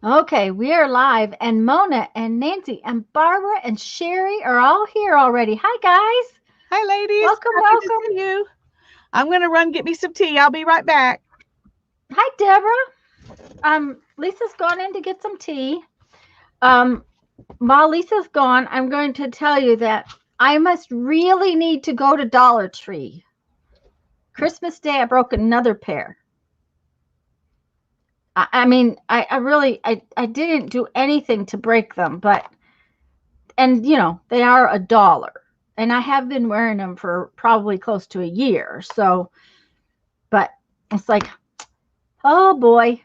Okay, we are live, and Mona and Nancy and Barbara and Sherry are all here already. Hi, guys. Hi, ladies. Welcome, Happy to welcome. see you. I'm going to run get me some tea. I'll be right back. Hi, Deborah. Lisa's gone in to get some tea. Um, while Lisa's gone, I'm going to tell you that I must really need to go to Dollar Tree. Christmas Day, I broke another pair. I mean, I really, I didn't do anything to break them, but, and they are $1. And I have been wearing them for probably close to a year. So, but it's like, oh boy,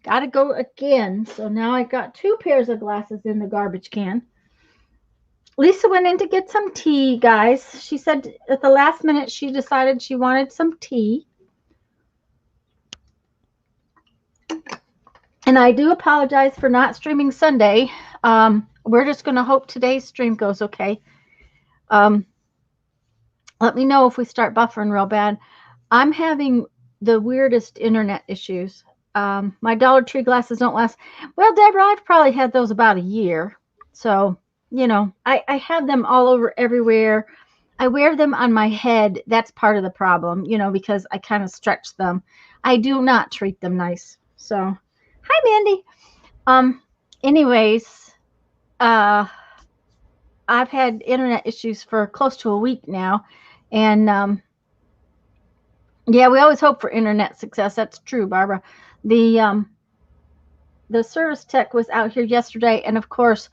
gotta go again. So now I got two pairs of glasses in the garbage can. Lisa went in to get some tea, guys. She said at the last minute she decided she wanted some tea. And I do apologize for not streaming Sunday. We're just going to hope today's stream goes okay. Um, let me know if we start buffering real bad. I'm having the weirdest internet issues. My Dollar Tree glasses don't last. Well, Deborah, I've probably had those about a year. So, I have them all over everywhere. I wear them on my head. That's part of the problem, because I kind of stretch them. I do not treat them nice. So, hi, Mandy. Um, anyways, uh, I've had internet issues for close to a week now. And, yeah, we always hope for internet success. That's true, Barbara. The service tech was out here yesterday, and of course,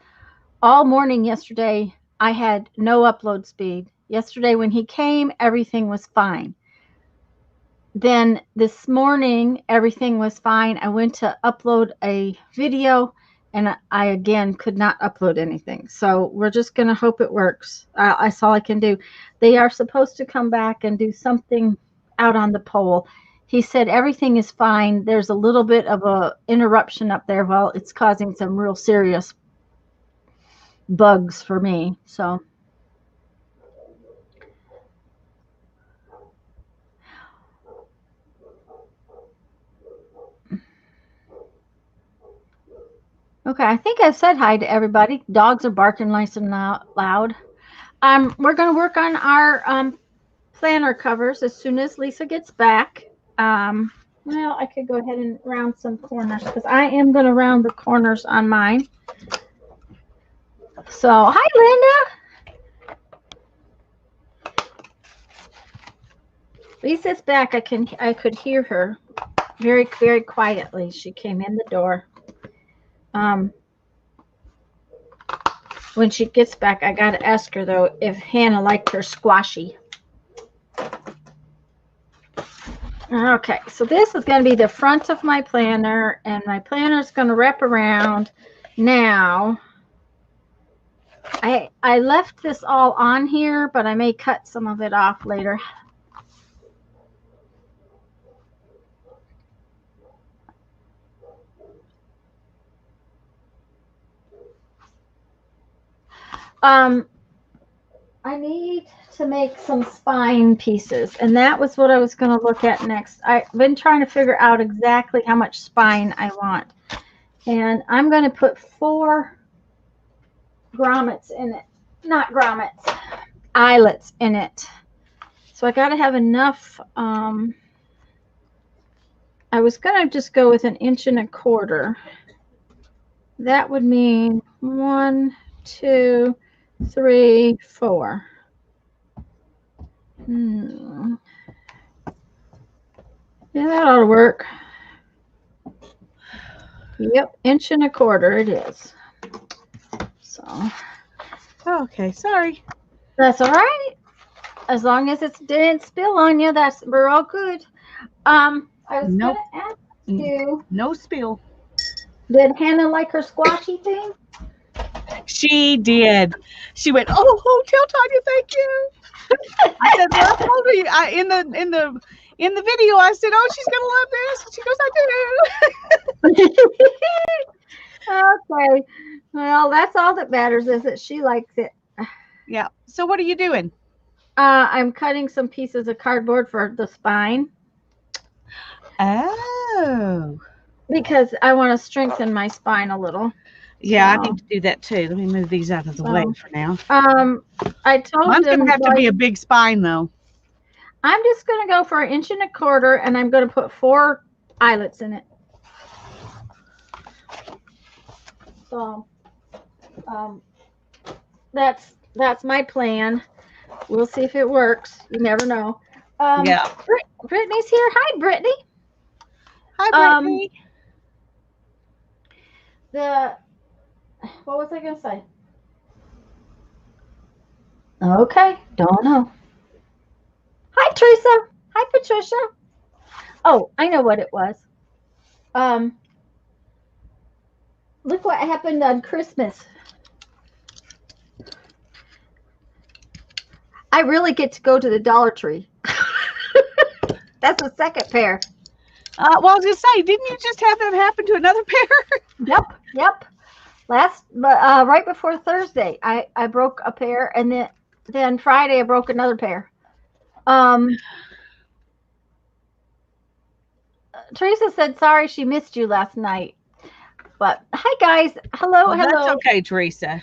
all morning yesterday I had no upload speed. Yesterday when he came, everything was fine. Then this morning, everything was fine. I went to upload a video, and I again could not upload anything. So we're just gonna hope it works. That's all I can do. They are supposed to come back and do something out on the pole. He said everything is fine. There's a little bit of a interruption up there. Well, it's causing some real serious bugs for me. So okay, I think I've said hi to everybody. Dogs are barking nice and loud. We're gonna work on our planner covers as soon as Lisa gets back. Um, well, I could go ahead and round some corners because I am going to round the corners on mine. So, hi, Linda. Lisa's back. I could hear her very very quietly. She came in the door. Um, when she gets back, I got to ask her though if Hannah liked her squashy. Okay, so this is going to be the front of my planner, and my planner is going to wrap around. Now, I left this all on here, but I may cut some of it off later. Um, I need to make some spine pieces, and that was what I was going to look at next. I've been trying to figure out exactly how much spine I want, and I'm going to put 4 grommets in it. Not grommets, eyelets in it. So I got to have enough. I was going to just go with 1.25 inches. That would mean 1, 2, 3, 4. Yeah, that ought to work. Yep, 1.25 inches it is. So Okay, sorry. that's all right. As long as it didn't spill on you, we're all good. I was Nope. gonna ask you, No spill. did Hannah like her squashy thing? She did. She went, "Oh, tell Tanya thank you." I said, "Well, I told her in the video. I said, oh, she's gonna love this." And she goes, "I do." Okay. Well, that's all that matters is that she likes it. Yeah. So what are you doing? I'm cutting some pieces of cardboard for the spine. Oh. because I want to strengthen my spine a little. Yeah, I So, need to do that too. Let me move these out of the way so for now. I told Mine's them, gonna have to like, be a big spine though. I'm just going to go for 1.25 inches, and I'm going to put 4 eyelets in it. So that's my plan. We'll see if it works. You never know. Yeah. Brittany's here. Hi, Brittany. Hi, Um, Brittany. What was I going to say? Okay, don't know. Hi, Teresa. Hi, Patricia. Oh, I know what it was. Look what happened on Christmas. I really get to go to the Dollar Tree. That's the second pair. Well, I was gonna say, didn't you just have that happen to another pair? Yep. Right before Thursday, I broke a pair, and then Friday I broke another pair. Teresa said sorry she missed you last night. But hi guys, hello. That's okay, Teresa.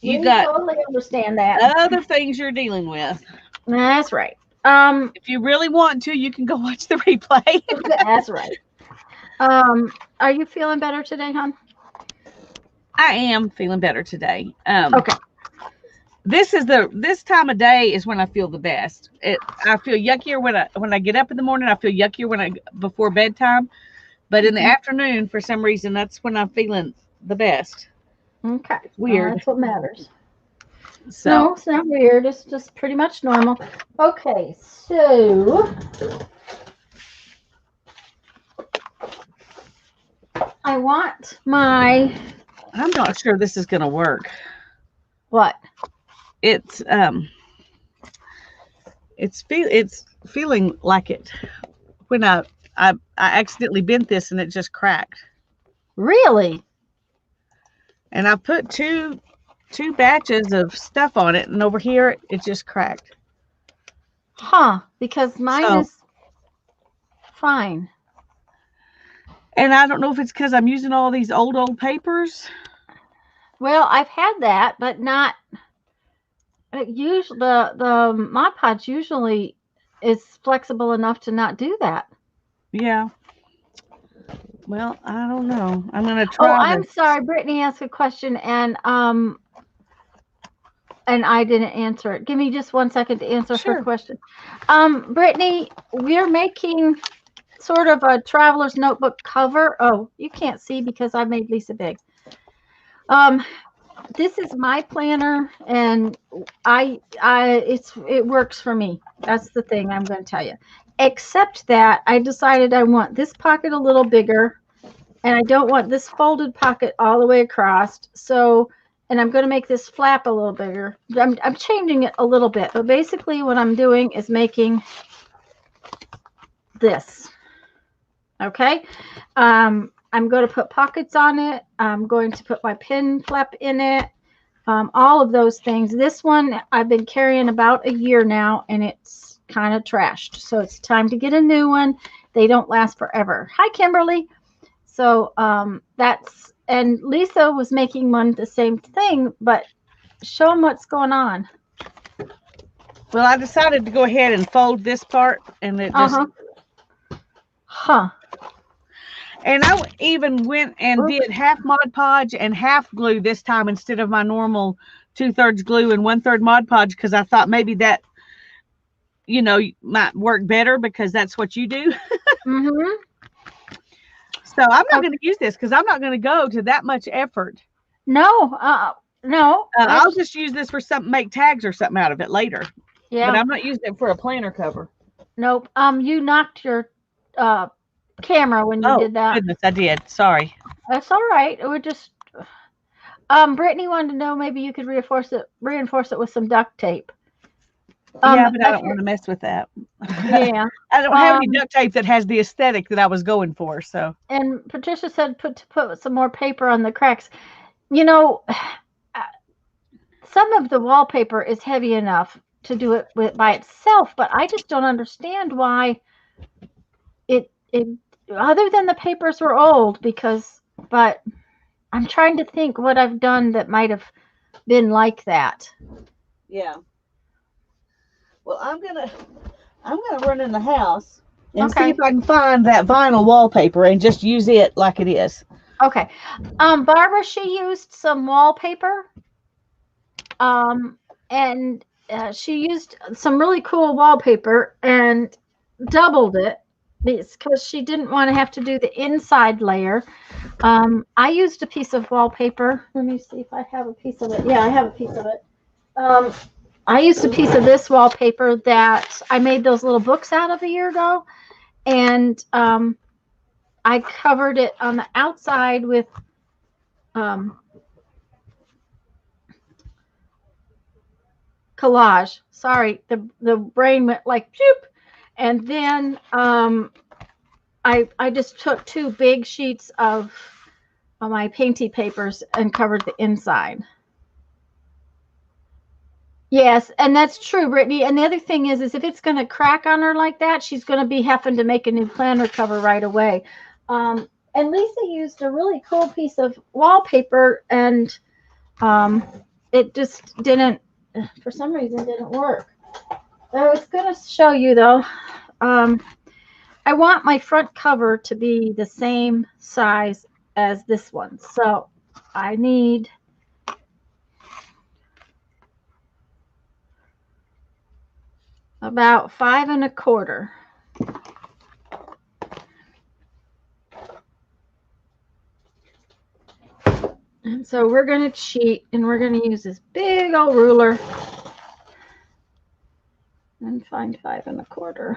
You We got totally understand that. other things you're dealing with. That's right. If you really want to, you can go watch the replay. That's right. Are you feeling better today, hon? I am feeling better today. Okay. This time of day is when I feel the best. I feel yuckier when I get up in the morning. I feel yuckier before bedtime, but in the afternoon, for some reason, that's when I'm feeling the best. Okay. It's weird. That's what matters. So. No, it's not weird. It's just pretty much normal. Okay, so I want my. I'm not sure this is going to work. What? It's feeling like it when I accidentally bent this and it just cracked. Really? And I put two batches of stuff on it, and over here it just cracked. Huh? Because mine is fine. And I don't know if it's because I'm using all these old papers. Well, I've had that, but not. Usually, the Mod Podge usually is flexible enough to not do that. Yeah. Well, I don't know. I'm gonna try. Oh, I'm sorry. Brittany asked a question, and I didn't answer it. Give me just 1 second to answer her question. Brittany, we're making sort of a traveler's notebook cover. Oh, you can't see because I made Lisa big. This is my planner, and it works for me. That's the thing I'm going to tell you. Except that I decided I want this pocket a little bigger, and I don't want this folded pocket all the way across. So, and I'm going to make this flap a little bigger. I'm changing it a little bit, but basically what I'm doing is making this. Okay. I'm going to put pockets on it. I'm going to put my pin flap in it. All of those things. This one I've been carrying about a year now, and it's kind of trashed. So it's time to get a new one. They don't last forever. Hi, Kimberly. So and Lisa was making one the same thing, but show them what's going on. Well, I decided to go ahead and fold this part, and it just. And I even went and did half Mod Podge and half glue this time instead of my normal 2/3 glue and 1/3 Mod Podge, because I thought maybe that, might work better because that's what you do. So I'm not going to use this because I'm not going to go to that much effort. No, no. I'll just use this for make tags or something out of it later. Yeah. But I'm not using it for a planner cover. Nope. You knocked your camera when you did that. Goodness, I did. Sorry. That's all right. We're just Brittany wanted to know maybe you could reinforce it with some duct tape. Yeah, but I don't want to mess with that. Yeah. I don't have any duct tape that has the aesthetic that I was going for. So. And Patricia said put some more paper on the cracks. Some of the wallpaper is heavy enough to do it by itself, but I just don't understand why it other than the papers were old but I'm trying to think what I've done that might have been like that. Yeah. Well, I'm gonna run in the house and see Okay. if I can find that vinyl wallpaper and just use it like it is. Okay. Barbara, she used some wallpaper. And she used some really cool wallpaper and doubled it because she didn't want to have to do the inside layer. I used a piece of wallpaper. Let me see if I have a piece of it. Yeah, I have a piece of it. Um, I used a piece of this wallpaper that I made those little books out of a year ago, and I covered it on the outside with collage. Sorry, the brain went like shoop, and then I just took 2 big sheets of my painty papers and covered the inside. Yes, and that's true, Brittany. And the other thing is if it's going to crack on her like that, she's going to be having to make a new planner cover right away. And Lisa used a really cool piece of wallpaper, and it just didn't, for some reason, didn't work. I was going to show you though. I want my front cover to be the same size as this one, so I need about 5 1/4. And so we're going to cheat, and we're going to use this big old ruler and find 5 1/4.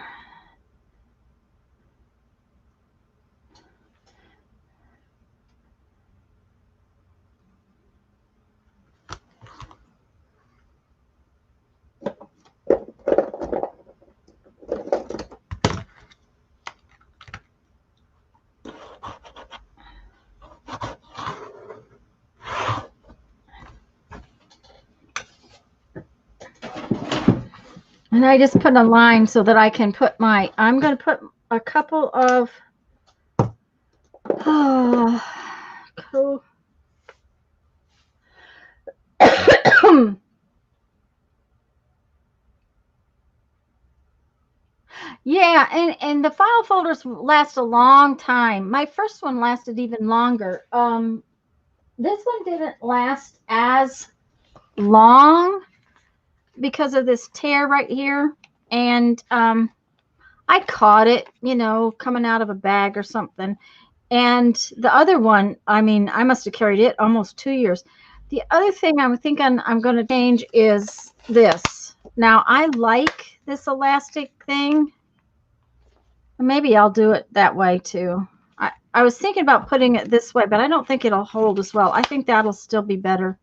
And I just put a line so that I can put I'm going to put a couple of, cool. Yeah, and the file folders last a long time. My first one lasted even longer. This one didn't last as long because of this tear right here, and I caught it, coming out of a bag or something. And the other one, I mean, I must have carried it almost 2 years. The other thing I'm thinking I'm going to change is this. Now, I like this elastic thing. Maybe I'll do it that way too. I was thinking about putting it this way, but I don't think it'll hold as well. I think that'll still be better.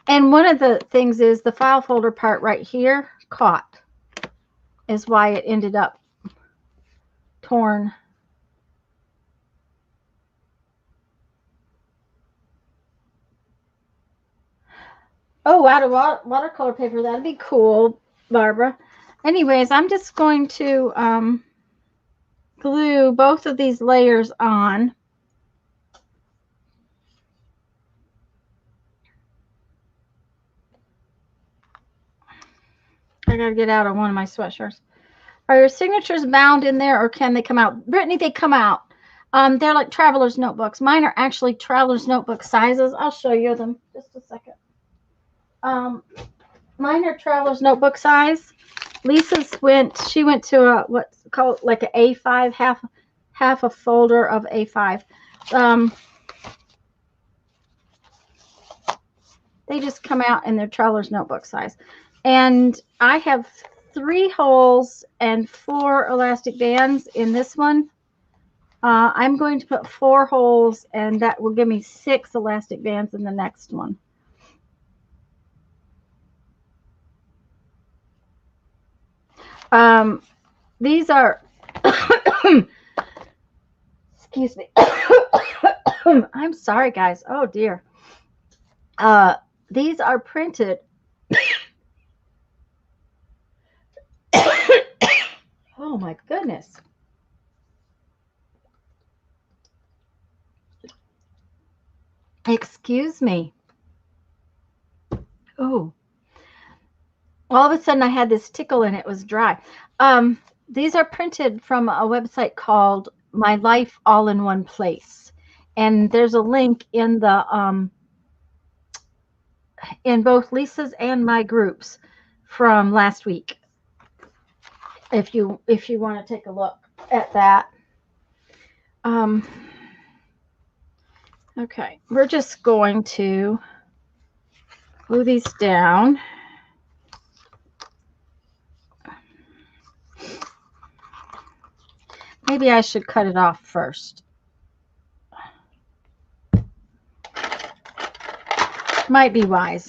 And one of the things is the file folder part right here caught, is why it ended up torn. Oh, out of watercolor paper. That'd be cool, Barbara. Anyways, I'm just going to glue both of these layers on. I gotta get out of one of my sweatshirts. Are your signatures bound in there, or can they come out? Brittany, they come out. They're like traveler's notebooks. Mine are actually traveler's notebook sizes. I'll show you them just a second. Mine are traveler's notebook size. Lisa's she went to a what's called like an A5, half a folder of A5. They just come out in their traveler's notebook size. And I have 3 holes and 4 elastic bands in this one. I'm going to put 4 holes, and that will give me 6 elastic bands in the next one. These are, excuse me. I'm sorry, guys. Oh, dear. These are printed. Oh, my goodness. Excuse me. Oh, all of a sudden I had this tickle and it was dry. These are printed from a website called My Life All in One Place. And there's a link in the in both Lisa's and my groups from last week. If you want to take a look at that. Okay, we're just going to glue these down. Maybe I should cut it off first. Might be wise.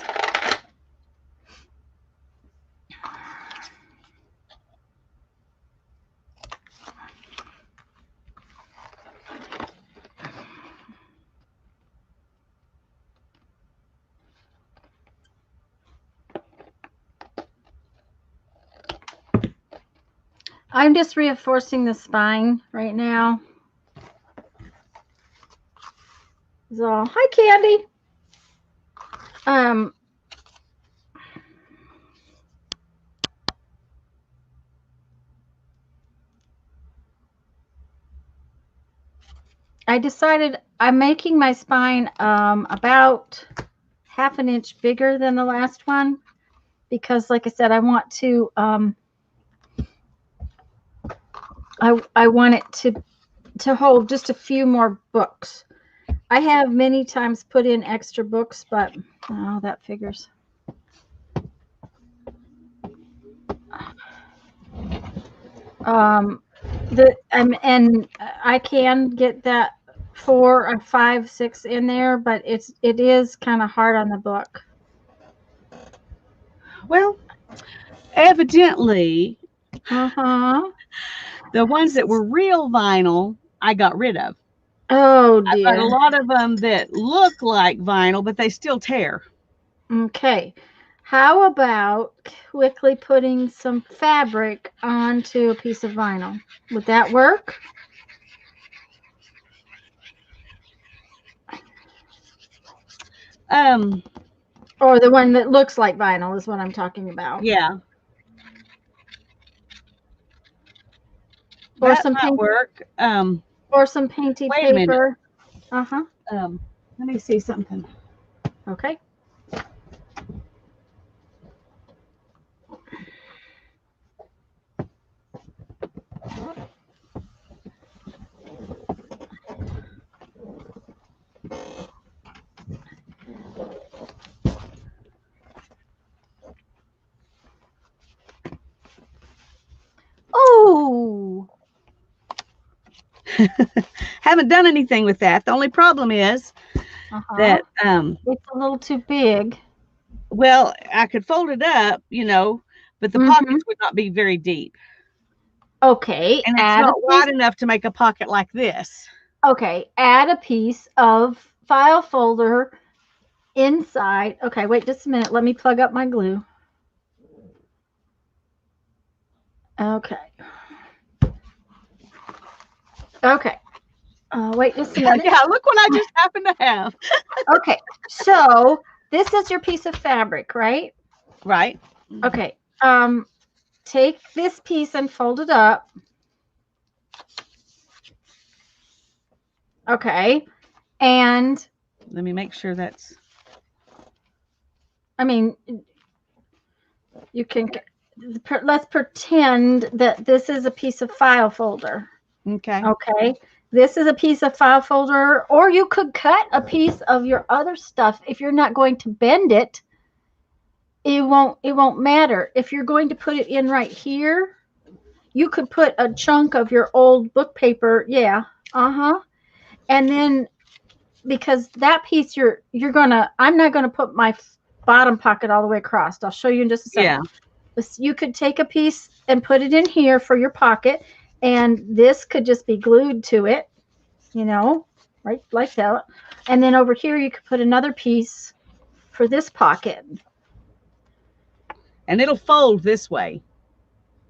I'm just reinforcing the spine right now. So, hi, Candy. I decided I'm making my spine about 1/2 inch bigger than the last one because, like I said, I want to I want it to hold just a few more books. I have many times put in extra books, but oh, that figures. And I can get that 4 or 5, 6 in there, but it is kind of hard on the book. Well, evidently, the ones that were real vinyl, I got rid of. Oh, dear. I've got a lot of them that look like vinyl, but they still tear. Okay. How about quickly putting some fabric onto a piece of vinyl? Would that work? Or the one that looks like vinyl is what I'm talking about. Yeah. Or that some might work. Or some painty paper. Uh-huh. Let me see something. Okay. Oh. Haven't done anything with that. The only problem is that it's a little too big. Well, I could fold it up, but the pockets would not be very deep. Okay. And it's not wide enough to make a pocket like this. Okay. Add a piece of file folder inside. Okay, wait just a minute. Let me plug up my glue. Okay. Okay. Wait just a minute. Yeah, look what I just happened to have. Okay. So this is your piece of fabric, right? Right. Okay. Take this piece and fold it up. Okay. And let me make sure that's. I mean, you can. Let's pretend that this is a piece of file folder. Okay. Okay. This is a piece of file folder, or you could cut a piece of your other stuff. If you're not going to bend it, it won't matter. If you're going to put it in right here, you could put a chunk of your old book paper. Yeah. And then because that piece I'm not gonna put my bottom pocket all the way across. I'll show you in just a second. Yeah. You could take a piece and put it in here for your pocket, and this could just be glued to it, right like that. And then over here you could put another piece for this pocket. And it'll fold this way.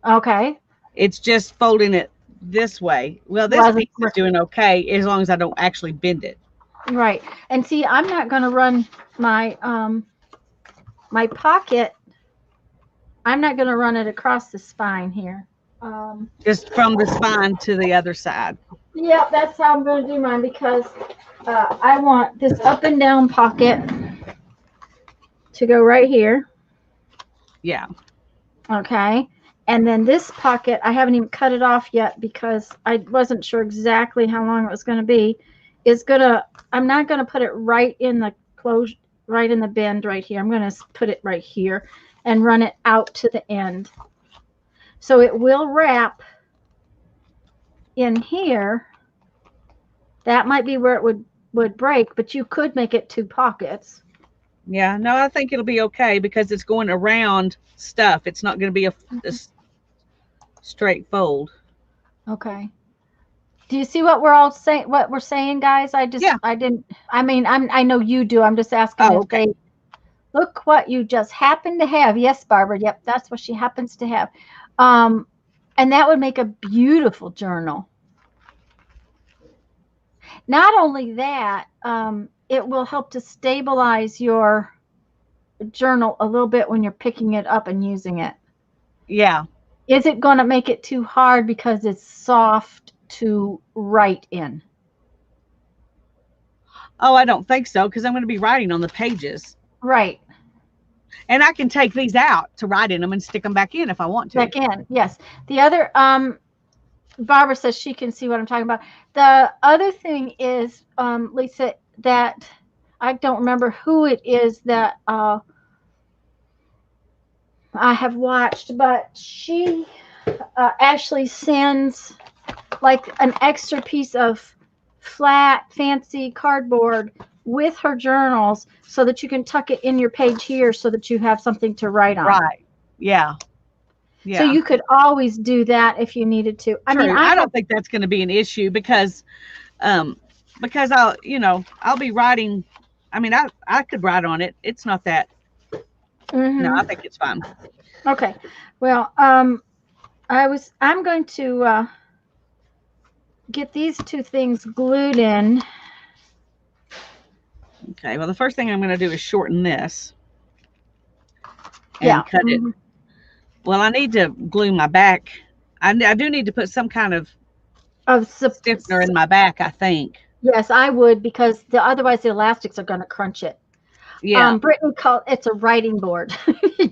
Okay. It's just folding it this way. Well, this piece is doing okay as long as I don't actually bend it. Right. And see, I'm not going to run my my pocket. I'm not going to run it across the spine here. Just from the spine to the other side. Yeah, that's how I'm going to do mine because I want this up and down pocket to go right here. Yeah. Okay. And then this pocket, I haven't even cut it off yet because I wasn't sure exactly how long it was going to be. I'm not going to put it right in the close, right in the bend right here. I'm going to put it right here and run it out to the end. So it will wrap in here. That might be where it would break, but you could make it 2 pockets. Yeah, no, I think it'll be okay because it's going around stuff. It's not going to be a straight fold. Okay. Do you see what we're all saying? What we're saying, guys? I didn't. I mean, I know you do. I'm just asking if okay. they look what you just happen to have. Yes, Barbara. Yep, that's what she happens to have. And that would make a beautiful journal. Not only that, it will help to stabilize your journal a little bit when you're picking it up and using it. Yeah. Is it going to make it too hard because it's soft to write in? Oh, I don't think so because I'm going to be writing on the pages. Right. And I can take these out to write in them and stick them back in if I want to. Back in, yes. The other, Barbara says she can see what I'm talking about. The other thing is, Lisa, that I don't remember who it is that I have watched, but she actually sends like an extra piece of flat, fancy cardboard with her journals so that you can tuck it in your page here so that you have something to write on. Right. Yeah. So you could always do that if you needed to. I mean, I don't think that's going to be an issue because I'll be writing. I mean, I could write on it. It's not that. Mm-hmm. No, I think it's fine. Okay. Well, I'm going to get these 2 things glued in. Okay. Well, the first thing I'm going to do is shorten this. And cut it. Well, I need to glue my back. I do need to put some kind of stiffener in my back, I think. Yes, I would because otherwise the elastics are going to crunch it. Yeah. Brittany called it's a writing board.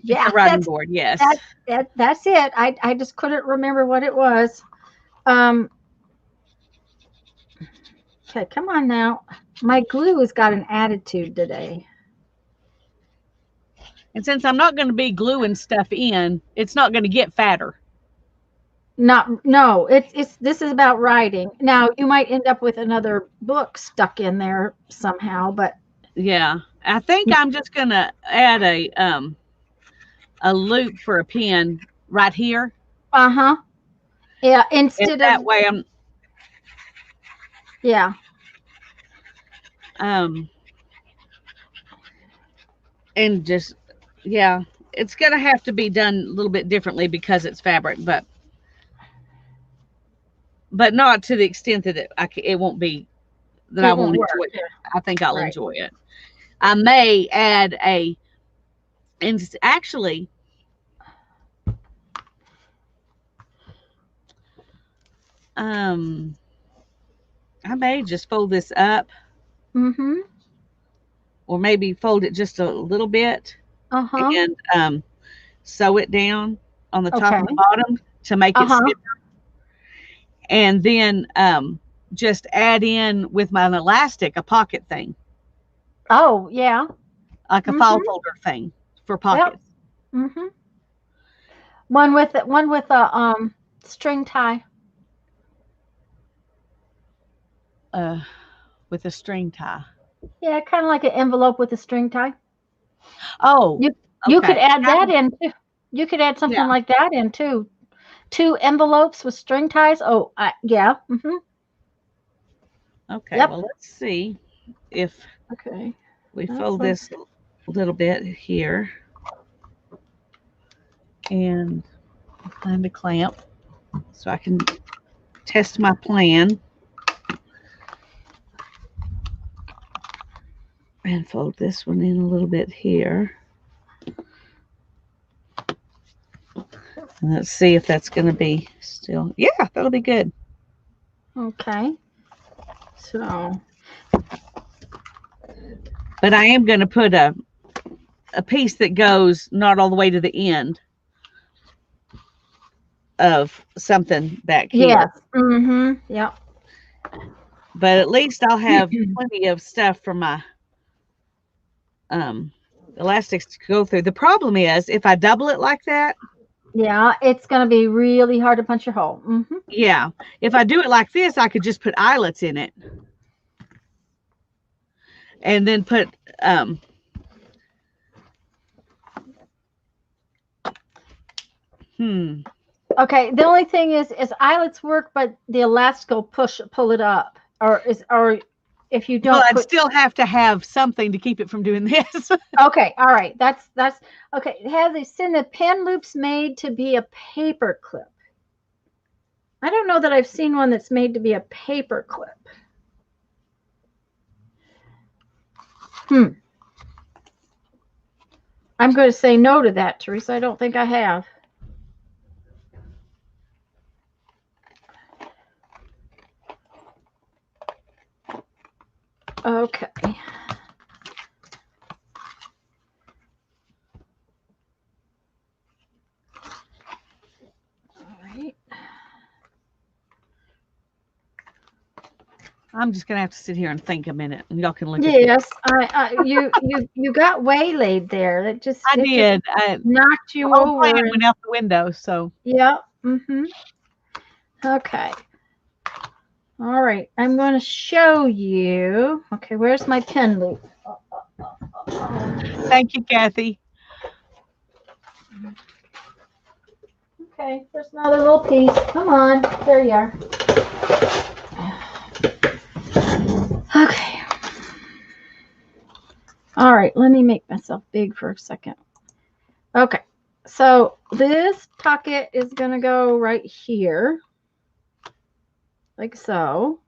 Yeah, it's a writing board. Yes. That's it. I just couldn't remember what it was. Okay, come on now. My glue has got an attitude today. And since I'm not going to be gluing stuff in, it's not going to get fatter. No, this is about writing. Now you might end up with another book stuck in there somehow, but yeah, I think I'm just going to add a loop for a pen right here. Yeah, instead of that way I'm. Yeah. And just it's going to have to be done a little bit differently because it's fabric, but not to the extent that it won't be that I won't enjoy it. I think I'll enjoy it. I may add and actually I may just fold this up. Or maybe fold it just a little bit. And sew it down on the top and the bottom to make it stiffer. And then just add in with my elastic a pocket thing. Oh, yeah. Like a file folder thing for pockets. Yep. One with a string tie. With a string tie. Yeah, kind of like an envelope with a string tie. Oh, you could add that in too. You could add something like that in too. 2 envelopes with string ties. Oh, yeah. Okay. Yep. Well, let's see if we fold this a little bit here and find a clamp so I can test my plan. And fold this one in a little bit here. And let's see if that's going to be still. Yeah, that'll be good. Okay. So. But I am going to put a piece that goes not all the way to the end of something back here. Yes. Mm-hmm. Yep. But at least I'll have plenty of stuff for my elastics to go through. The problem is if I double it like that. Yeah, it's going to be really hard to punch your hole. Mm-hmm. Yeah. If I do it like this, I could just put eyelets in it. And then put Okay, the only thing is eyelets work, but the elastic will pull it up, or if you don't. Well, I'd still have to have something to keep it from doing this. Okay, all right, that's okay. Have they seen the pen loops made to be a paper clip? I don't know that I've seen one that's made to be a paper clip. I'm going to say no to that, Teresa. I don't think I have. Okay. All right. I'm just gonna have to sit here and think a minute, and y'all can look. Yes, you got waylaid there. That just I did. I knocked you over. Plan went out the window. So yeah. Okay. All right. I'm going to show you. Okay, where's my pen loop? Thank you, Kathy. Okay, there's another little piece. Come on, there you are. Okay. All right, let me make myself big for a second. Okay, so this pocket is going to go right here, like so.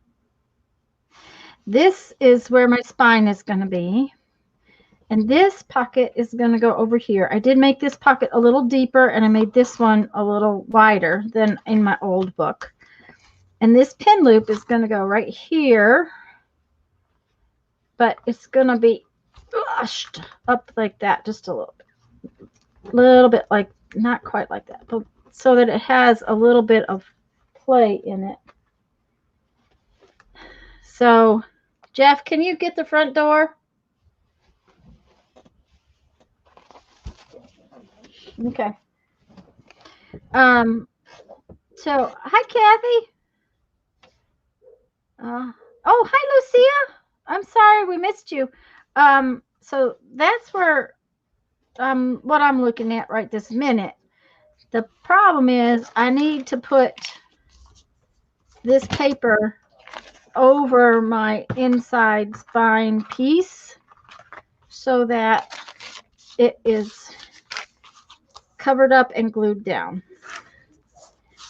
This is where my spine is going to be. And this pocket is going to go over here. I did make this pocket a little deeper, and I made this one a little wider than in my old book. And this pin loop is going to go right here, but it's going to be brushed up like that, just a little bit like, not quite like that, but so that it has a little bit of play in it. So, Jeff, can you get the front door? Okay. So hi, Kathy. Oh, hi, Lucia. I'm sorry we missed you. So that's where what I'm looking at right this minute. The problem is I need to put this paper over my inside spine piece so that it is covered up and glued down.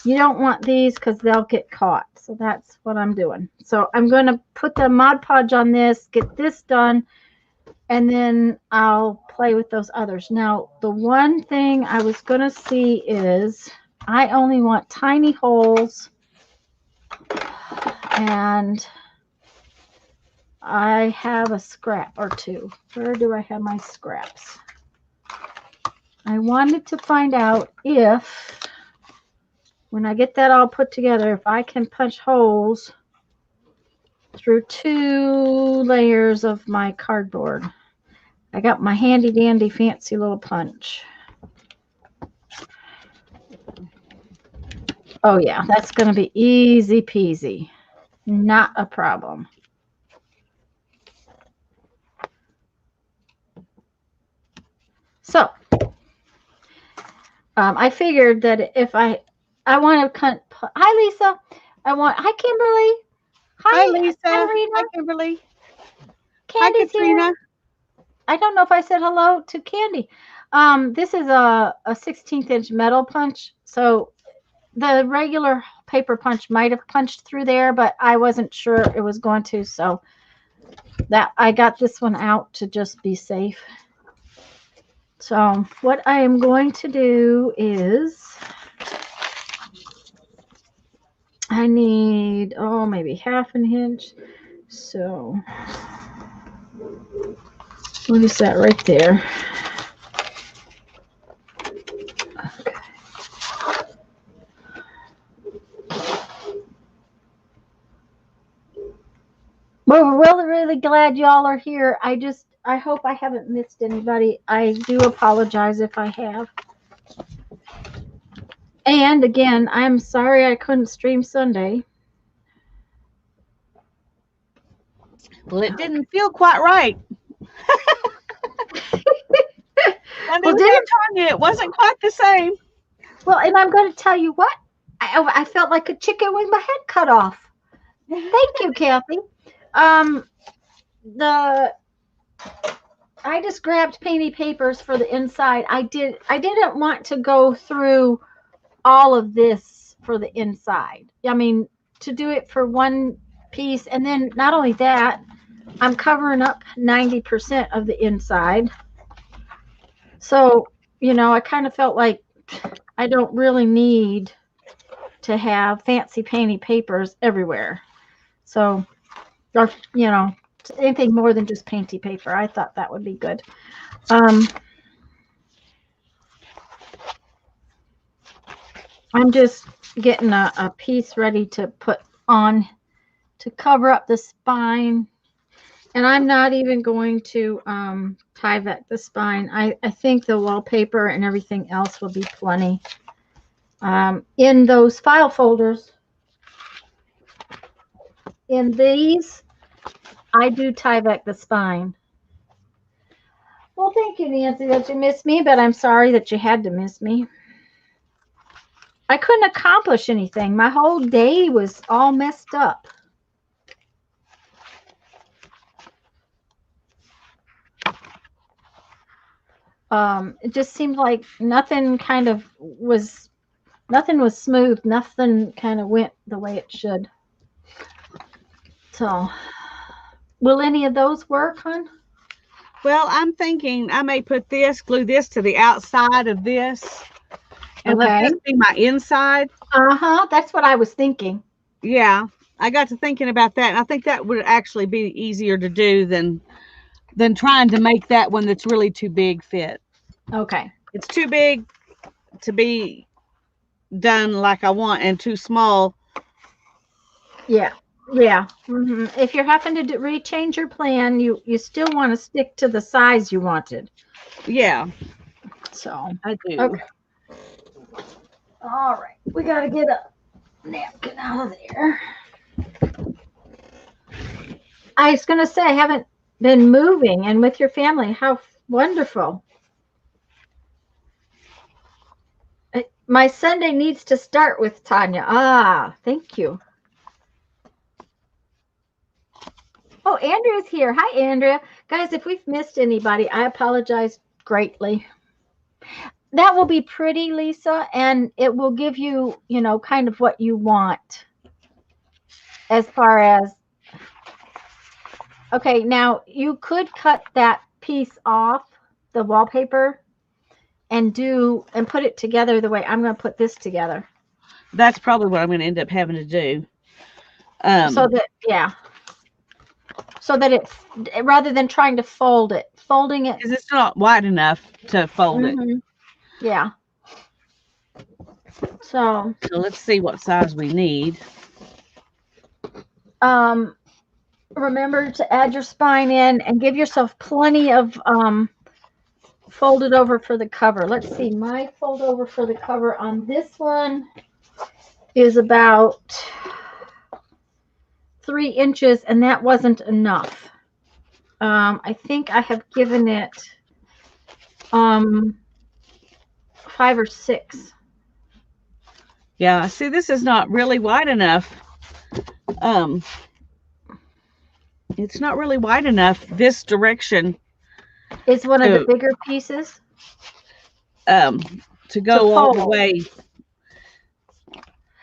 You don't want these because they'll get caught. So that's what I'm doing. So I'm going to put the Mod Podge on this, get this done, and then I'll play with those others. Now, the one thing I was going to see is I only want tiny holes, and I have a scrap or two. Where do I have my scraps? I wanted to find out if, when I get that all put together, if I can punch holes through 2 layers of my cardboard. I got my handy dandy fancy little punch. Oh yeah, that's going to be easy peasy. Not a problem. So, I figured that if I want to cut. Hi, Lisa. Hi, Kimberly. Hi, Lisa. Katerina. Hi, Kimberly. Candy's Hi, Katrina. here. I don't know if I said hello to Candy. This is a 16th inch metal punch. So the regular paper punch might have punched through there, but I wasn't sure it was going to. So that I got this one out to just be safe. So what I am going to do is I need, maybe half an inch. So we'll use that right there. Okay. Well, we're really, really glad y'all are here. I hope I haven't missed anybody. I do apologize if I have. And again, I'm sorry I couldn't stream Sunday. Well, it didn't feel quite right. Well, it wasn't quite the same. Well, and I'm going to tell you what, I felt like a chicken with my head cut off. Thank you, Kathy. I just grabbed painty papers for the inside. I didn't want to go through all of this for the inside. I mean, to do it for one piece, and then not only that, I'm covering up 90% of the inside. So, I kind of felt like I don't really need to have fancy painty papers everywhere. So, or, anything more than just painty paper. I thought that would be good. I'm just getting a piece ready to put on to cover up the spine. And I'm not even going to Tyvek the spine. I think the wallpaper and everything else will be plenty. In those file folders, in these, I do Tyvek the spine. Well, thank you, Nancy, that you missed me, but I'm sorry that you had to miss me. I couldn't accomplish anything. My whole day was all messed up. It just seemed like nothing was smooth. Nothing kind of went the way it should. So, will any of those work, hon? Well, I'm thinking I may glue this to the outside of this and let this be my inside. That's what I was thinking. Yeah, I got to thinking about that, and I think that would actually be easier to do than trying to make that one that's really too big fit. Okay. It's too big to be done like I want and too small. Yeah. Yeah. Mm-hmm. If you're having to rechange your plan, you still want to stick to the size you wanted. Yeah. So I do. Okay. All right. We got to get a napkin out of there. I was going to say, I haven't been moving, and with your family, how wonderful. My Sunday needs to start with Tanya. Thank you. Oh, Andrea's here. Hi, Andrea. Guys, if we've missed anybody, I apologize greatly. That will be pretty, Lisa, and it will give you, kind of what you want as far as, okay, now you could cut that piece off, the wallpaper, and put it together the way I'm going to put this together. That's probably what I'm going to end up having to do. So that it's, rather than trying to folding it. Because it's not wide enough to fold it. Yeah. So let's see what size we need. Remember to add your spine in and give yourself plenty of folded over for the cover. Let's see, my fold over for the cover on this one is about 3 inches, and that wasn't enough. I think I have given it 5 or 6. Yeah, see, this is not really wide enough. It's not really wide enough this direction. It's one of the bigger pieces. To go all the way.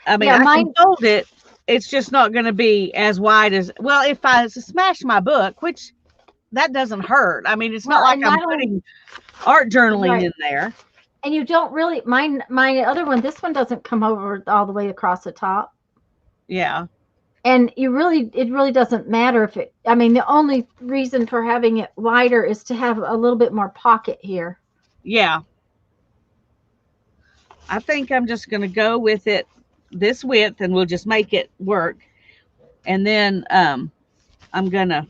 I mean, I can fold it. It's just not going to be as wide as, well, if I smash my book, which that doesn't hurt. I mean, it's Well, not like and I'm not only- putting art journaling Right. in there. And you don't really, my other one, this one doesn't come over all the way across the top. Yeah. And it really doesn't matter if it, I mean, the only reason for having it wider is to have a little bit more pocket here. Yeah. I think I'm just going to go with it this width, and we'll just make it work. And then I'm going to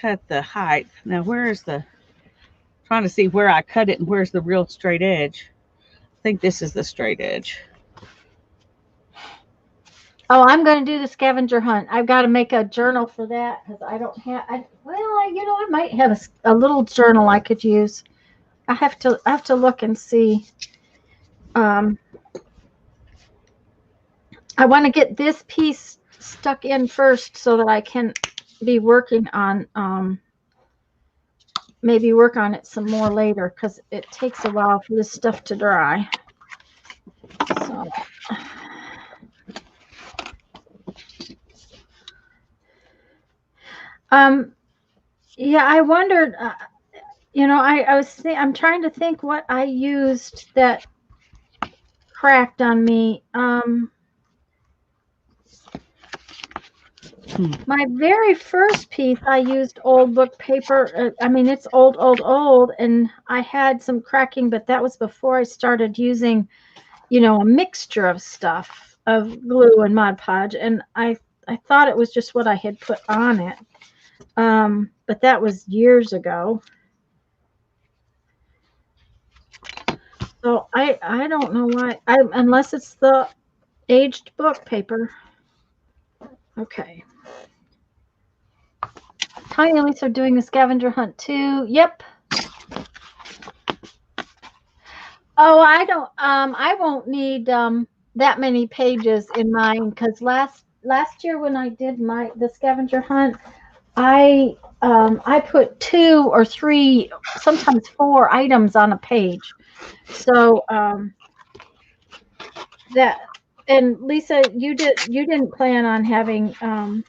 cut the height. Now, where's the, trying to see where I cut it and where's the real straight edge. I think this is the straight edge. Oh, I'm going to do the scavenger hunt. I've got to make a journal for that because I don't have, I might have a little journal I could use. I have to look and see. I want to get this piece stuck in first so that I can be working on, maybe work on it some more later because it takes a while for this stuff to dry. So. Yeah, I wondered, I'm trying to think what I used that cracked on me. My very first piece, I used old book paper. I mean, it's old, and I had some cracking, but that was before I started using, a mixture of stuff of glue and Mod Podge, and I thought it was just what I had put on it. But that was years ago. So I don't know why, unless it's the aged book paper. Okay. Tiny and Lisa are doing the scavenger hunt too. Yep. Oh, I won't need that many pages in mine because last year when I did the scavenger hunt, I put 2 or 3, sometimes 4 items on a page. So that, and Lisa, you didn't plan on having 1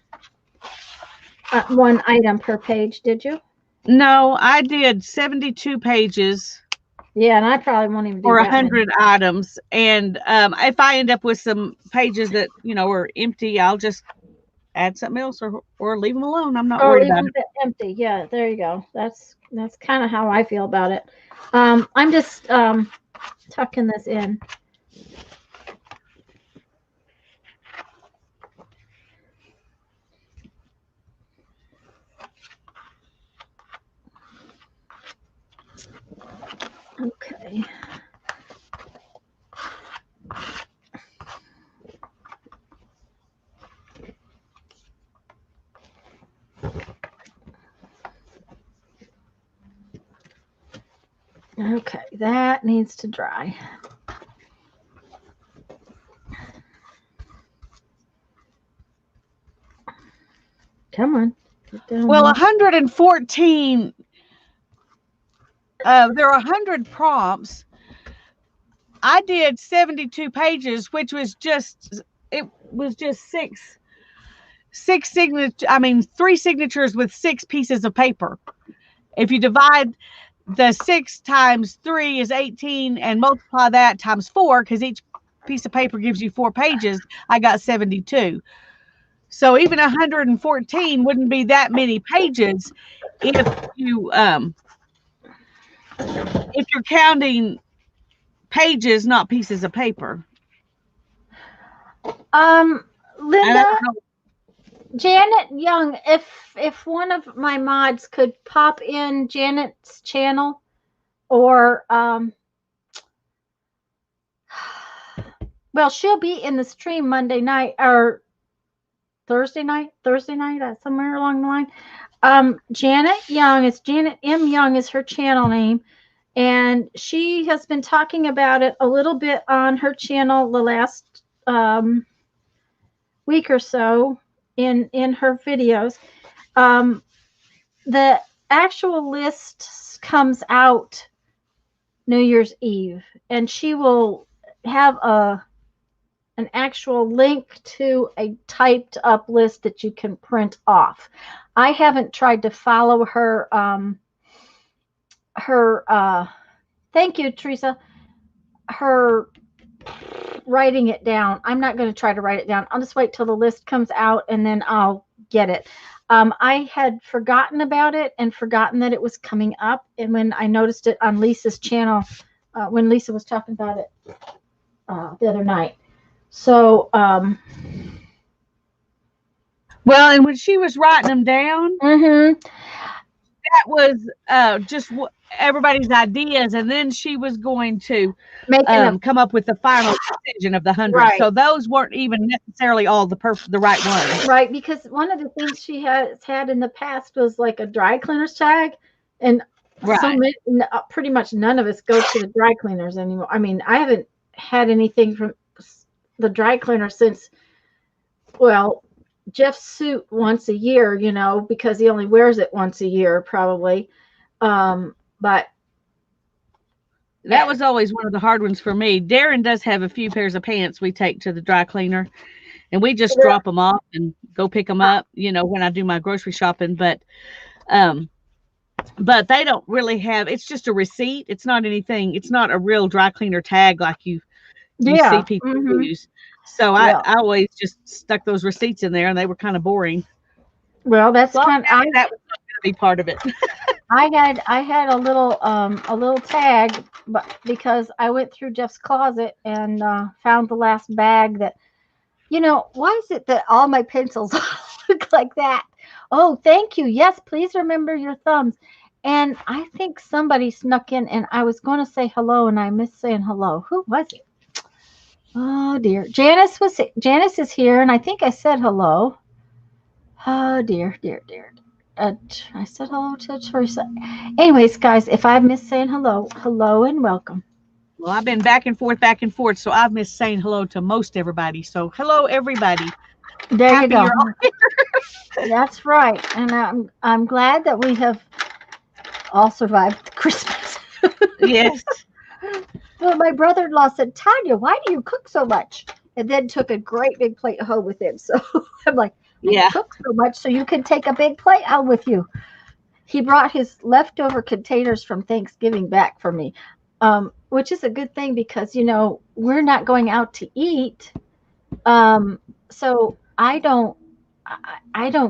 item per page, did you? No, I did 72 pages. Yeah, and I probably won't even do or that 100 items. And if I end up with some pages that are empty, I'll just add something else or leave them alone. I'm not worried about it. Empty. Yeah, there you go. That's kind of how I feel about it. I'm just tucking this in. Okay. Okay, that needs to dry. Come on. Well, 114. There are 100 prompts. I did 72 pages, which was just six signatures. I mean, 3 signatures with 6 pieces of paper. If you divide the 6 times 3 is 18 and multiply that times 4, because each piece of paper gives you 4 pages, I got 72. So even 114 wouldn't be that many pages if you're counting pages, not pieces of paper. Linda, Janet Young, if one of my mods could pop in Janet's channel, or well, she'll be in the stream Monday night or Thursday night, somewhere along the line. Janet Young, it's Janet M. Young is her channel name, and she has been talking about it a little bit on her channel the last week or so in her videos. The actual list comes out New Year's Eve, and she will have an actual link to a typed up list that you can print off. I haven't tried to follow her thank you, Teresa, her writing it down. I'm not going to try to write it down. I'll just wait till the list comes out and then I'll get it. I had forgotten about it and forgotten that it was coming up. And when I noticed it on Lisa's channel, when Lisa was talking about it the other night. So, well, and when she was writing them down, that was just everybody's ideas, and then she was going to come up with the final decision of the 100. Right. So those weren't even necessarily all the right ones. Right, because one of the things she has had in the past was like a dry cleaners tag, and so pretty much none of us go to the dry cleaners anymore. I mean, I haven't had anything from the dry cleaner since, well, Jeff's suit once a year, you know, because he only wears it once a year, probably. But that was always one of the hard ones for me. Darren does have a few pairs of pants we take to the dry cleaner, and we just drop them off and go pick them up, you know, when I do my grocery shopping. But they don't really have, it's just a receipt. It's not anything. It's not a real dry cleaner tag like you see people use. So I always just stuck those receipts in there, and they were kind of boring. Well, that's kind of, that was not going to be part of it. I had a little tag, but because I went through Jeff's closet and found the last bag that, you know, why is it that all my pencils look like that? Oh, thank you. Yes, please remember your thumbs. And I think somebody snuck in, and I was going to say hello, and I missed saying hello. Who was it? Oh dear, Janice is here, and I think I said hello. Oh dear. I said hello to Teresa. Anyways, guys, if I've missed saying hello and welcome. Well, I've been back and forth, so I've missed saying hello to most everybody. So hello, everybody. There you go. That's right, and I'm glad that we have all survived Christmas. Yes. Well, my brother-in-law said, Tanya, why do you cook so much? And then took a great big plate home with him. So I'm like, I cook so much so you can take a big plate home with you. He brought his leftover containers from Thanksgiving back for me, which is a good thing because, you know, we're not going out to eat. So I don't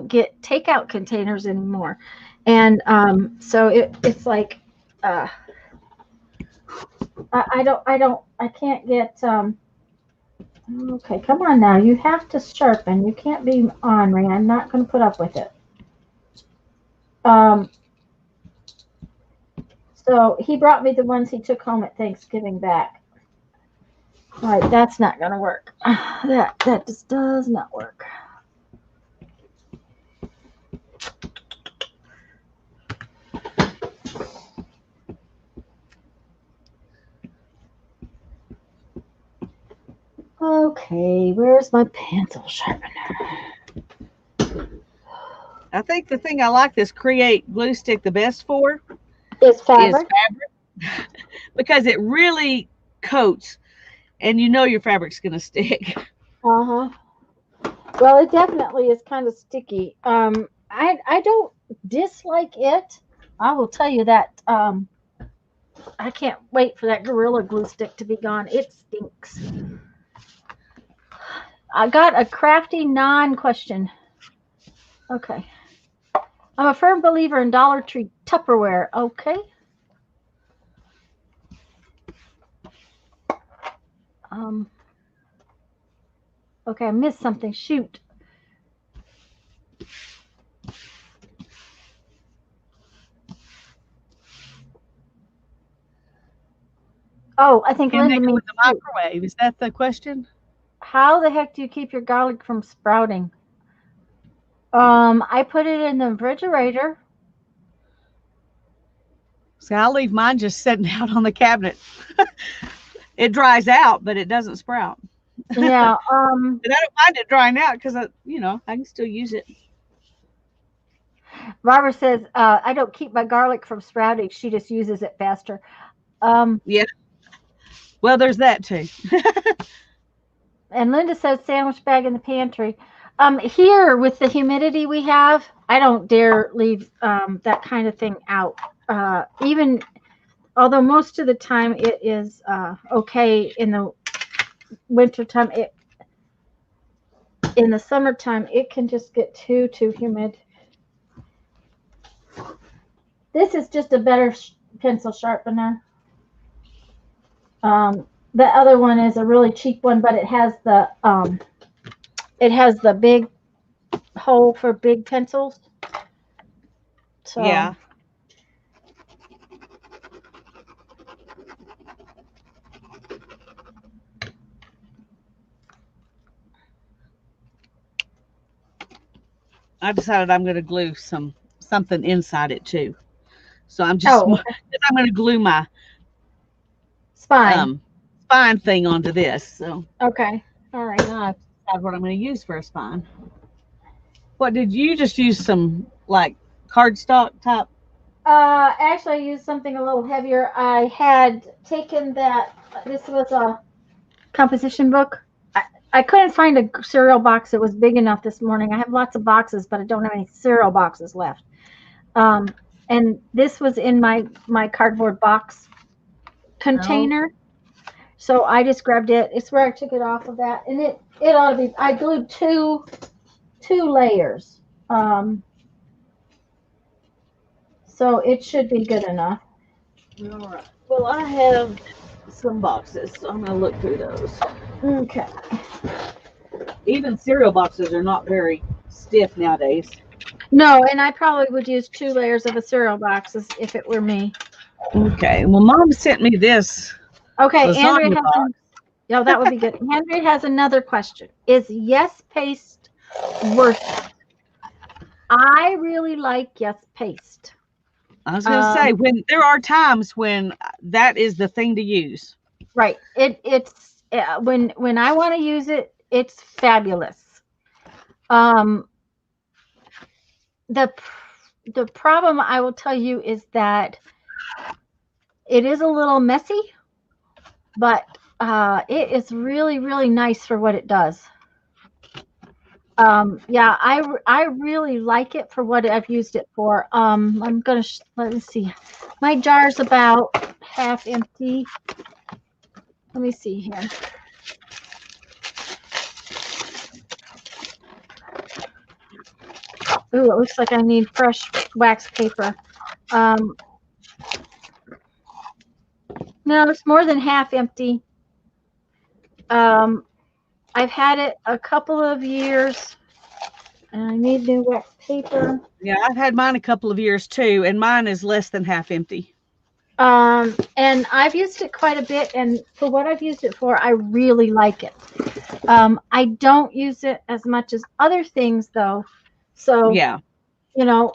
get takeout containers anymore. And so it's like, I can't get, okay, come on now. You have to sharpen. You can't be ornery. I'm not going to put up with it. So he brought me the ones he took home at Thanksgiving back. All right, that's not going to work. That just does not work. Okay, where's my pencil sharpener? I think the thing I like this Create glue stick the best for is fabric. Because it really coats, and you know your fabric's going to stick. Well, it definitely is kind of sticky. I don't dislike it. I will tell you that. I can't wait for that Gorilla Glue stick to be gone. It stinks. I got a crafty non-question. Okay. I'm a firm believer in Dollar Tree Tupperware. Okay. Okay, I missed something. Shoot. Oh, I think Linda means the microwave. Is that the question? How the heck do you keep your garlic from sprouting? I put it in the refrigerator. See, I'll leave mine just sitting out on the cabinet. It dries out, but it doesn't sprout. Yeah. And I don't mind it drying out because I can still use it. Barbara says, I don't keep my garlic from sprouting. She just uses it faster. Yeah. Well, there's that too. And Linda says sandwich bag in the pantry. Here with the humidity we have, I don't dare leave that kind of thing out. Even although most of the time it is okay in the wintertime, in the summertime it can just get too humid. This is just a better pencil sharpener. The other one is a really cheap one, but it has the big hole for big pencils. So Yeah. I decided I'm going to glue something inside it too. So I'm just okay. I'm going to glue my Spine. spine thing onto this. So Okay. All right. now I have to decide what I'm going to use for a spine. What did you just use? Some like cardstock type? Actually, I used something a little heavier. I had taken that. This was a composition book. I couldn't find a cereal box that was big enough this morning. I have lots of boxes, but I don't have any cereal boxes left. And this was in my cardboard box container. So I just grabbed it. It's where I took it off of that, and it ought to be. I glued two layers, so it should be good enough. All right. Well, I have some boxes, so I'm going to look through those. Okay. Even cereal boxes are not very stiff nowadays. No, and I probably would use 2 layers of a cereal box if it were me. Okay. Well, Mom sent me this. Okay, Andrea has that would be good. Andrea has another question. Is Yes Paste worth it? I really like Yes Paste. I was going to say, when there are times when that is the thing to use. Right. It's when I want to use it, it's fabulous. The problem I will tell you is that it is a little messy, but it is really, really nice for what it does. Yeah, I really like it for what I've used it for. I'm gonna let me see. My jar's about half empty. Let me see here. Ooh, it looks like I need fresh wax paper. No, it's more than half empty. I've had it a couple of years, and I need new wax paper. Yeah, I've had mine a couple of years too, and mine is less than half empty. And I've used it quite a bit, and for what I've used it for, I really like it. I don't use it as much as other things, though. So, yeah, you know,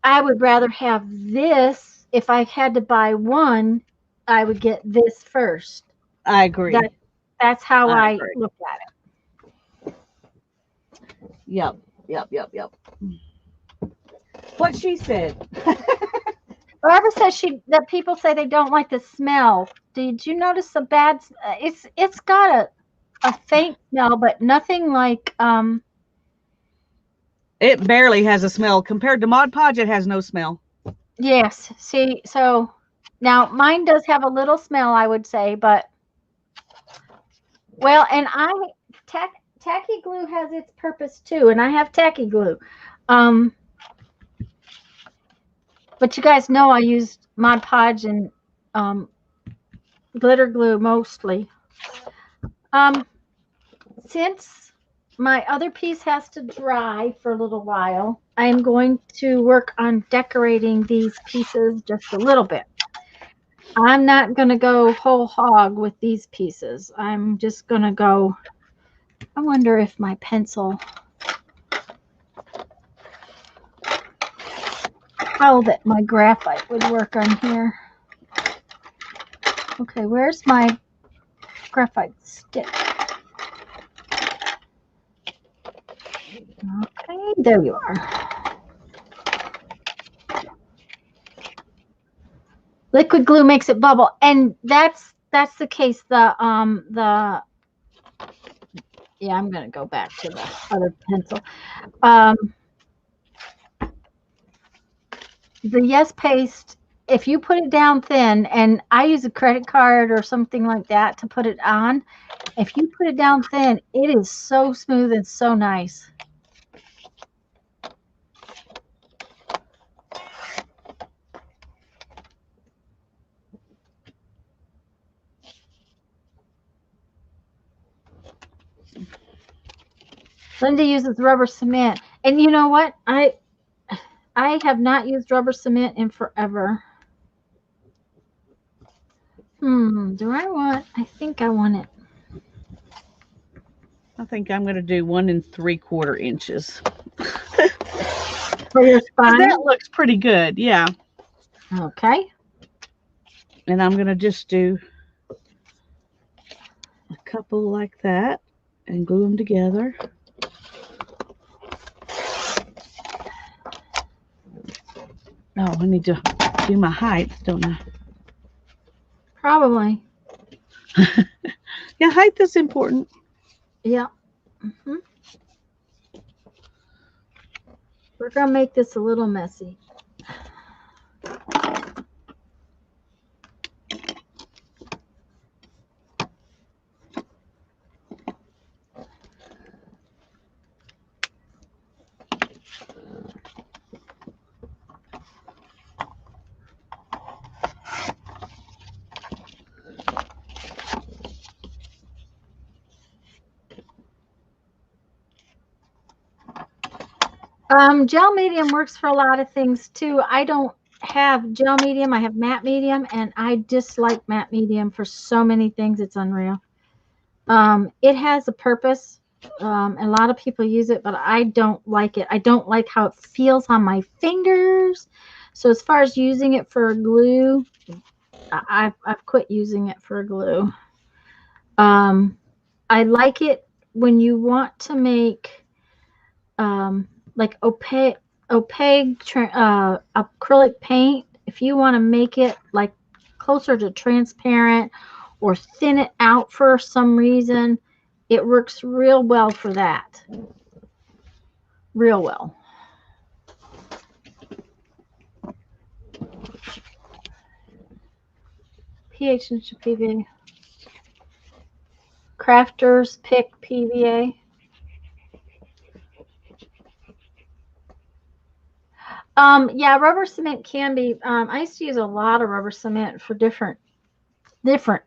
I would rather have this. If I had to buy one, I would get this first. I agree. That's how I look at it. Yep. What she said. Barbara says that people say they don't like the smell. Did you notice the bad? It's got a faint smell, but nothing like It barely has a smell compared to Mod Podge. It has no smell. Yes. See, so now mine does have a little smell, I would say, but well, and tacky glue has its purpose too, and I have tacky glue. But you guys know I used Mod Podge and glitter glue mostly. Since my other piece has to dry for a little while, I am going to work on decorating these pieces just a little bit. I'm not going to go whole hog with these pieces. I'm just going to go, I wonder if my pencil, how that my graphite would work on here. Okay, where's my graphite stick? Okay, there you are. Liquid glue makes it bubble, and that's the case. The Yeah, I'm going to go back to the other pencil. Um, the Yes Paste, if you put it down thin, and I use a credit card or something like that to put it on, if you put it down thin, it is so smooth and so nice. Linda uses rubber cement. And you know what? I have not used rubber cement in forever. Do I want? I think I want it. I think I'm going to do 1 3/4 inches. For your spine? That looks pretty good. Yeah. Okay. And I'm going to just do a couple like that and glue them together. Oh, I need to do my height, don't I? Probably. Yeah, height is important. Yeah. We're going to make this a little messy. Gel medium works for a lot of things too. I don't have gel medium. I have matte medium, and I dislike matte medium for so many things. It's unreal. It has a purpose. A lot of people use it, but I don't like it. I don't like how it feels on my fingers. So as far as using it for glue, I've quit using it for glue. I like it when you want to make like opaque acrylic paint. If you want to make it like closer to transparent or thin it out for some reason, it works real well for that. Real well. PH and PVA. Crafters pick PVA. Yeah, rubber cement can be. I used to use a lot of rubber cement for different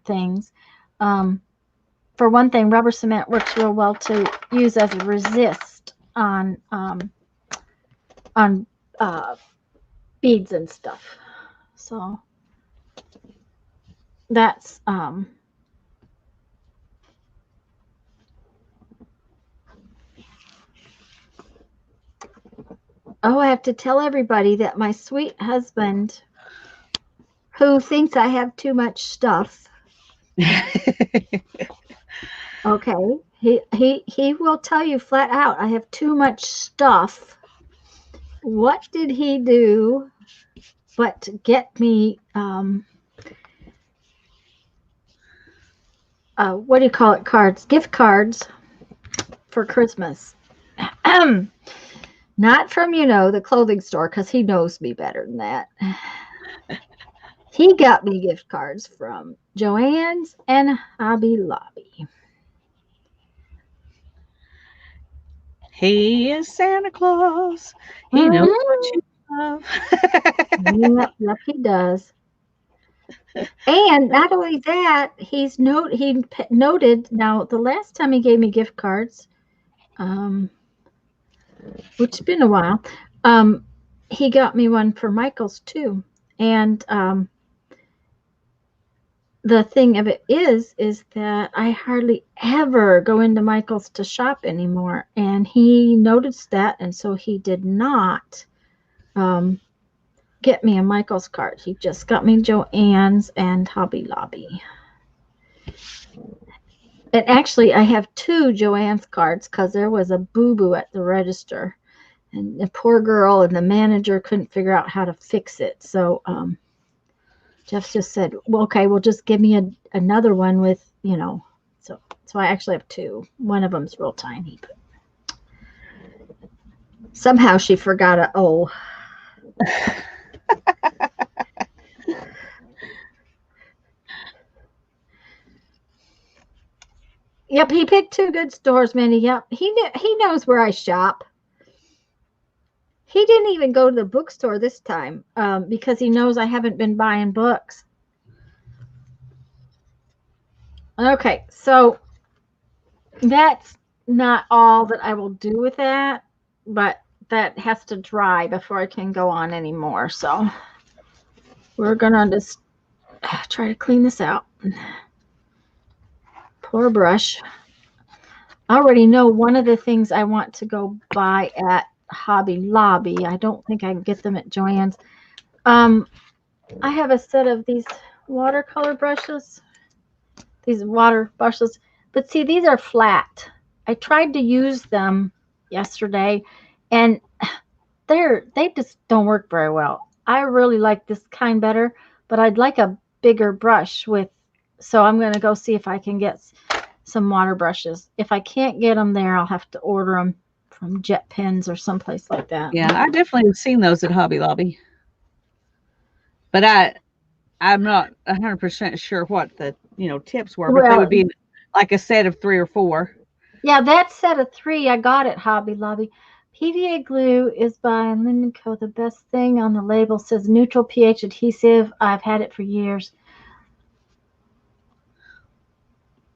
things. For one thing, rubber cement works real well to use as a resist on beads and stuff. So that's Oh, I have to tell everybody that my sweet husband, who thinks I have too much stuff, okay, he will tell you flat out, I have too much stuff. What did he do but get me what do you call it? Cards, gift cards for Christmas. Not from, the clothing store, because he knows me better than that. He got me gift cards from Joann's and Hobby Lobby. He is Santa Claus. He knows what you love. Yep, he does. And not only that, he noted. Now, the last time he gave me gift cards, which has been a while, he got me one for Michael's too. And the thing of it is that I hardly ever go into Michael's to shop anymore. And he noticed that, and so he did not get me a Michael's card. He just got me Joann's and Hobby Lobby. And actually, I have 2 Joann's cards because there was a boo-boo at the register. And the poor girl and the manager couldn't figure out how to fix it. So Jeff just said, well, okay, well, just give me another one with, so So I actually have two. One of them's real tiny. But somehow she forgot a O. Yep, he picked two good stores, Mindy. Yep, he knows where I shop. He didn't even go to the bookstore this time because he knows I haven't been buying books. Okay, so that's not all that I will do with that, but that has to dry before I can go on anymore. So we're gonna just try to clean this out. Pour a brush. I already know one of the things I want to go buy at Hobby Lobby. I don't think I can get them at Joann's. I have a set of these watercolor brushes. These water brushes. But see, these are flat. I tried to use them yesterday, and they just don't work very well. I really like this kind better, but I'd like a bigger brush with, so I'm going to go see if I can get some water brushes. If I can't get them there, I'll have to order them from Jet Pens or someplace like that. Yeah, I definitely have seen those at Hobby Lobby. But I'm not 100% sure what the, tips were, but they would be like a set of 3 or 4. Yeah, that set of 3 I got at Hobby Lobby. PVA glue is by Linen Co. The best thing on the label says neutral pH adhesive. I've had it for years.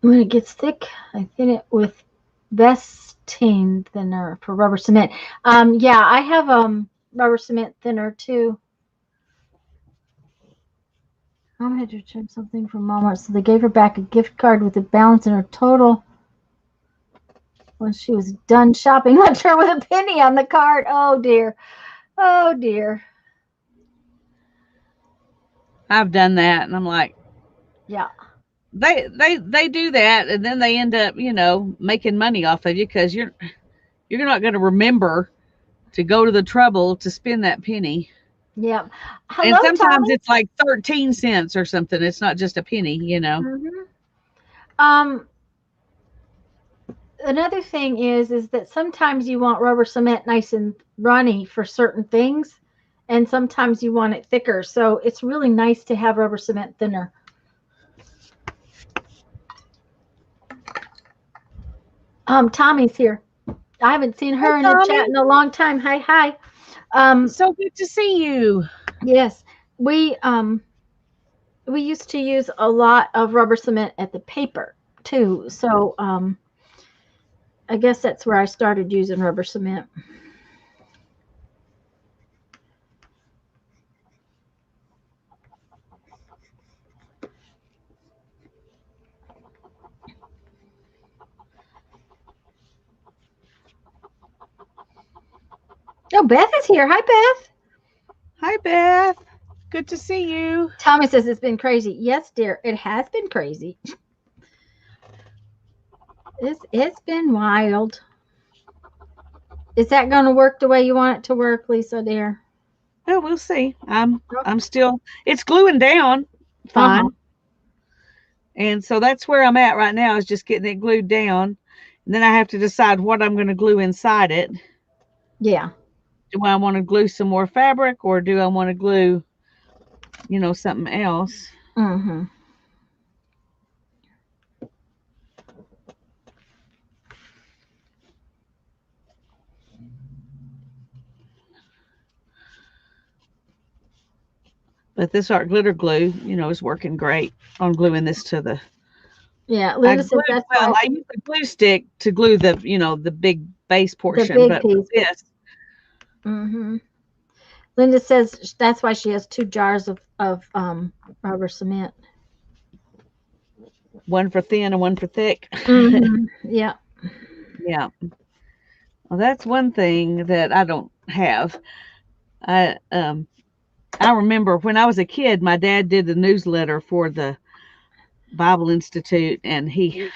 When it gets thick, I thin it with Vestine thinner for rubber cement. Yeah, I have rubber cement thinner too. Mom had to return something from Walmart, so they gave her back a gift card with a balance in her total. When she was done shopping, left her with a penny on the card. Oh dear. Oh dear. I've done that, and I'm like, yeah. They do that, and then they end up, making money off of you because you're not going to remember to go to the trouble to spend that penny. Yeah. Hello, and sometimes Tommy. It's like 13 cents or something. It's not just a penny, Mm-hmm. Another thing is that sometimes you want rubber cement nice and runny for certain things, and sometimes you want it thicker. So it's really nice to have rubber cement thinner. Tommy's here. I haven't seen her in the chat in a long time. Hi. So good to see you. Yes, we used to use a lot of rubber cement at the paper too. So I guess that's where I started using rubber cement. Oh, Beth is here. Hi, Beth. Hi, Beth. Good to see you. Tommy says it's been crazy. Yes, dear, it has been crazy. It's been wild. Is that going to work the way you want it to work, Lisa, dear? Well, we'll see. I'm still, it's gluing down fine. And so that's where I'm at right now, is just getting it glued down. And then I have to decide what I'm going to glue inside it. Yeah. Do I want to glue some more fabric, or do I want to glue, something else? Mm-hmm. But this art glitter glue, is working great on gluing this to the. Yeah, Linda said that's well, I use the glue stick to glue the, the big base portion, big but piece. This. Mm-hmm. Linda says that's why she has 2 jars of rubber cement. One for thin and one for thick. Mm-hmm. Yeah. Yeah. Well, that's one thing that I don't have. I remember when I was a kid, my dad did the newsletter for the Bible Institute, and he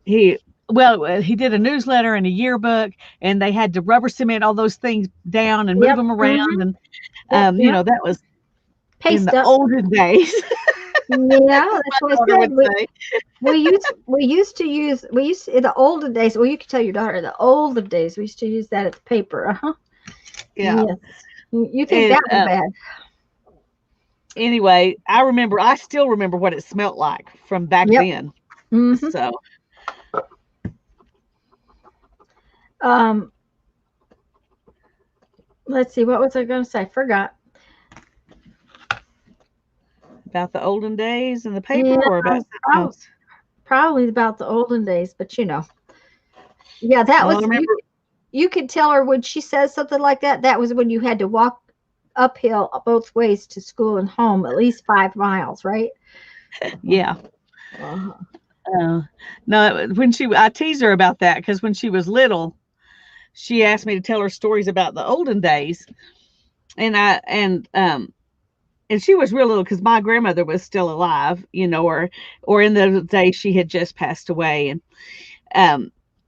did a newsletter and a yearbook, and they had to rubber cement all those things down and move them around. Mm-hmm. And, that was Paste in the olden days. Yeah, that's what I Daughter said. would say. We used to in the olden days. Well, you could tell your daughter the olden days. We used to use that at the paper. Yeah. Yes. You think And that was bad? anyway, I still remember what it smelled like from back Yep. then. Mm-hmm. So Let's see. What was I going to say? Forgot. about the olden days and the paper, Yeah, or about something else? probably about the olden days, but yeah, that Well, I was remember. you could tell her when she says something like that. That was when you had to walk uphill both ways to school and home, at least 5 miles, right? Yeah. Uh-huh. No, I tease her about that because when she was little, she asked me to tell her stories about the olden days, and she was real little because my grandmother was still alive, or in the day she had just passed away,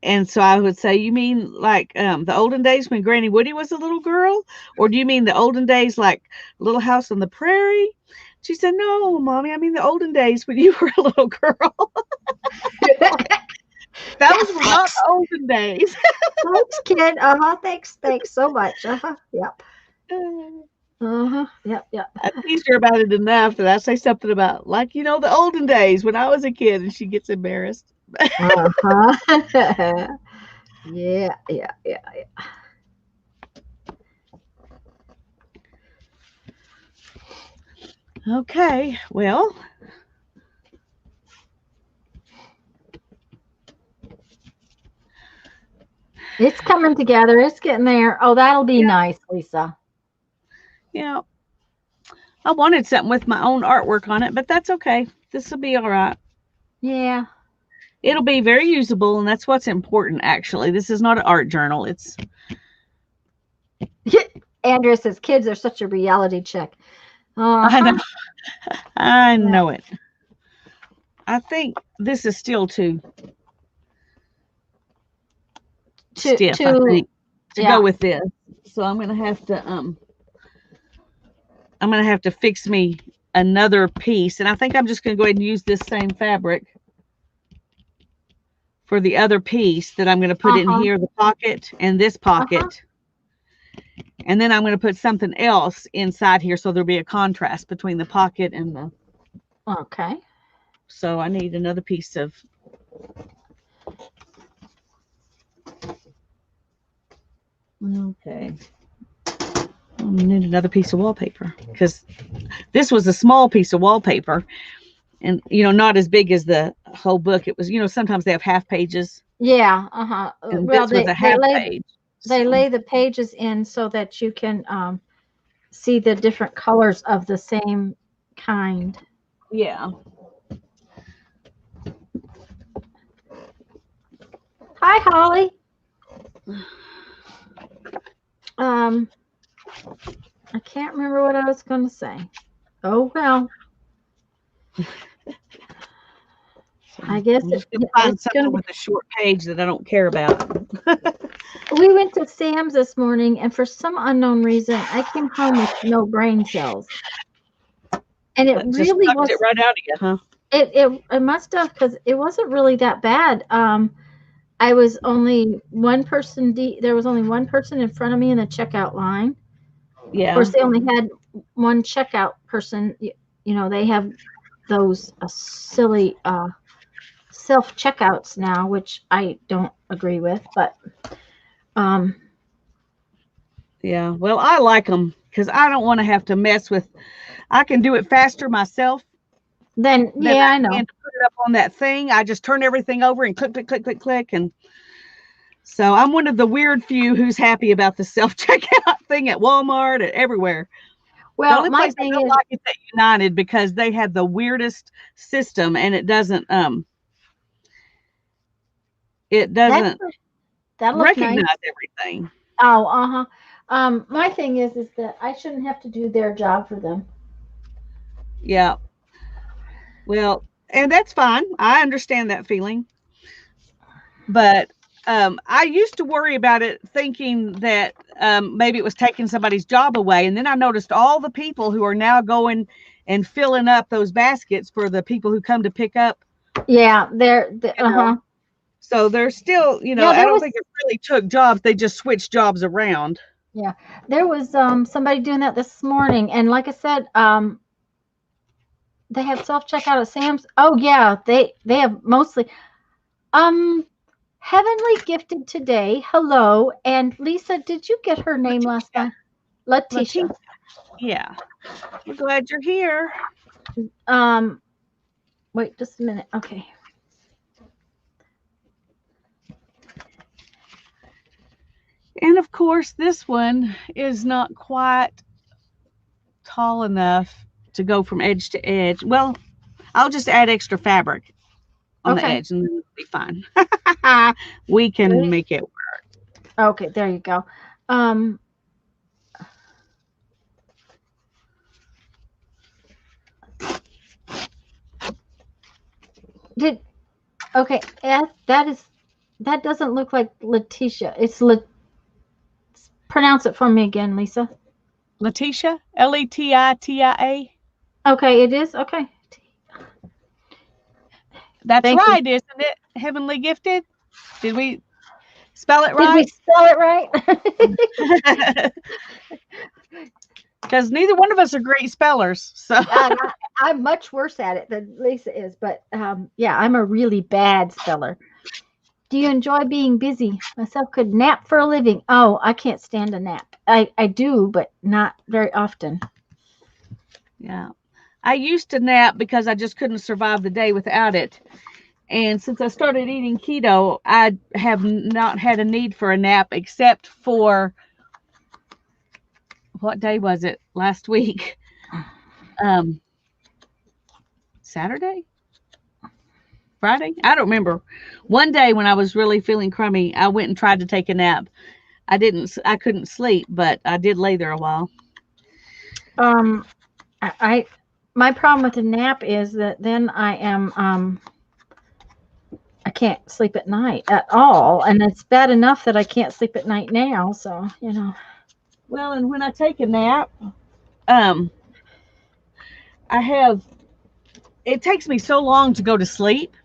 and so I would say, you mean like the olden days when Granny Woody was a little girl, or do you mean the olden days like Little House on the Prairie? She said, no, Mommy, I mean the olden days when you were a little girl. That was not the olden days. Thanks, kid. Thanks so much. Yep. Yep. I teased her about it enough that I say something about, like, the olden days when I was a kid, and she gets embarrassed. Yeah. Okay, well, It's coming together. It's getting there. Oh, that'll be nice, Lisa. yeah, I wanted something with my own artwork on it, but that's okay. This will be all right. Yeah. It'll be very usable, and that's what's important, actually. This is not an art journal. It's Andrea says kids are such a reality check. I know. I know it. I think this is still too stiff, I think, to go with this. So I'm gonna have to fix me another piece, and I think I'm just gonna go ahead and use this same fabric for the other piece that I'm gonna put in here, the pocket and this pocket. And then I'm going to put something else inside here so there'll be a contrast between the pocket and the. Okay. So I need another piece of. Okay. I need another piece of wallpaper because this was a small piece of wallpaper, and not as big as the whole book. It was, sometimes they have half pages. Yeah. And well, this was a half page. They lay the pages in so that you can see the different colors of the same kind. Yeah. Hi, Holly. I can't remember what I was going to say. Oh, well. I guess it's going to find something with a short page that I don't care about. We went to Sam's this morning, and for some unknown reason, I came home with no brain cells. And it just really was it right out of you, huh? It must have, because it wasn't really that bad. I was only one person. There was only one person in front of me in the checkout line. Yeah. Of course, they only had one checkout person. They have those silly self checkouts now, which I don't agree with. But yeah, well, I like them because I don't want to have to mess with. I can do it faster myself. Then yeah, I know. And put it up on that thing. I just turn everything over and click, and so I'm one of the weird few who's happy about the self checkout thing at Walmart and everywhere. Well, the only place I don't like is at United because they have the weirdest system, and it doesn't recognize everything. Oh, my thing is that I shouldn't have to do their job for them. Yeah. Well, and that's fine. I understand that feeling. But I used to worry about it, thinking that maybe it was taking somebody's job away. And then I noticed all the people who are now going and filling up those baskets for the people who come to pick up. Yeah, So they're still, Yeah, I don't think it really took jobs. They just switched jobs around. Yeah, there was somebody doing that this morning, and like I said, they have self checkout at Sam's. Oh yeah, they have mostly. Heavenly Gifted today. Hello, and Lisa, did you get her name last time? Letitia. Yeah, we're glad you're here. Wait just a minute. Okay. And of course, this one is not quite tall enough to go from edge to edge. Well, I'll just add extra fabric on the edge and then it'll be fine. We can make it work. Okay, there you go. Okay, that doesn't look like Letitia. It's pronounce it for me again, Lisa. Letitia, Letitia. Okay, it is. Okay. That's right, isn't it? Heavenly Gifted. Did we spell it right? Did we spell it right? Because neither one of us are great spellers. So I'm much worse at it than Lisa is, but yeah, I'm a really bad speller. Do you enjoy being busy? Myself could nap for a living. Oh, I can't stand a nap. I do, but not very often. Yeah. I used to nap because I just couldn't survive the day without it. And since I started eating keto, I have not had a need for a nap except for, what day was it? Last week. Saturday? Friday? I don't remember. One day when I was really feeling crummy, I went and tried to take a nap. I couldn't sleep, but I did lay there a while. My problem with a nap is that then I can't sleep at night at all, and it's bad enough that I can't sleep at night now. So Well, and when I take a nap, it takes me so long to go to sleep.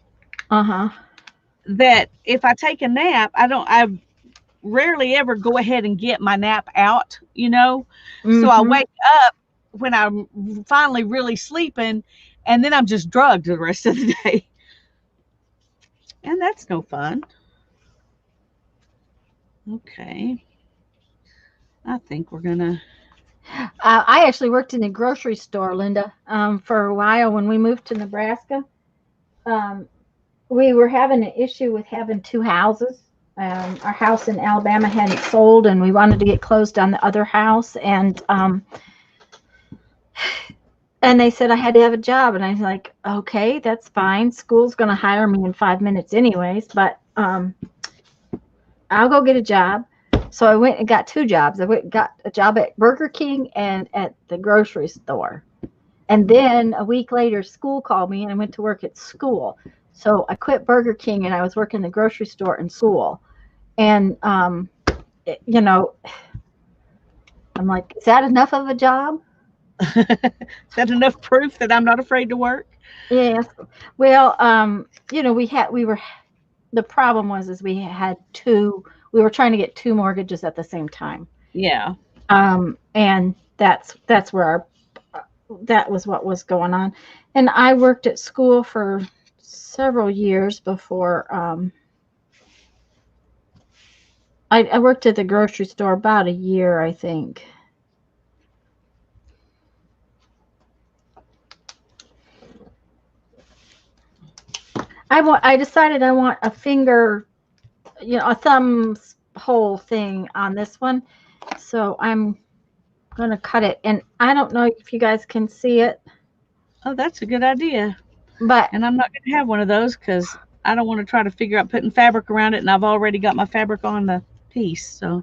That if I take a nap, I rarely ever go ahead and get my nap out. So I wake up when I'm finally really sleeping, and then I'm just drugged the rest of the day. And that's no fun. Okay. I think we're gonna. I actually worked in a grocery store, Linda, for a while when we moved to Nebraska. We were having an issue with having two houses. Our house in Alabama hadn't sold, and we wanted to get closed on the other house, and they said I had to have a job, and I was like, okay, that's fine. School's going to hire me in 5 minutes anyways, but I'll go get a job. So I went and got two jobs. I went and got a job at Burger King and at the grocery store. And then a week later, school called me, and I went to work at school. So I quit Burger King, and I was working in the grocery store and school. And, I'm like, is that enough of a job? Is that enough proof that I'm not afraid to work? Yes. Well, the problem was we were trying to get two mortgages at the same time. Yeah. And that's where that was what was going on. And I worked at school for several years before, I worked at the grocery store about a year, I think. I decided I want a finger, a thumb hole thing on this one. So I'm going to cut it. And I don't know if you guys can see it. Oh, that's a good idea. And I'm not going to have one of those because I don't want to try to figure out putting fabric around it. And I've already got my fabric on the piece. So,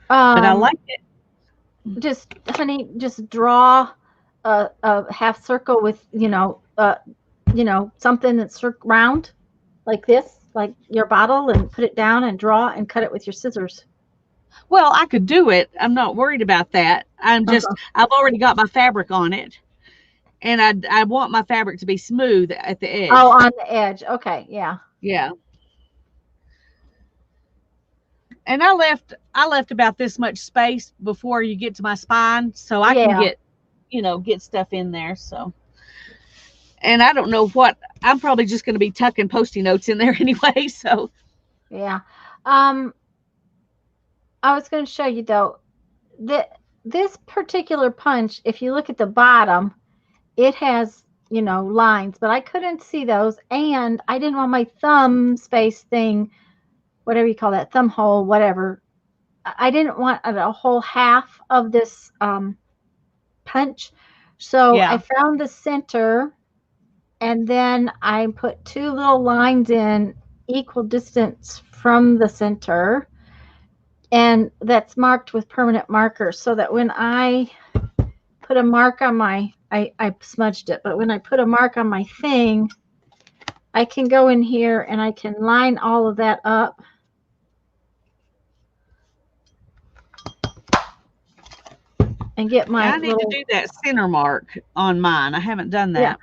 but I like it. Just, honey, just draw a half circle with, something that's round like this, like your bottle, and put it down and draw and cut it with your scissors. Well, I could do it. I'm not worried about that. Uh-huh. I've already got my fabric on it, and I want my fabric to be smooth at the Oh, edge. on the edge. Okay, yeah. Yeah. And I left about this much space before you get to my spine, so I can Yeah, get, get stuff in there. So, and I don't know what, I'm probably just going to be tucking Post-it notes in there anyway. So, yeah. Um, I was going to show you though that this particular punch, if you look at the bottom, it has, lines, but I couldn't see those, and I didn't want my thumb space thing, whatever you call that, thumb hole, whatever. I didn't want a whole half of this punch. So I yeah, found the center, and then I put two little lines in equal distance from the center, and that's marked with permanent markers so that when I put a mark on I smudged it, but when I put a mark on my thing, I can go in here and I can line all of that up. And get yeah. my I need to little, do that center mark on mine. I haven't done yeah.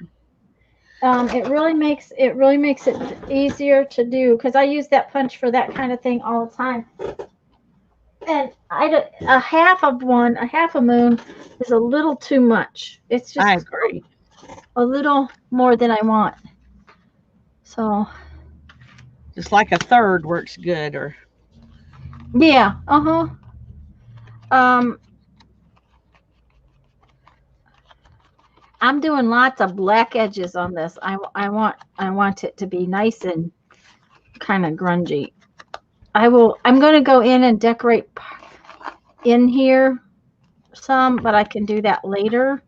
that. It really makes it easier to do because I use that punch for that kind of thing all the time. And a half a moon is a little too much. It's just I agree. a little more than I want. So Just like a third works good, or yeah, um, I'm doing lots of black edges on this. I want it to be nice and kind of grungy. I'm going to go in and decorate in here some, but I can do that later.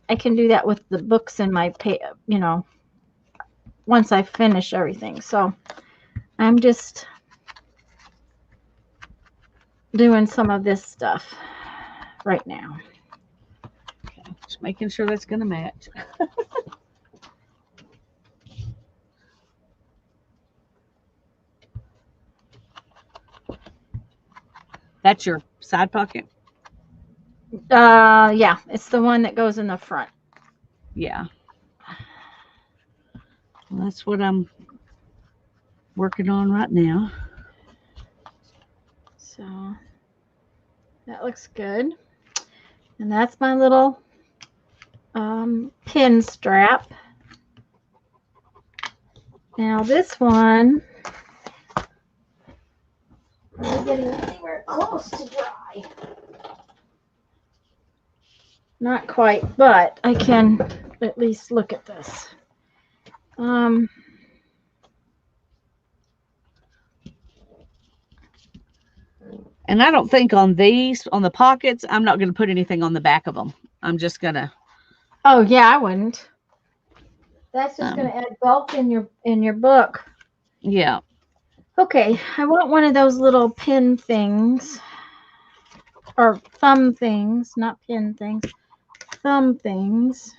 I can do that with the books in my once I finish everything. So I'm just doing some of this stuff right now. just making sure that's going to match. That's your side pocket. Yeah, it's the one that goes in the front. Yeah. Well, that's what I'm working on right now. So that looks good. And that's my little pin strap. Now this one, we're getting anywhere close to dry. Not quite, but I can at least look at this. And I don't think on the pockets, I'm not going to put anything on the back of them. I'm just going to. Oh yeah, I wouldn't. That's just going to add bulk in your book. Yeah. Okay, I want one of those little pin things, or thumb things, not pin things, thumb things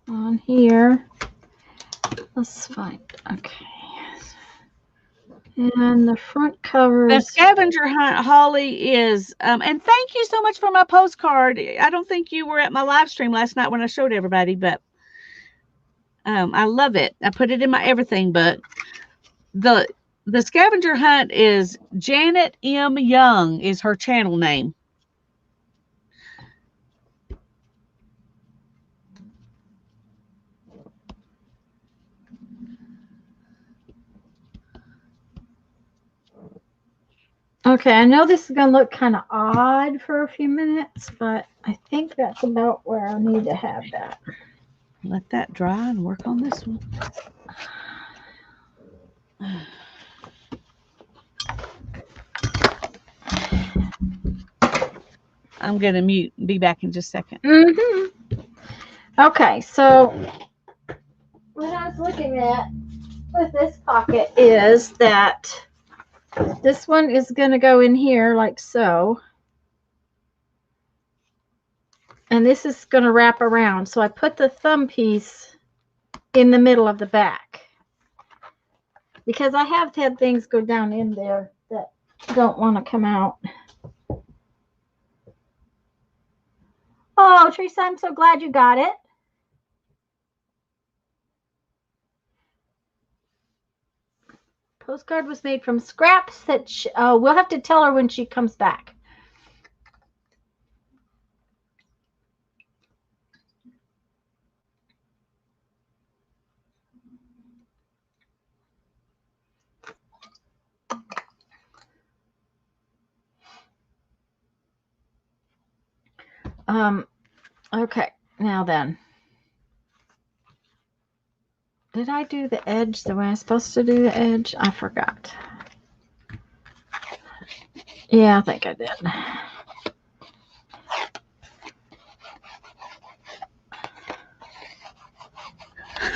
on here. Let's find, okay. And the front cover. The scavenger hunt, Holly, is, and thank you so much for my postcard. I don't think you were at my live stream last night when I showed everybody, but I love it. I put it in my everything book. The scavenger hunt is Janet M. Young is her channel name. Okay, I know this is going to look kind of odd for a few minutes, but I think that's about where I need to have that. Let that dry and work on this one. I'm going to mute and be back in just a second. Okay, so what I was looking at with this pocket is that this one is going to go in here like so. And this is going to wrap around. So I put the thumb piece in the middle of the back. because I have had things go down in there that don't want to come out. Oh, Teresa, I'm so glad you got it. Postcard was made from scraps that we'll have to tell her when she comes back. Okay, now then. Did I do the edge the way I'm supposed to do the edge? I forgot. Yeah, I think I did.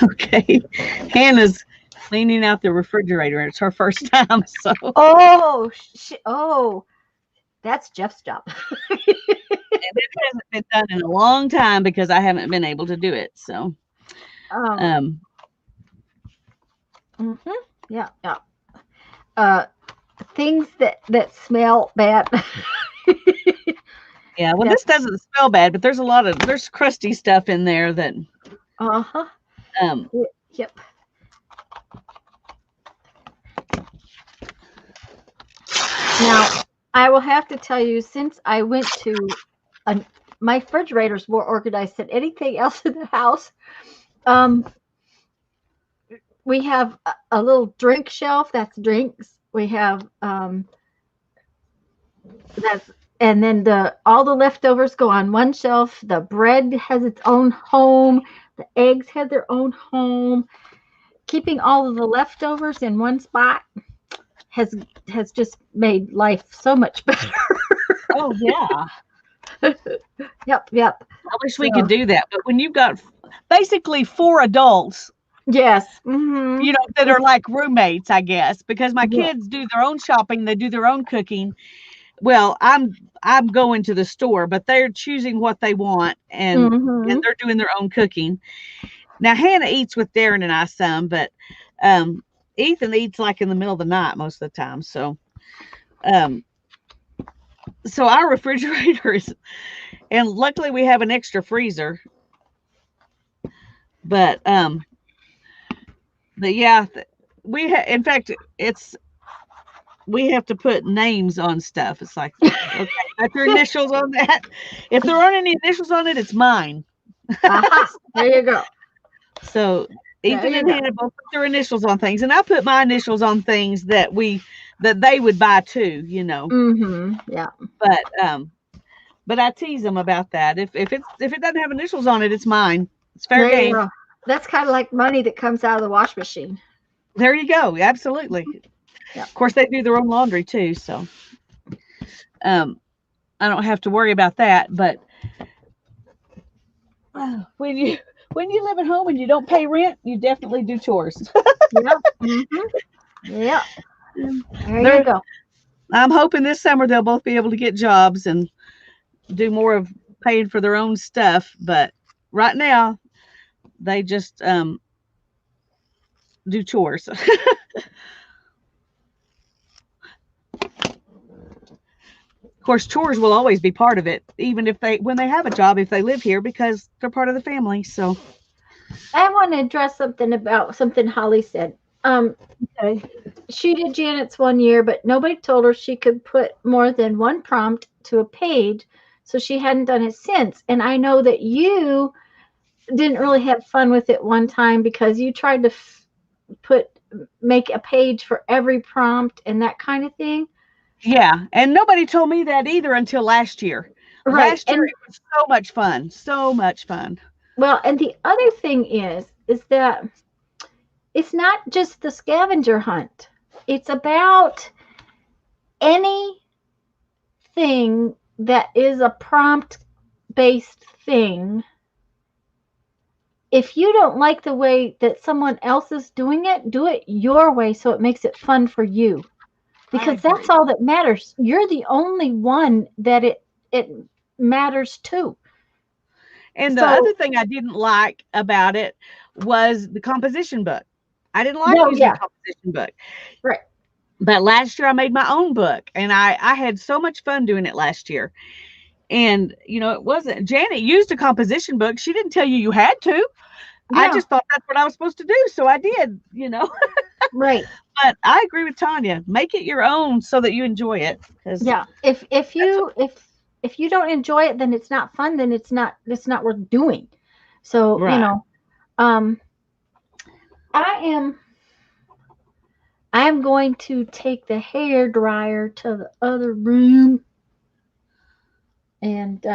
Okay. Hannah's cleaning out the refrigerator. It's her first time, so. Oh, that's Jeff's job. It hasn't been done in a long time because I haven't been able to do it. So, yeah. Things that smell bad. Yeah, well, this doesn't smell bad, but there's crusty stuff in there that. Yep. Now, I will have to tell you, since I went to my refrigerator's more organized than anything else in the house. We have a little drink shelf that's drinks. We have and then all the leftovers go on one shelf. The bread has its own home. The eggs have their own home. Keeping all of the leftovers in one spot has just made life so much better. Oh yeah. Yep. I wish we could do that, but when you've got basically 4 adults, yes, that are like roommates, I guess, because my kids do their own shopping, they do their own cooking. Well, I'm going to the store, but they're choosing what they want, and they're doing their own cooking. Now Hannah eats with Darren and I some, but Ethan eats like in the middle of the night most of the time. So our refrigerator is, and luckily we have an extra freezer. But yeah, in fact, we have to put names on stuff. It's like, okay, got your initials on that. If there aren't any initials on it, it's mine. There you go. So Ethan and Hannah both put their initials on things, and I put my initials on things that they would buy too, Yeah. But I tease them about that. If it doesn't have initials on it, it's mine. It's fair game. That's kind of like money that comes out of the wash machine. There you go. Absolutely. Yeah. Of course, they do their own laundry too, so I don't have to worry about that. But when you live at home and you don't pay rent, you definitely do chores. Yeah. There you go. I'm hoping this summer they'll both be able to get jobs and do more of paying for their own stuff. But right now, they just do chores. Of course, chores will always be part of it, even when they have a job, if they live here, because they're part of the family. So I want to address something Holly said. She did Janet's one year, but nobody told her she could put more than one prompt to a page, so she hadn't done it since. And I know that you didn't really have fun with it one time because you tried to make a page for every prompt and that kind of thing. Yeah, and nobody told me that either until last year. Right. Last year it was so much fun. So much fun. Well, and the other thing is that it's not just the scavenger hunt. It's about anything that is a prompt-based thing. If you don't like the way that someone else is doing it, do it your way so it makes it fun for you. Because that's all that matters. You're the only one that it matters to. And the other thing I didn't like about it was the composition book. I didn't like No, using yeah, a composition book. right. But last year I made my own book, and I had so much fun doing it last year. And, it wasn't, Janet used a composition book. She didn't tell you you had to. I Yeah, just thought that's what I was supposed to do. So I did, right. But I agree with Tanya. Make it your own so that you enjoy it. Because Yeah. If you don't enjoy it, then it's not fun, then it's not worth doing. So, right. um I am going to take the hair dryer to the other room and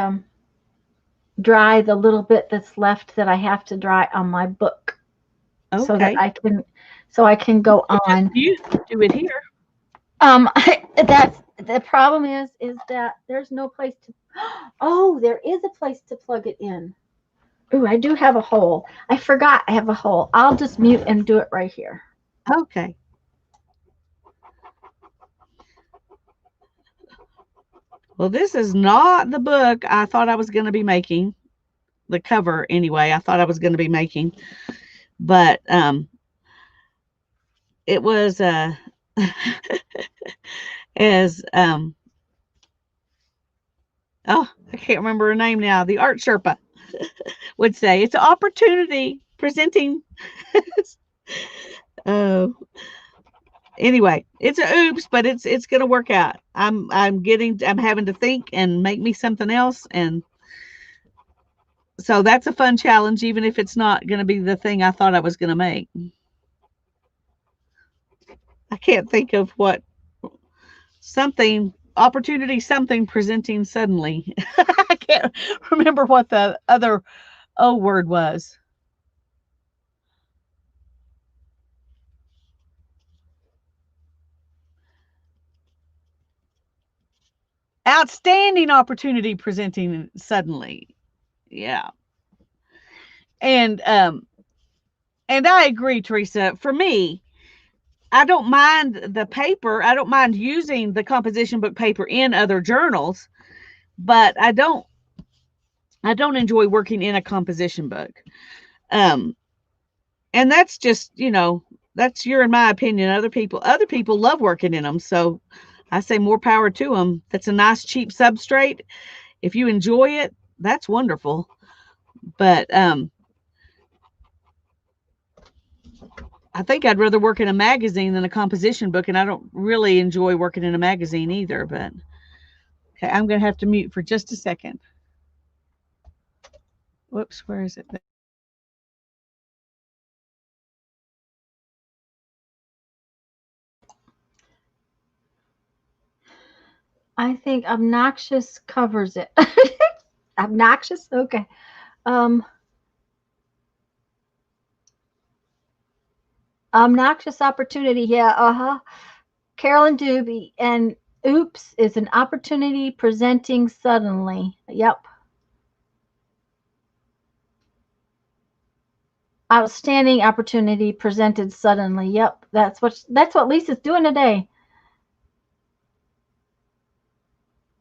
dry the little bit that's left that I have to dry on my book so that Okay. I can go on. You do it here. That's the problem is that there's no place to. Oh, there is a place to plug it in. Ooh, I do have a hole. I forgot I have a hole. I'll just mute and do it right here. Okay. Well, this is not the book I thought I was going to be making. The cover, anyway, I thought I was going to be making. But it was as oh, I can't remember her name now. The art Sherpa would say it's an opportunity presenting. Oh, anyway, it's a oops, but it's gonna work out. I'm having to think and make me something else, and so that's a fun challenge, even if it's not gonna be the thing I thought I was gonna make. I can't think of what something opportunity something presenting suddenly. I can't remember what the other O word was. Outstanding opportunity presenting suddenly. Yeah. And I agree, Teresa. For me, I don't mind the paper. I don't mind using the composition book paper in other journals, but I don't enjoy working in a composition book. And that's just, that's your and my opinion. Other people love working in them. So I say more power to them. That's a nice cheap substrate. If you enjoy it, that's wonderful. But I think I'd rather work in a magazine than a composition book, and I don't really enjoy working in a magazine either. But okay, I'm going to have to mute for just a second. Whoops, where is it? I think obnoxious covers it. Obnoxious? Okay. Obnoxious opportunity. Yeah. Uh-huh. Carolyn Doobie. And oops is an opportunity presenting suddenly. Yep. Outstanding opportunity presented suddenly. Yep. That's what Lisa's doing today.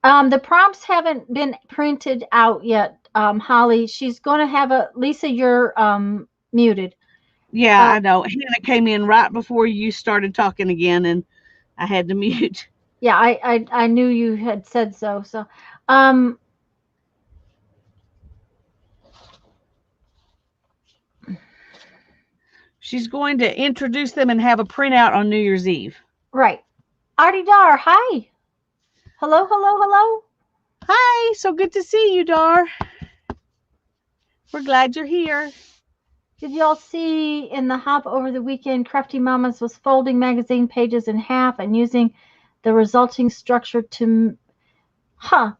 The prompts haven't been printed out yet, Holly. She's going to have Lisa, you're muted. Yeah, I know. Hannah came in right before you started talking again, and I had to mute. Yeah, I knew you had said so. So, she's going to introduce them and have a printout on New Year's Eve. Right. Artie Dar, hi. Hello, hello, hello. Hi, so good to see you, Dar. We're glad you're here. Did y'all see in the hop over the weekend, Crafty Mamas was folding magazine pages in half and using the resulting structure to...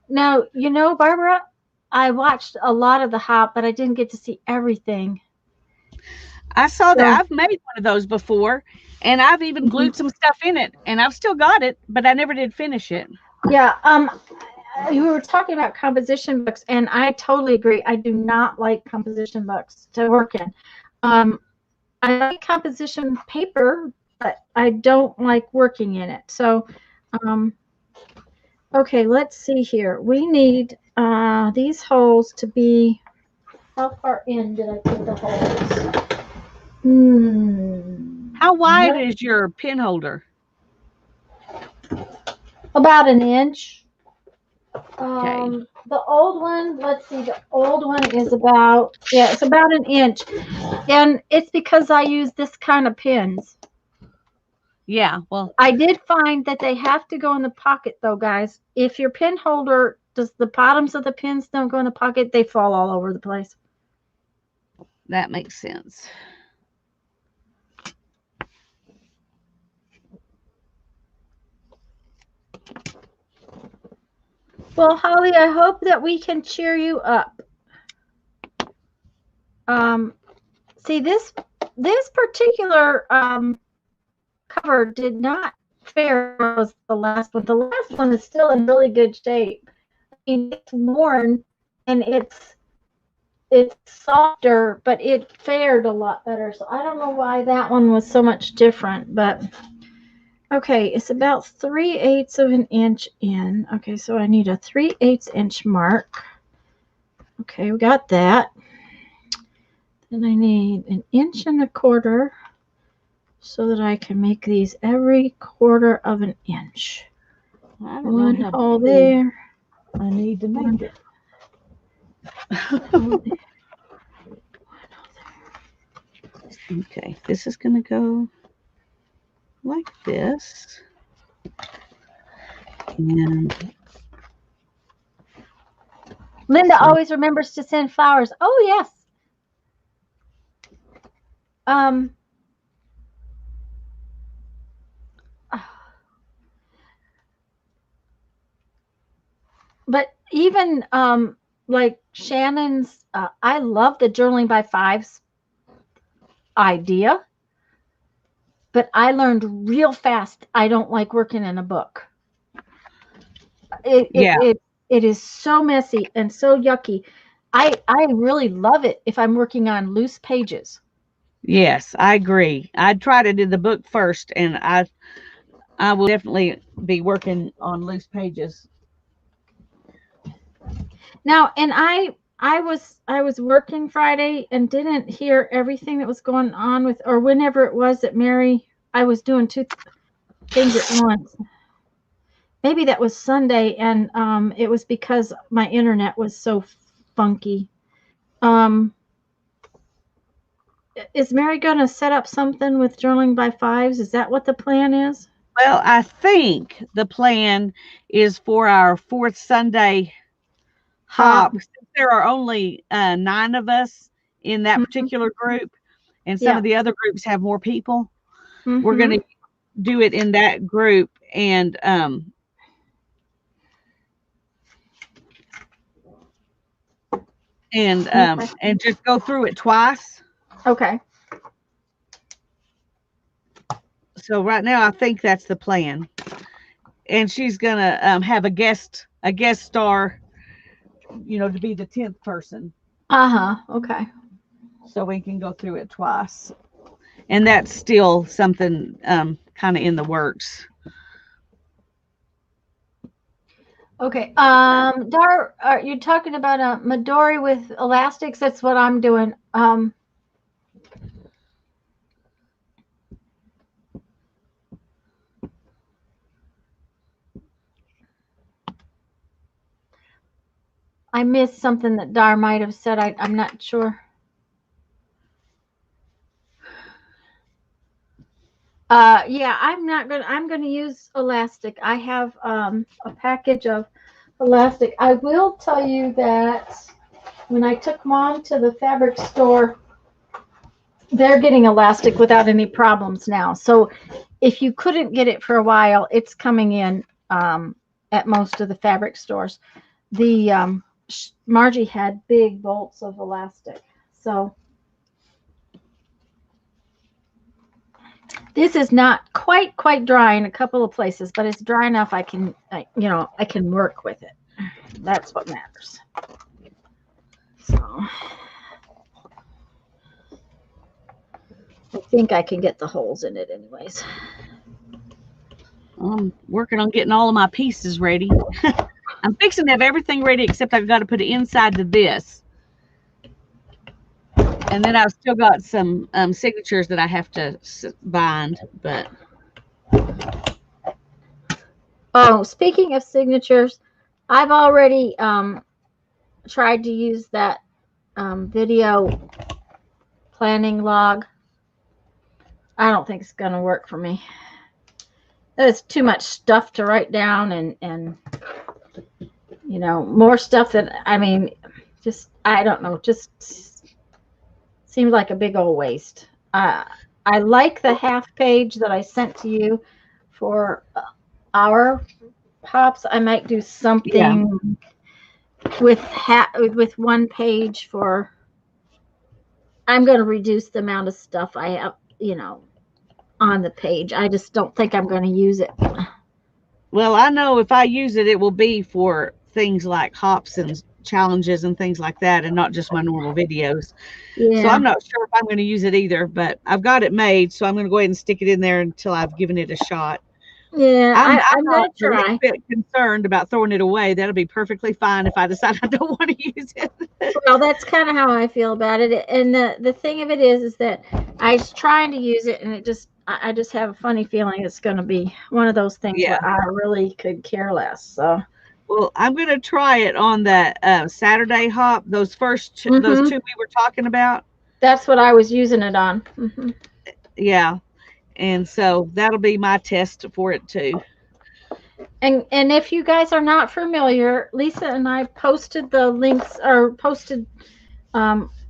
Now, Barbara, I watched a lot of the hop, but I didn't get to see everything. I saw that. I've made one of those before, and I've even glued some stuff in it, and I've still got it, but I never did finish it. Yeah. You were talking about composition books, and I totally agree. I do not like composition books to work in. I like composition paper, but I don't like working in it. So, okay, let's see here. We need these holes to be... How far in did I put the holes? How wide is your pin holder? About an inch. Okay. The old one, let's see, the old one is about, yeah, it's about an inch. And it's because I use this kind of pins. Yeah, well, I did find that they have to go in the pocket though, guys. If your pin holder, does the bottoms of the pins don't go in the pocket, they fall all over the place. that makes sense. Well, Holly, I hope that we can cheer you up. See, this particular cover did not fare as the last one. The last one is still in really good shape. I mean, it's worn and it's softer, but it fared a lot better. So I don't know why that one was so much different, but okay, it's about 3/8 of an inch in. Okay, so I need a 3/8 inch mark. Okay, we got that. Then I need 1.25 inches so that I can make these every 1/4 of an inch. One hole there. I need to make it. Okay, this is going to go like this. And Linda always remembers to send flowers. Oh, yes. But even like Shannon's, I love the journaling by fives idea, but I learned real fast I don't like working in a book. It is so messy and so yucky. I really love it if I'm working on loose pages. yes, I agree. I tried it in the book first, and I will definitely be working on loose pages. Now, and I was working Friday and didn't hear everything that was going on with, or whenever it was that Mary, I was doing two things at once. Maybe that was Sunday, and it was because my internet was so funky. Is Mary going to set up something with journaling by fives? Is that what the plan is? Well, I think the plan is for our 4th Sunday hop. Since there are only 9 of us in that particular group, and some of the other groups have more people, we're going to do it in that group and just go through it twice. Okay. So right now, I think that's the plan, and she's gonna have a guest star, to be the 10th person. Okay. So we can go through it twice, and that's still something kind of in the works. Okay. Dar, are you talking about a Midori with elastics? That's what I'm doing. I missed something that Dar might have said. I'm not sure. Yeah, I'm gonna use elastic. I have a package of elastic. I will tell you that when I took Mom to the fabric store, they're getting elastic without any problems now. So if you couldn't get it for a while, it's coming in at most of the fabric stores. The Margie had big bolts of elastic. So this is not quite dry in a couple of places, but it's dry enough I can work with it. That's what matters. So I think I can get the holes in it anyways. I'm working on getting all of my pieces ready. I'm fixing to have everything ready except I've got to put it inside to this. And then I've still got some signatures that I have to bind, but Oh, speaking of signatures, I've already tried to use that video planning log. I don't think it's going to work for me. There's too much stuff to write down and you know, more stuff that, I mean, just, I don't know, just seems like a big old waste. I like the half page that I sent to you for our pops. I might do something with one page for, I'm going to reduce the amount of stuff I have, you know, on the page. I just don't think I'm going to use it. well, I know if I use it, it will be for things like hops and challenges and things like that, and not just my normal videos. Yeah. So I'm not sure if I'm going to use it either, but I've got it made, so I'm going to go ahead and stick it in there until I've given it a shot. Yeah, I'm going not to a try. little bit concerned about throwing it away. That'll be perfectly fine if I decide I don't want to use it. Well, that's kind of how I feel about it. And the thing of it is that I was trying to use it, and it just, I just have a funny feeling it's going to be one of those things Yeah. where I really could care less. So, Well, I'm going to try it on that Saturday hop. Those first those two we were talking about. That's what I was using it on. Yeah, and so that'll be my test for it too. And if you guys are not familiar, Lisa and I posted the links, or posted.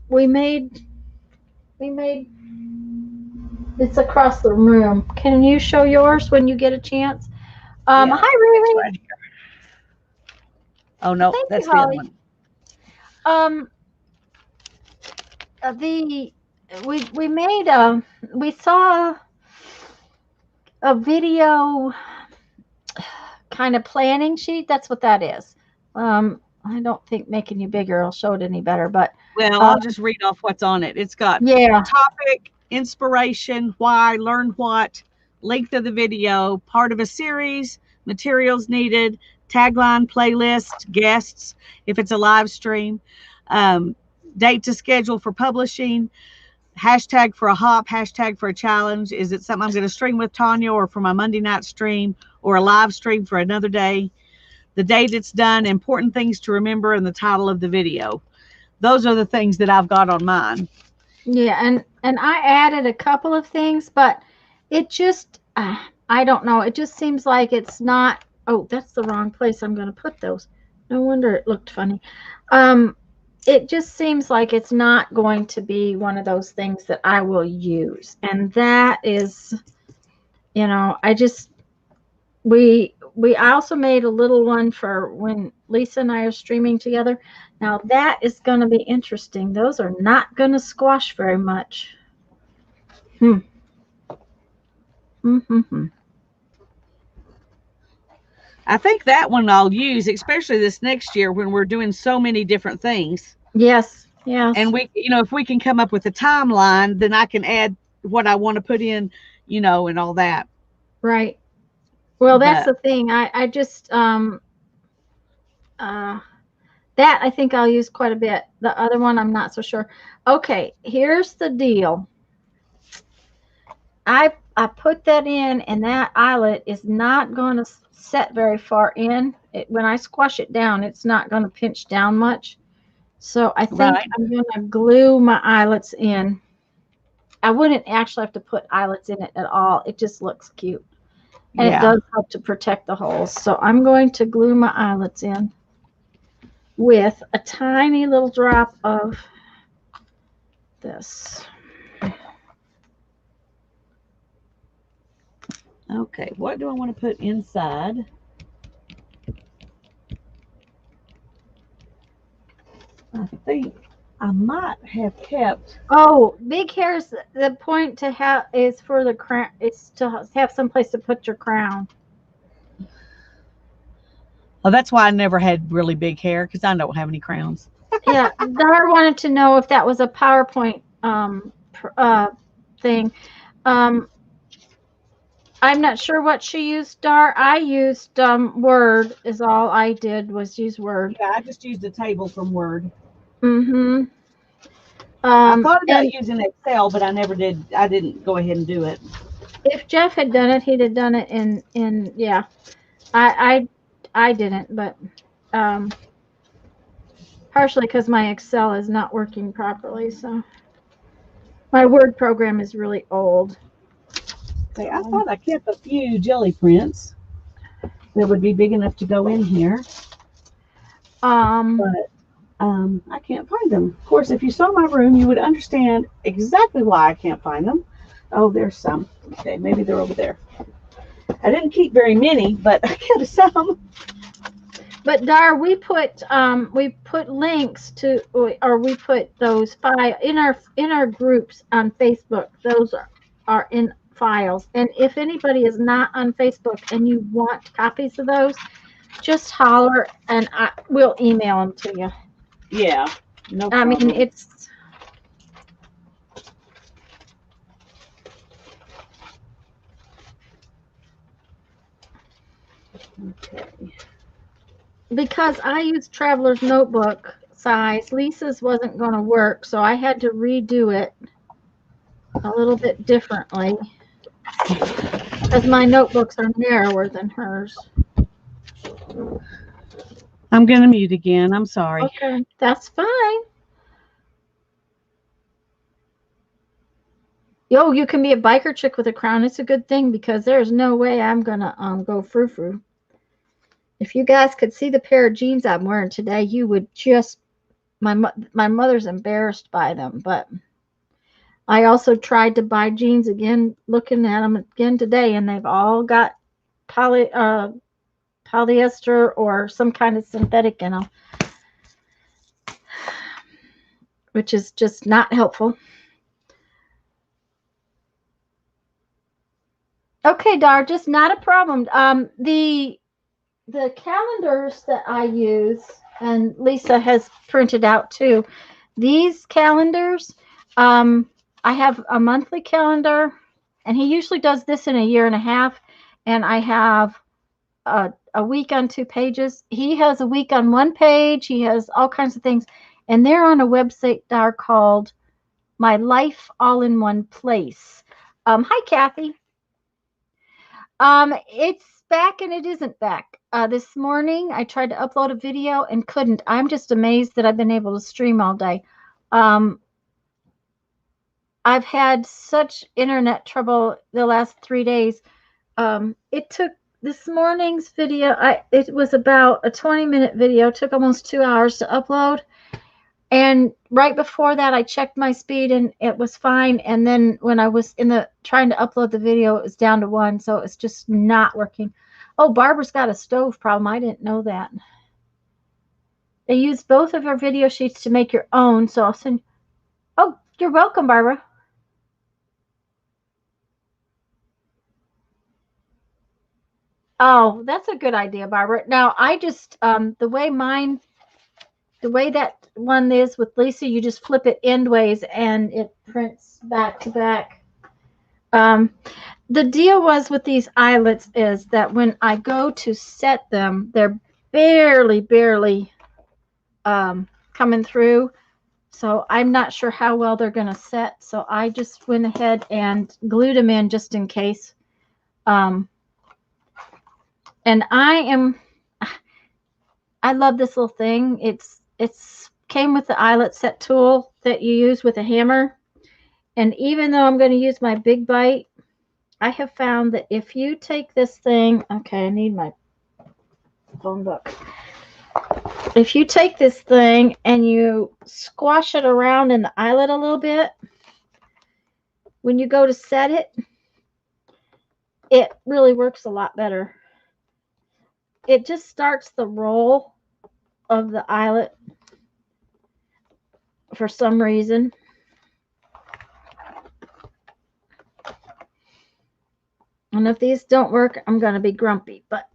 We made. It's across the room. Can you show yours when you get a chance? Hi, Riri. Right here. Oh no, Thank that's you, the other Holly. one. We made we saw a video kind of planning sheet. That's what that is. I don't think making you bigger will show it any better, but well, I'll just read off what's on it. It's got topic, inspiration, why, learn what, length of the video, part of a series, materials needed, tagline, playlist, guests, if it's a live stream, date to schedule for publishing, hashtag for a hop, hashtag for a challenge. Is it something I'm going to stream with Tanya, or for my Monday night stream, or a live stream for another day? The date it's done, important things to remember, and the title of the video. Those are the things that I've got on mine. Yeah, and I added a couple of things, but it just, I don't know. It just seems like it's not, oh, that's the wrong place I'm going to put those. No wonder it looked funny. It just seems like it's not going to be one of those things that I will use. And that is, you know, I also made a little one for when Lisa and I are streaming together. Now that is going to be interesting. Those are not going to squash very much. I think that one I'll use, especially this next year when we're doing so many different things. Yes, yes. And we, you know, if we can come up with a timeline, then I can add what I want to put in, you know, and all that. Right. Well, that's the thing. I just that I think I'll use quite a bit. The other one, I'm not so sure. Okay, here's the deal. I put that in, and that eyelet is not going to set very far in. When I squash it down, it's not going to pinch down much. So I think I'm going to glue my eyelets in. I wouldn't actually have to put eyelets in it at all. It just looks cute. And it does help to protect the holes. So I'm going to glue my eyelets in with a tiny little drop of this. Okay, what do I want to put inside? I think I might have kept. Oh, big hairs. The point to have is for the crown. It's to have some place to put your crown. Oh, that's why I never had really big hair, because I don't have any crowns. Yeah, Dar wanted to know if that was a PowerPoint thing. I'm not sure what she used, Dar. I used Word. Is all I did was use Word. Yeah, I just used a table from Word. I thought about And using Excel, but I never did. I didn't go ahead and do it. if Jeff had done it, he'd have done it in yeah. I didn't, but um, partially because my Excel is not working properly. So my Word program is really old. See, I thought I kept a few jelly prints that would be big enough to go in here, Um, but I can't find them. Of course, if you saw my room, you would understand exactly why I can't find them. Oh, there's some. Okay, maybe they're over there. I didn't keep very many, but I kept some. but Dar, we put links to, or we put those file in our groups on Facebook. Those are in files. And if anybody is not on Facebook and you want copies of those, just holler and we'll email them to you. Yeah, no I problem. mean, it's okay. because I used Traveler's Notebook size. Lisa's wasn't going to work, so I had to redo it a little bit differently because my notebooks are narrower than hers. I'm going to mute again. I'm sorry. Okay, that's fine. Yo, you can be a biker chick with a crown. It's a good thing because there's no way I'm gonna go frou-frou. If you guys could see the pair of jeans I'm wearing today, you would just my mother's embarrassed by them. But I also tried to buy jeans again, looking at them again today, and they've all got polyester or some kind of synthetic in them, which is just not helpful. Okay, Dar, just not a problem. The calendars that I use, and Lisa has printed out too. These calendars, I have a monthly calendar, and he usually does this in a year and a half. And I have a week on 2 pages. He has a week on 1 page. He has all kinds of things, and they're on a website there called My Life All in One Place. Hi, Kathy. It's back and it isn't back. This morning I tried to upload a video and couldn't. I'm just amazed that I've been able to stream all day. I've had such internet trouble the last 3 days. It took this morning's video. It was about a 20-minute video. It took almost 2 hours to upload. And right before that, I checked my speed and it was fine. And then when I was trying to upload the video, it was down to 1. So it's just not working. Oh, Barbara's got a stove problem. I didn't know that. They use both of our video sheets to make your own. So I'll send. Oh, you're welcome, Barbara. Oh, that's a good idea, Barbara. Now I just the way that one is with Lisa, you just flip it endways and it prints back to back. The deal was with these eyelets is that when I go to set them, they're barely coming through. So I'm not sure how well they're going to set. So I just went ahead and glued them in just in case. And I love this little thing. It's came with the eyelet set tool that you use with a hammer. And even though I'm going to use my big bite, I have found that if you take this thing, okay, I need my phone book. If you take this thing and you squash it around in the eyelet a little bit, when you go to set it, it really works a lot better. It just starts the roll of the eyelet for some reason. And if these don't work, I'm going to be grumpy, but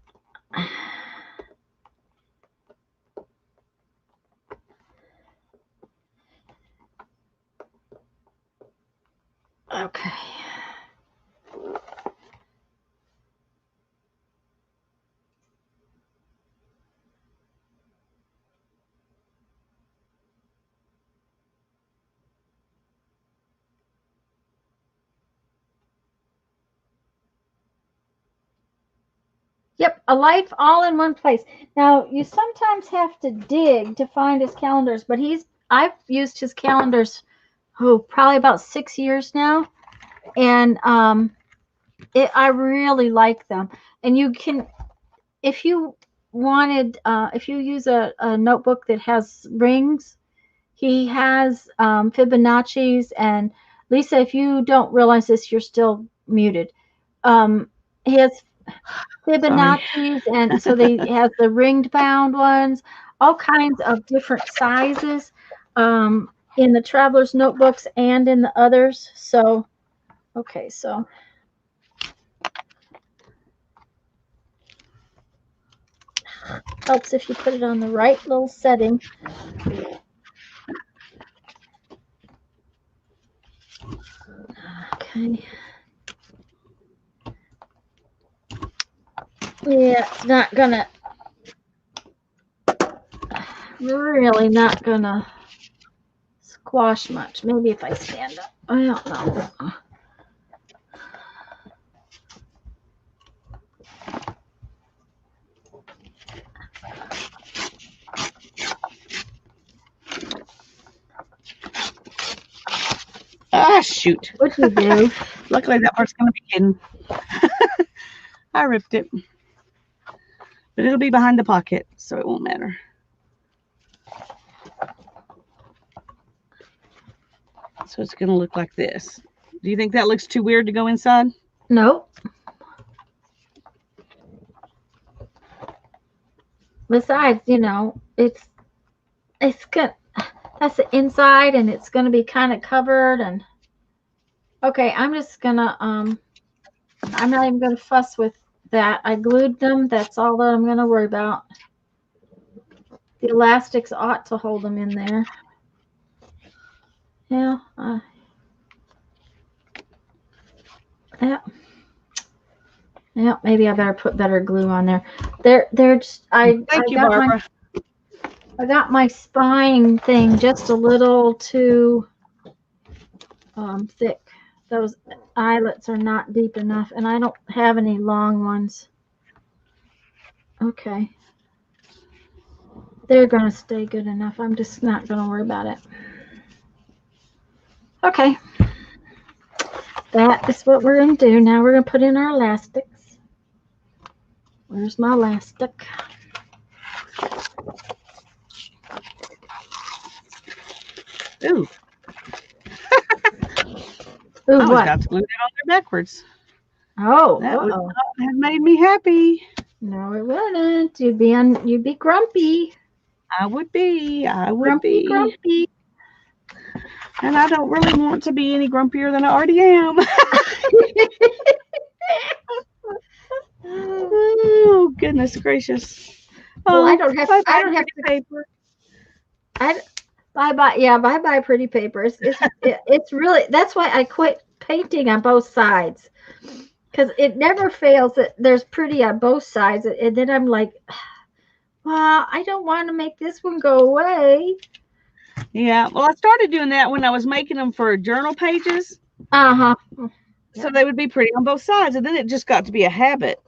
okay. Yep, a life all in one place. Now, you sometimes have to dig to find his calendars, but I've used his calendars, probably about 6 years now, and I really like them. And you can, if you wanted, if you use a notebook that has rings, he has Fibonacci's. And Lisa, if you don't realize this, you're still muted. He has Fibonacci's, and so they has the ringed bound ones, all kinds of different sizes, in the traveler's notebooks and in the others. So, okay, so helps if you put it on the right little setting. Okay. Yeah, it's not gonna, really not gonna squash much. Maybe if I stand up. I don't know. Ah, shoot. What'd you do? Luckily, that part's going to be hidden. I ripped it. But it'll be behind the pocket, so it won't matter. So it's going to look like this. Do you think that looks too weird to go inside? Nope. Besides, it's good. That's the inside, and it's going to be kind of covered. And okay, I'm just gonna I'm not even gonna fuss with that. I glued them. That's all that I'm gonna worry about. The elastics ought to hold them in there. Yeah. Yeah. Yeah. Maybe I better put better glue on there. They're just Thank you, Barbara. I got my spine thing just a little too thick. Those eyelets are not deep enough, and I don't have any long ones. Okay. They're going to stay good enough. I'm just not going to worry about it. Okay. That is what we're going to do. Now we're going to put in our elastics. Where's my elastic? Ooh. Ooh, I was what? about to glue that on there backwards. Oh, that would not have made me happy. No, it wouldn't. You'd be grumpy. I would be. Grumpy. And I don't really want to be any grumpier than I already am. Oh, goodness gracious. Well, I don't have to paper. Bye-bye pretty paper. It's really, that's why I quit painting on both sides, because it never fails that there's pretty on both sides, and then I'm like, well, I don't want to make this one go away. Yeah, well, I started doing that when I was making them for journal pages. So they would be pretty on both sides, and then it just got to be a habit,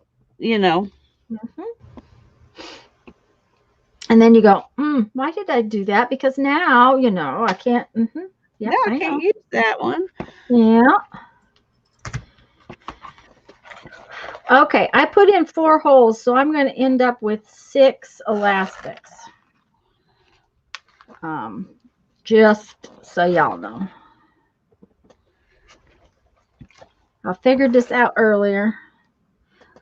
And then you go, why did I do that? Because now, I can't. Yeah, I can't use that one. Yeah. Okay, I put in 4 holes, so I'm going to end up with 6 elastics. Just so y'all know. I figured this out earlier.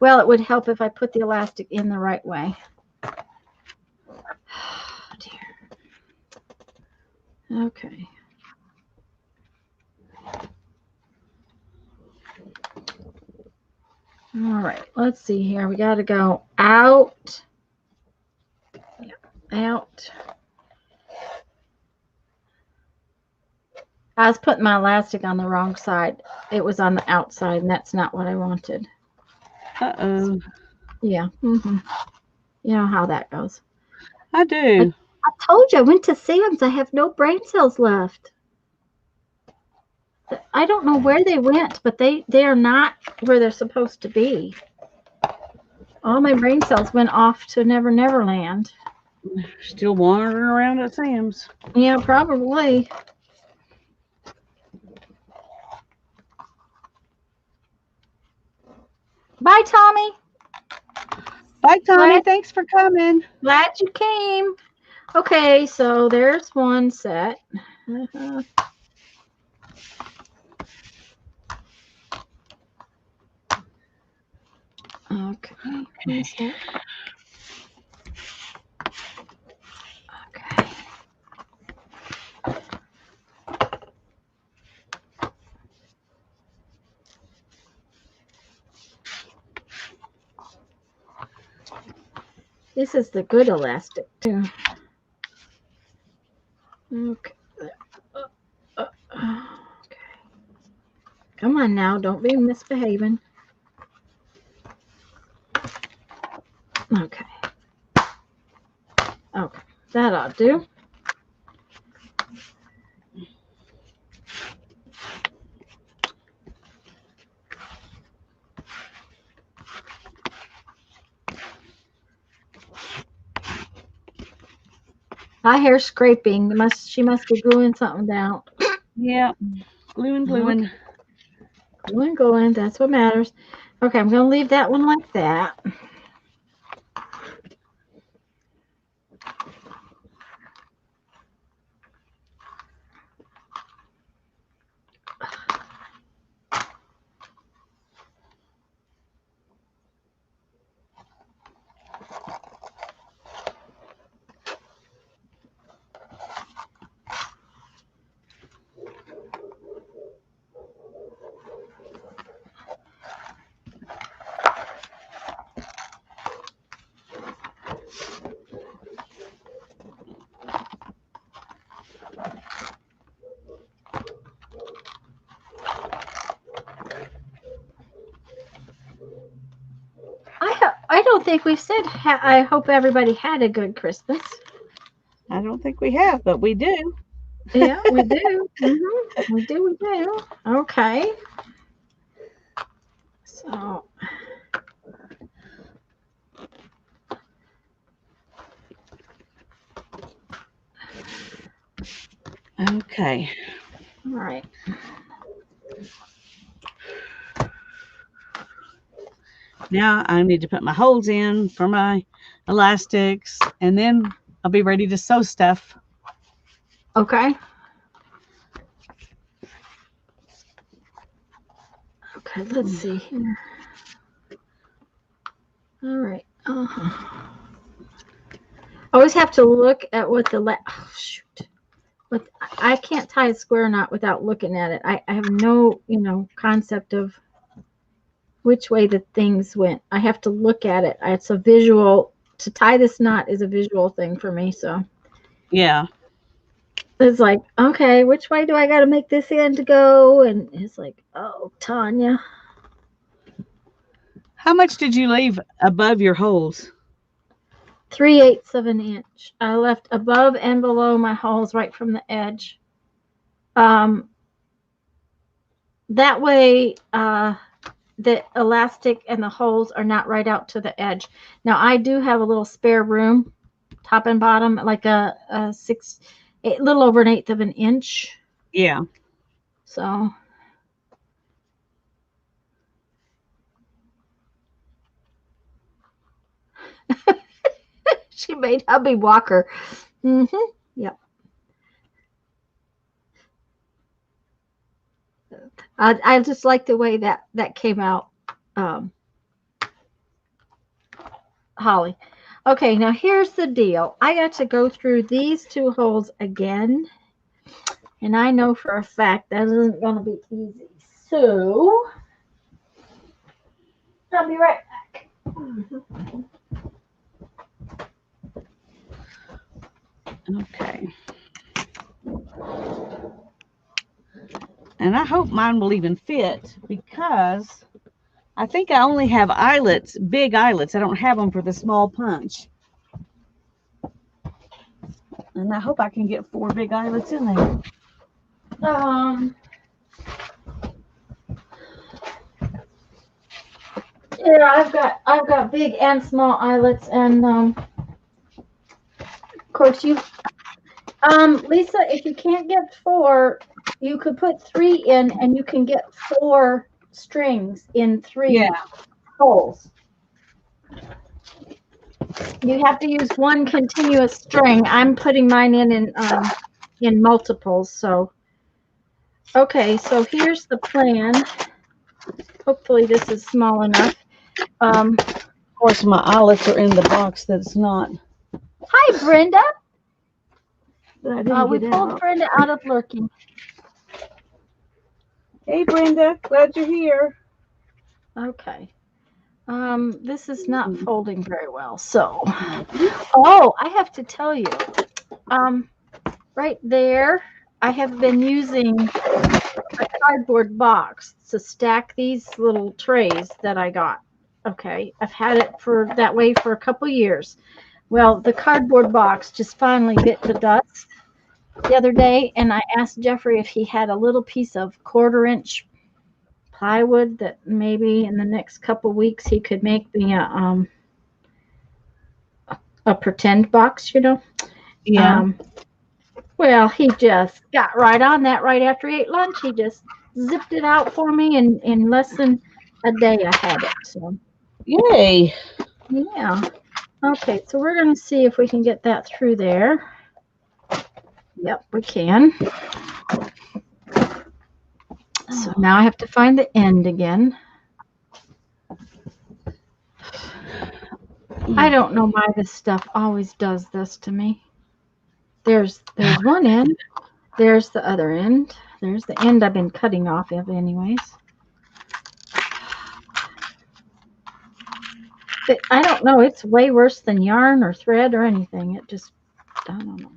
Well, it would help if I put the elastic in the right way. Oh, dear. Okay. All right, let's see here. We got to go out. Out. I was putting my elastic on the wrong side. It was on the outside, and that's not what I wanted. Uh-oh. Yeah. You know how that goes. I do. I told you I went to Sam's. I have no brain cells left. I don't know where they went, but they are not where they're supposed to be. All my brain cells went off to Never Never Land. Still wandering around at Sam's. Yeah, probably. Bye, Tommy. Bye, Tommy. Glad- Thanks for coming. Glad you came. Okay, so there's one set. Okay. Okay. Okay. This is the good elastic too. Okay. Okay. Come on now, don't be misbehaving. Okay. Okay, that ought to do. I hear scraping. She must be gluing something down. Yeah, gluing. Okay. Gluing. That's what matters. Okay, I'm going to leave that one like that. I don't think we've said I hope everybody had a good Christmas. I don't think we have, but we do. Yeah, we do. Mm-hmm. We do. Okay. So. Okay. All right. Now I need to put my holes in for my elastics, and then I'll be ready to sew stuff. Okay. Okay, let's see here. All right. Always have to look at what the oh shoot. But I can't tie a square knot without looking at it. I have no, concept of which way the things went. I have to look at it. It's a visual. To tie this knot is a visual thing for me. So yeah, it's like, okay, which way do I got to make this end go? And it's like, oh, Tanya. How much did you leave above your holes? 3/8 of an inch. I left above and below my holes right from the edge. That way, the elastic and the holes are not right out to the edge. Now I do have a little spare room, top and bottom, like a little over 1/8 of an inch. Yeah. So she made hubby walk her. Yep. I just like the way that came out. Holly. Okay, now here's the deal. I got to go through these 2 holes again. And I know for a fact that isn't going to be easy. So, I'll be right back. Okay. And I hope mine will even fit, because I think I only have eyelets, big eyelets. I don't have them for the small punch. And I hope I can get 4 big eyelets in there. Yeah, I've got big and small eyelets, and of course you Lisa, if you can't get 4, you could put 3 in, and you can get 4 strings in 3 holes. You have to use one continuous string. I'm putting mine in multiples. So okay, so here's the plan. Hopefully this is small enough. Of course, my eyelets are in the box that's not. Hi, Brenda. We get pulled out. Brenda out of lurking. Hey, Brenda, glad you're here. Okay. This is not folding very well. So, oh, I have to tell you, right there, I have been using a cardboard box to stack these little trays that I got. Okay, I've had it for that way for a couple years. Well, the cardboard box just finally bit the dust the other day, and I asked Jeffrey if he had a little piece of 1/4-inch plywood that maybe in the next couple weeks he could make me a pretend box, you know. Yeah. Well, he just got right on that right after he ate lunch. He just zipped it out for me, and in less than a day I had it. So Yay. yeah. Okay, so we're going to see if we can get that through there. Yep, we can. So now I have to find the end again. I don't know why this stuff always does this to me. There's one end. There's the other end. There's the end I've been cutting off of anyways. But I don't know. It's way worse than yarn or thread or anything. It just, I don't know.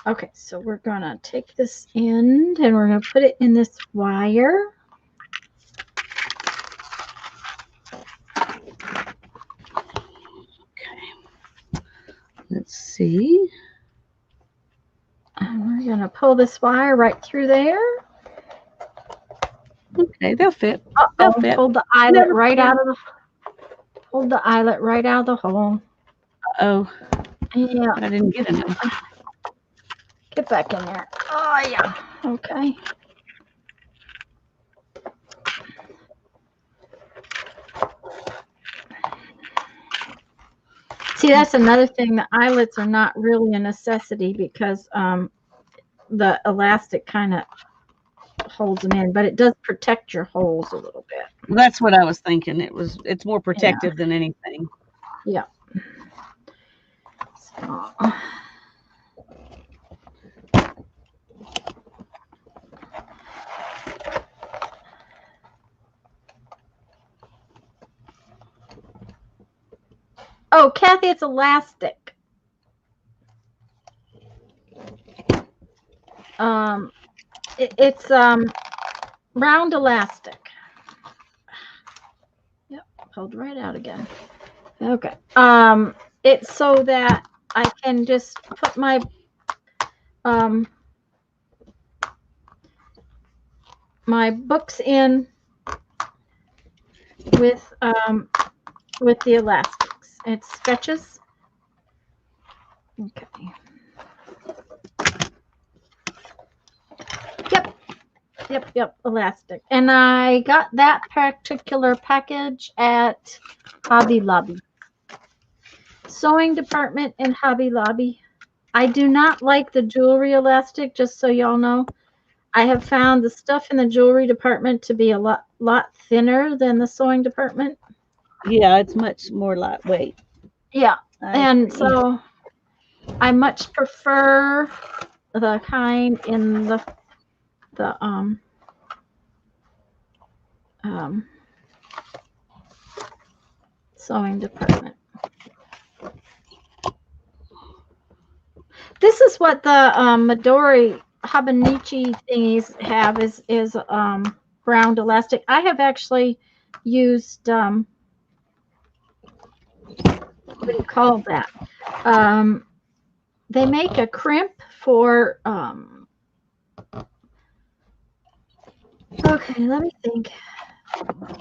Okay, so we're going to take this end and we're going to put it in this wire. Okay. Let's see. And we're going to pull this wire right through there. Okay, they'll fit. They'll fit. Pulled the eyelet right out of the. Pulled the eyelet right out of the hole. Oh. Yeah. I didn't get enough. Get back in there. Oh yeah. Okay. See, that's another thing. The eyelets are not really a necessity because the elastic kind of holds them in, but it does protect your holes a little bit. That's what I was thinking. It's more protective than anything. Yeah. So. Oh, Kathy, it's elastic. It's round elastic. Yep, pulled right out again. Okay. It's so that I can just put my my books in with the elastics. It stretches. Okay. Yep, elastic. And I got that particular package at Hobby Lobby. Sewing department in Hobby Lobby. I do not like the jewelry elastic, just so y'all know. I have found the stuff in the jewelry department to be a lot thinner than the sewing department. Yeah, it's much more lightweight. Yeah, and so I much prefer the kind in the sewing department. This is what the Midori Hobonichi thingies have is round elastic. I have actually used what do you call that? They make a crimp for okay, let me think.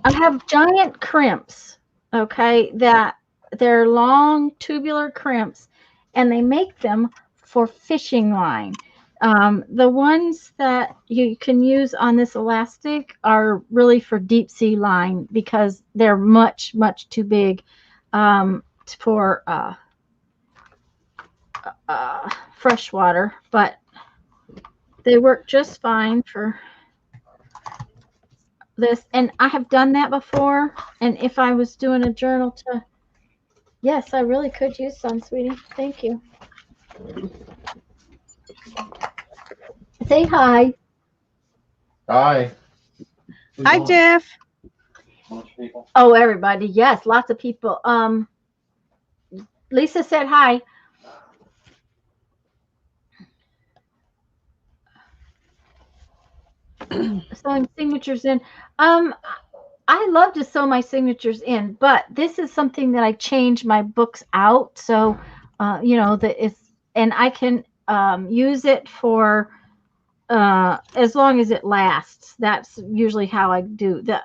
I have giant crimps, okay, that they're long tubular crimps, and they make them for fishing line. The ones that you can use on this elastic are really for deep sea line because they're much, much too big for freshwater, but they work just fine for this. And I have done that before. And if I was doing a journal to, yes, I really could use some, sweetie. Thank you. Say hi. Hi. Hi, Jeff. Oh, everybody. Yes, lots of people. Lisa said hi. Sewing signatures in. I love to sew my signatures in, but this is something that I change my books out. So, you know, that it's, and I can use it for as long as it lasts. That's usually how I do. The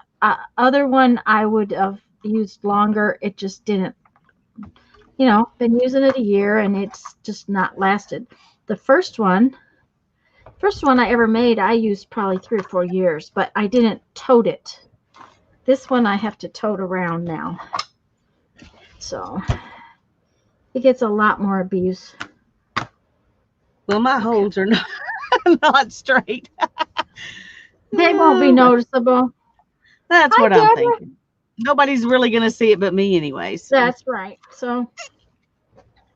other one I would have used longer. It just didn't, you know, been using it a year and it's just not lasted. The first one I ever made, I used probably 3 or 4 years, but I didn't tote it. This one I have to tote around now. So it gets a lot more abuse. Well, my holes are not straight. They won't be noticeable. That's Hi, what I'm Deborah. thinking. Nobody's really going to see it but me anyways. That's right. So,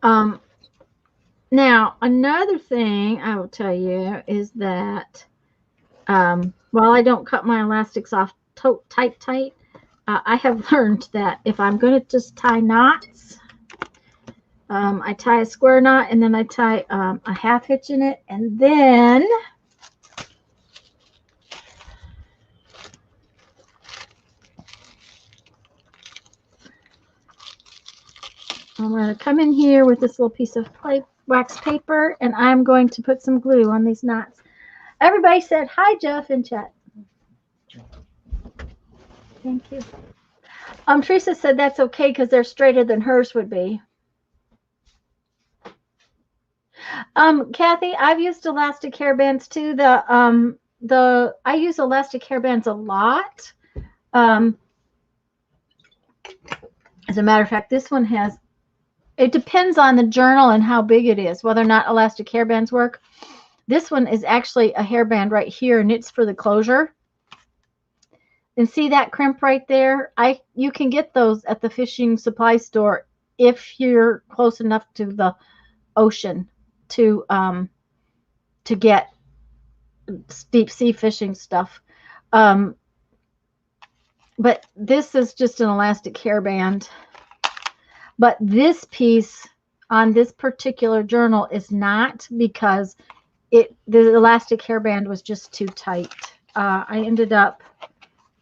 now another thing I will tell you is that, while I don't cut my elastics off tight, I have learned that if I'm going to just tie knots, I tie a square knot and then I tie a half hitch in it, and then I'm going to come in here with this little piece of wax paper, and I'm going to put some glue on these knots. Everybody said hi, Jeff, in chat. Thank you. Teresa said that's okay because they're straighter than hers would be. Kathy, I've used elastic hairbands too. I use elastic hairbands a lot. As a matter of fact, this one has, it depends on the journal and how big it is, whether or not elastic hairbands work. This one is actually a hairband right here, and it's for the closure. And see that crimp right there? You can get those at the fishing supply store if you're close enough to the ocean to get deep sea fishing stuff. But this is just an elastic hairband. But this piece on this particular journal is not, because the elastic hairband was just too tight. I ended up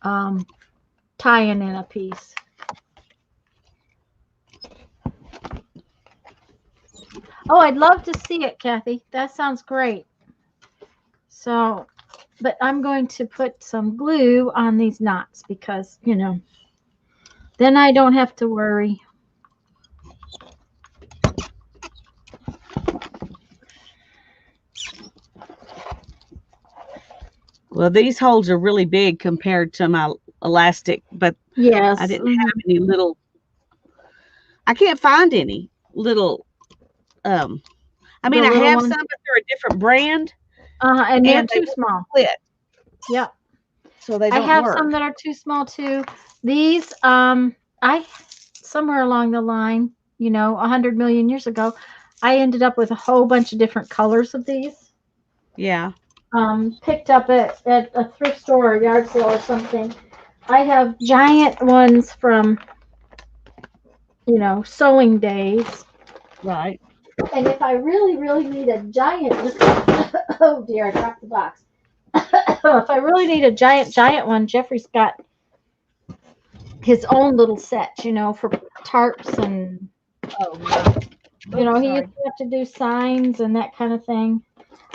tying in a piece. Oh, I'd love to see it, Kathy. That sounds great. So, but I'm going to put some glue on these knots because, you know, then I don't have to worry. Well, these holes are really big compared to my elastic, but yes, I didn't have any little. I can't find any little. I mean, I have some, but they're a different brand. And they're too small. Split. Yeah. So they don't I have work. some that are too small too. These, I somewhere along the line, you know, 100 million years ago, I ended up with a whole bunch of different colors of these. Yeah. Picked up at a thrift store or a yard sale or something. I have giant ones from, you know, sewing days. Right. And if I really, really need a giant, oh dear, I dropped the box. If I really need a giant one, Jeffrey's got his own little set, you know, for tarps and, you know, he used to have to do signs and that kind of thing.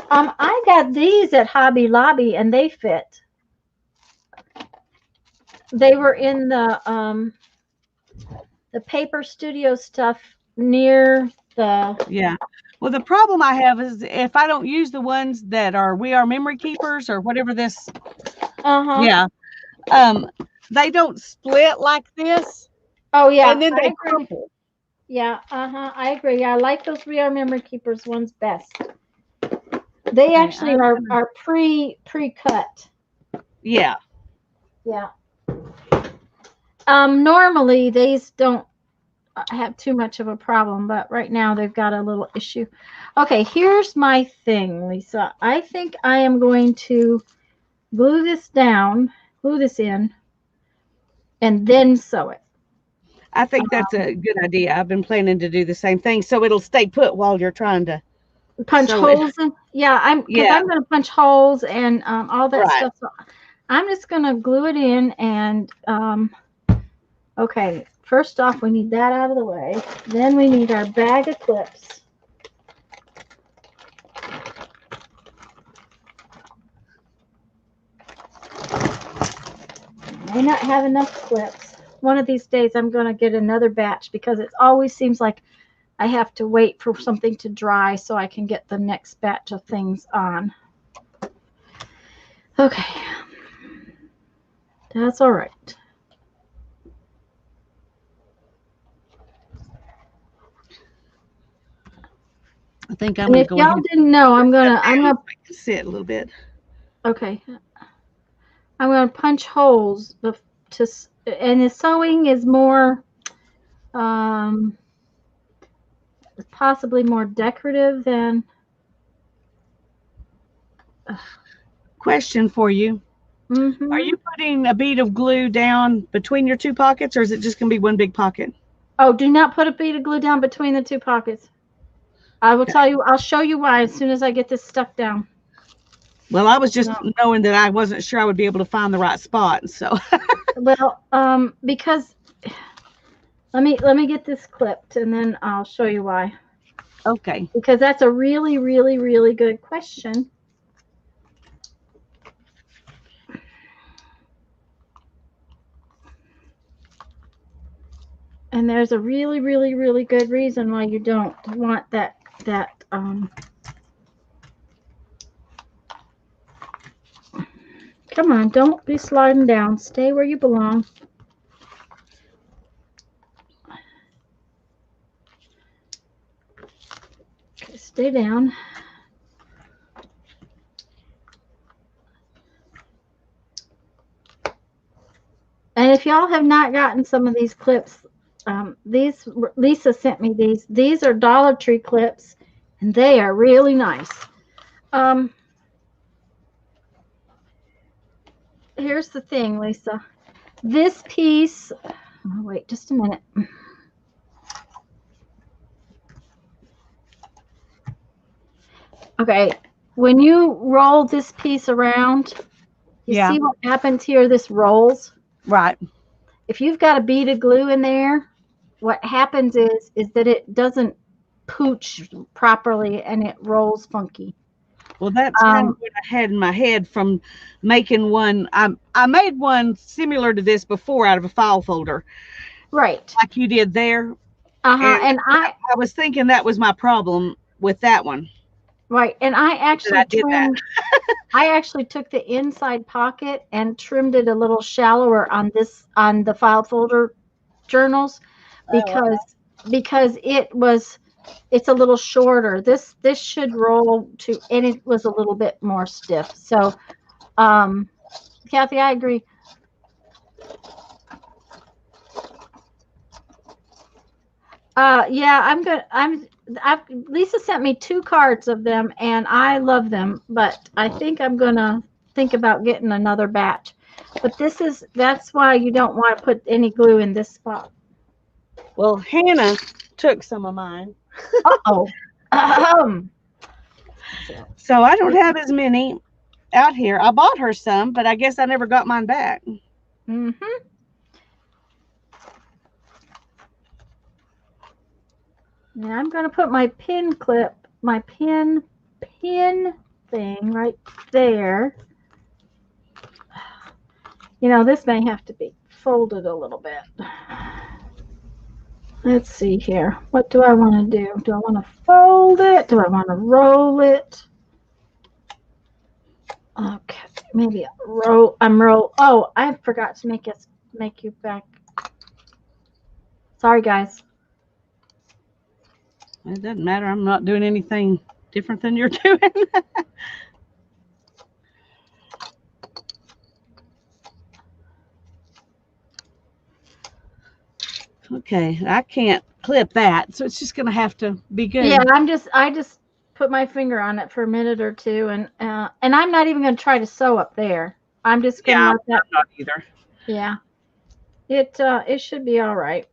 I got these at Hobby Lobby and they fit. they were in the paper studio stuff near the. Yeah. Well, the problem I have is if I don't use the ones that are We Are Memory Keepers or whatever this, Uh-huh. yeah, um, they don't split like this, Oh yeah, and then I they agree. crumple. Yeah, I agree. I like those We Are Memory Keepers ones best. They Okay, actually are pre-cut. yeah. Yeah. Normally these don't have too much of a problem, but right now they've got a little issue. Okay, here's my thing, Lisa. I think I am going to glue this down, glue this in, and then sew it. I think that's a good idea. I've been planning to do the same thing, so it'll stay put while you're trying to Punch sew it. holes in. Yeah, because Yeah, I'm going to punch holes and all that right. stuff. So I'm just going to glue it in and okay. First off, we need that out of the way. Then we need our bag of clips. May not have enough clips. One of these days I'm going to get another batch because it always seems like I have to wait for something to dry so I can get the next batch of things on. Okay. That's all right. I think I'm And going if to go y'all ahead didn't know, I'm and gonna sit a little bit. okay. I'm gonna punch holes and the sewing is more um possibly more decorative than Question for you. Are mm-hmm. you putting a bead of glue down between your two pockets, or is it just going to be one big pocket? Oh, do not put a bead of glue down between the two pockets. I will tell Okay. you, I'll show you why as soon as I get this stuck down. Well, I was just No. knowing that I wasn't sure I would be able to find the right spot, so. Well, because let me get this clipped and then I'll show you why. Okay. Because that's a really, really, really good question. And there's a really, really, really good reason why you don't want that come on, don't be sliding down. Stay where you belong. Okay, stay down. And if y'all have not gotten some of these clips, these Lisa sent me these. These are Dollar Tree clips, and they are really nice. Here's the thing, Lisa. This piece. Oh, wait, just a minute. Okay, when you roll this piece around, you Yeah. see what happens here? This rolls. Right. If you've got a bead of glue in there, what happens is that it doesn't pooch properly and it rolls funky. Well, that's kind of what I had in my head from making one. I made one similar to this before out of a file folder, Right. like you did there. Uh-huh. And I was thinking that was my problem with that one. right. And I That actually I did that. I actually took the inside pocket and trimmed it a little shallower on the file folder journals Oh, because it's a little shorter. This should roll to, and it was a little bit more stiff. So Kathy, I agree. Yeah, Lisa sent me 2 cards of them and I love them, but I think I'm gonna think about getting another batch. But that's why you don't want to put any glue in this spot. well, Hannah took some of mine. Uh-oh. So I don't have as many out here. I bought her some, but I guess I never got mine back. Mm-hmm. Now I'm gonna put my pin thing right there. You know, this may have to be folded a little bit. Let's see here. What do I want to do? Do I want to fold it? Do I want to roll it? Okay, maybe I'm roll. Oh, I forgot to make you back. Sorry, guys. It doesn't matter. I'm not doing anything different than you're doing. Okay, I can't clip that, so it's just gonna have to be good. Yeah, I just put my finger on it for a minute or two, and I'm not even going to try to sew up there. I'm just going to let that. I'm not either. Yeah, it should be all right.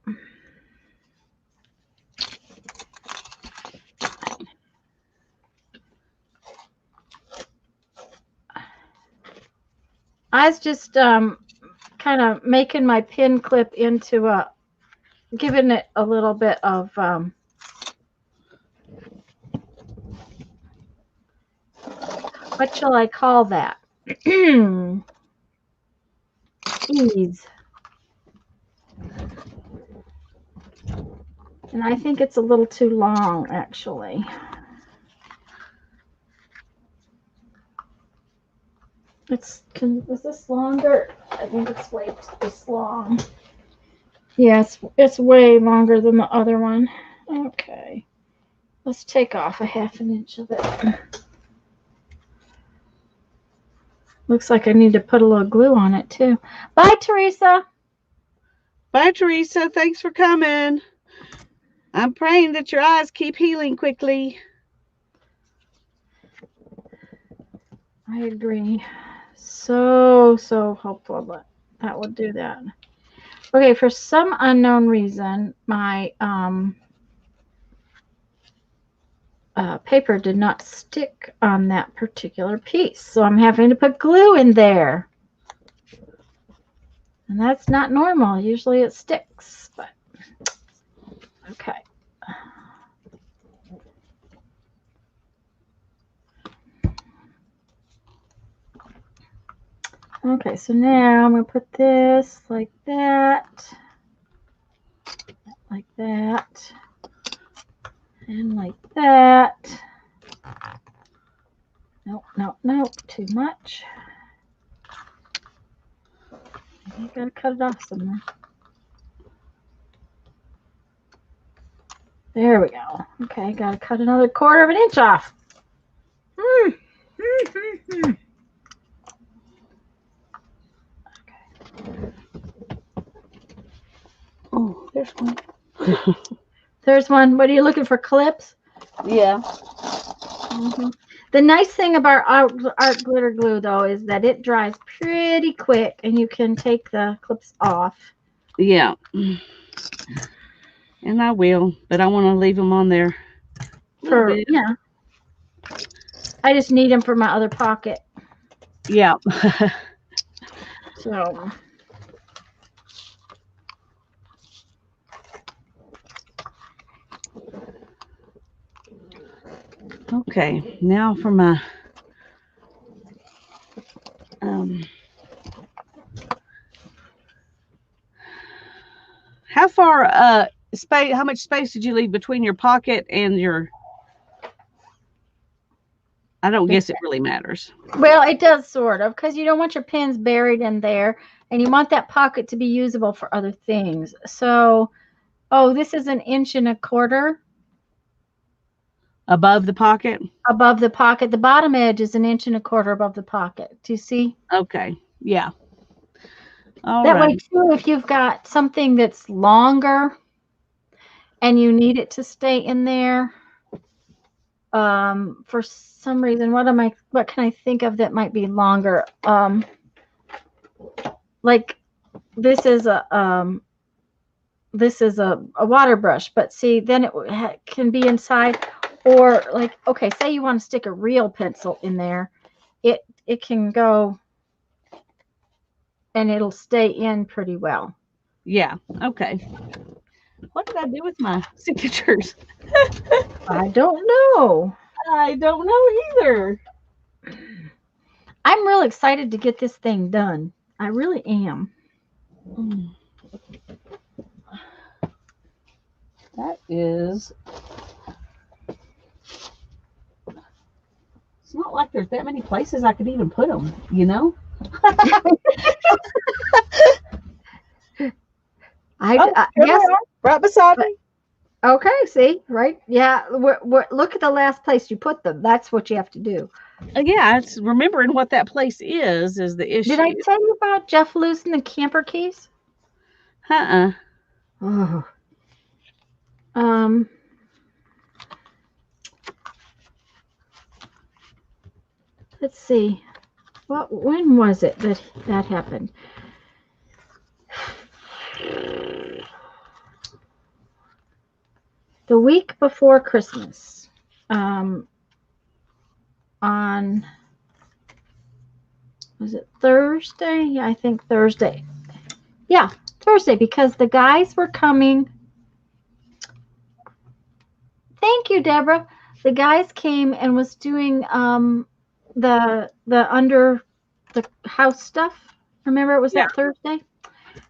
I was just kind of making my pin clip into giving it a little bit of what shall I call that? Ease. And I think it's a little too long, actually. Is this longer? I think it's way this long. Yes, it's way longer than the other one. Okay. Let's take off a 1/2 inch of it. Looks like I need to put a little glue on it too. Bye, Teresa. Bye, Teresa. Thanks for coming. I'm praying that your eyes keep healing quickly. I agree. So hopeful that would do that. Okay, for some unknown reason, my paper did not stick on that particular piece, so I'm having to put glue in there. And that's not normal. Usually it sticks, but okay. Okay, so now I'm going to put this like that, and like that. Nope, too much. You gotta cut it off somewhere. There we go. Okay, gotta cut another 1/4 inch off. Oh, there's one. There's one. What are you looking for? Clips? Yeah. The nice thing about art glitter glue, though, is that it dries pretty quick, and you can take the clips off. Yeah. And I will, but I want to leave them on there. Yeah. I just need them for my other pocket. Yeah. So. Okay, now for my how far space, how much space did you leave between your pocket and your, I don't guess it really matters. Well, it does sort of, because you don't want your pins buried in there, and you want that pocket to be usable for other things. So, oh, this is 1 1/4 inch. Above the pocket? Above the pocket. The bottom edge is 1 1/4 inch above the pocket. Do you see? Okay. Yeah. All that right. way, too, if you've got something that's longer and you need it to stay in there, for some reason, what can I think of that might be longer? Like this is a water brush, but see, then it can be inside. Or like, okay, say you want to stick a real pencil in there, it can go and it'll stay in pretty well. Yeah. Okay. What did I do with my signatures? I don't know. I don't know either. I'm real excited to get this thing done. I really am. That is. It's not like there's that many places I could even put them, you know? Yes. Right beside me. Okay, see, right? Yeah, look at the last place you put them. That's what you have to do. Yeah, it's remembering what that place is the issue. Did I tell you about Jeff losing the camper keys? Oh. Let's see. When was it that happened? The week before Christmas. On, was it Thursday? Yeah, I think Thursday. Yeah, Thursday, because the guys were coming. Thank you, Deborah. The guys came and was doing the under the house stuff. Remember, it was that Thursday?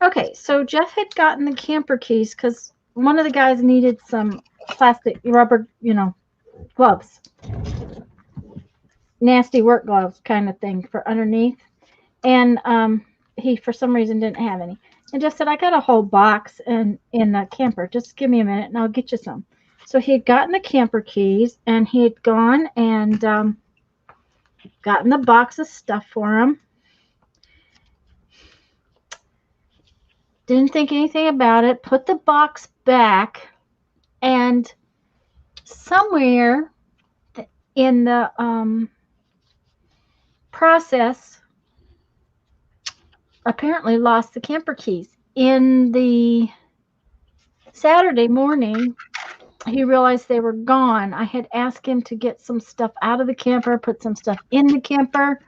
Okay, so Jeff had gotten the camper keys because one of the guys needed some plastic rubber, gloves. Nasty work gloves kind of thing for underneath. And he, for some reason, didn't have any. And Jeff said, I got a whole box in the camper. Just give me a minute and I'll get you some. So he had gotten the camper keys and he had gone and gotten the box of stuff for him. Didn't think anything about it. Put the box back, and somewhere in the process, apparently lost the camper keys. In the Saturday morning, he realized they were gone. I had asked him to get some stuff out of the camper, put some stuff in the camper.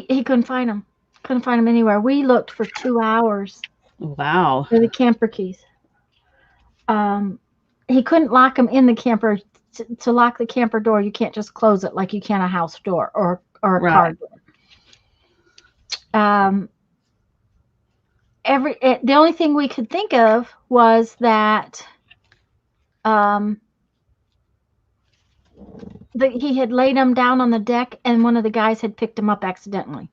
He couldn't find them. Couldn't find them anywhere. We looked for 2 hours. Wow. For the camper keys. He couldn't lock them in the camper. To lock the camper door, you can't just close it like you can a house door or a car door. The only thing we could think of was that he had laid them down on the deck and one of the guys had picked them up accidentally.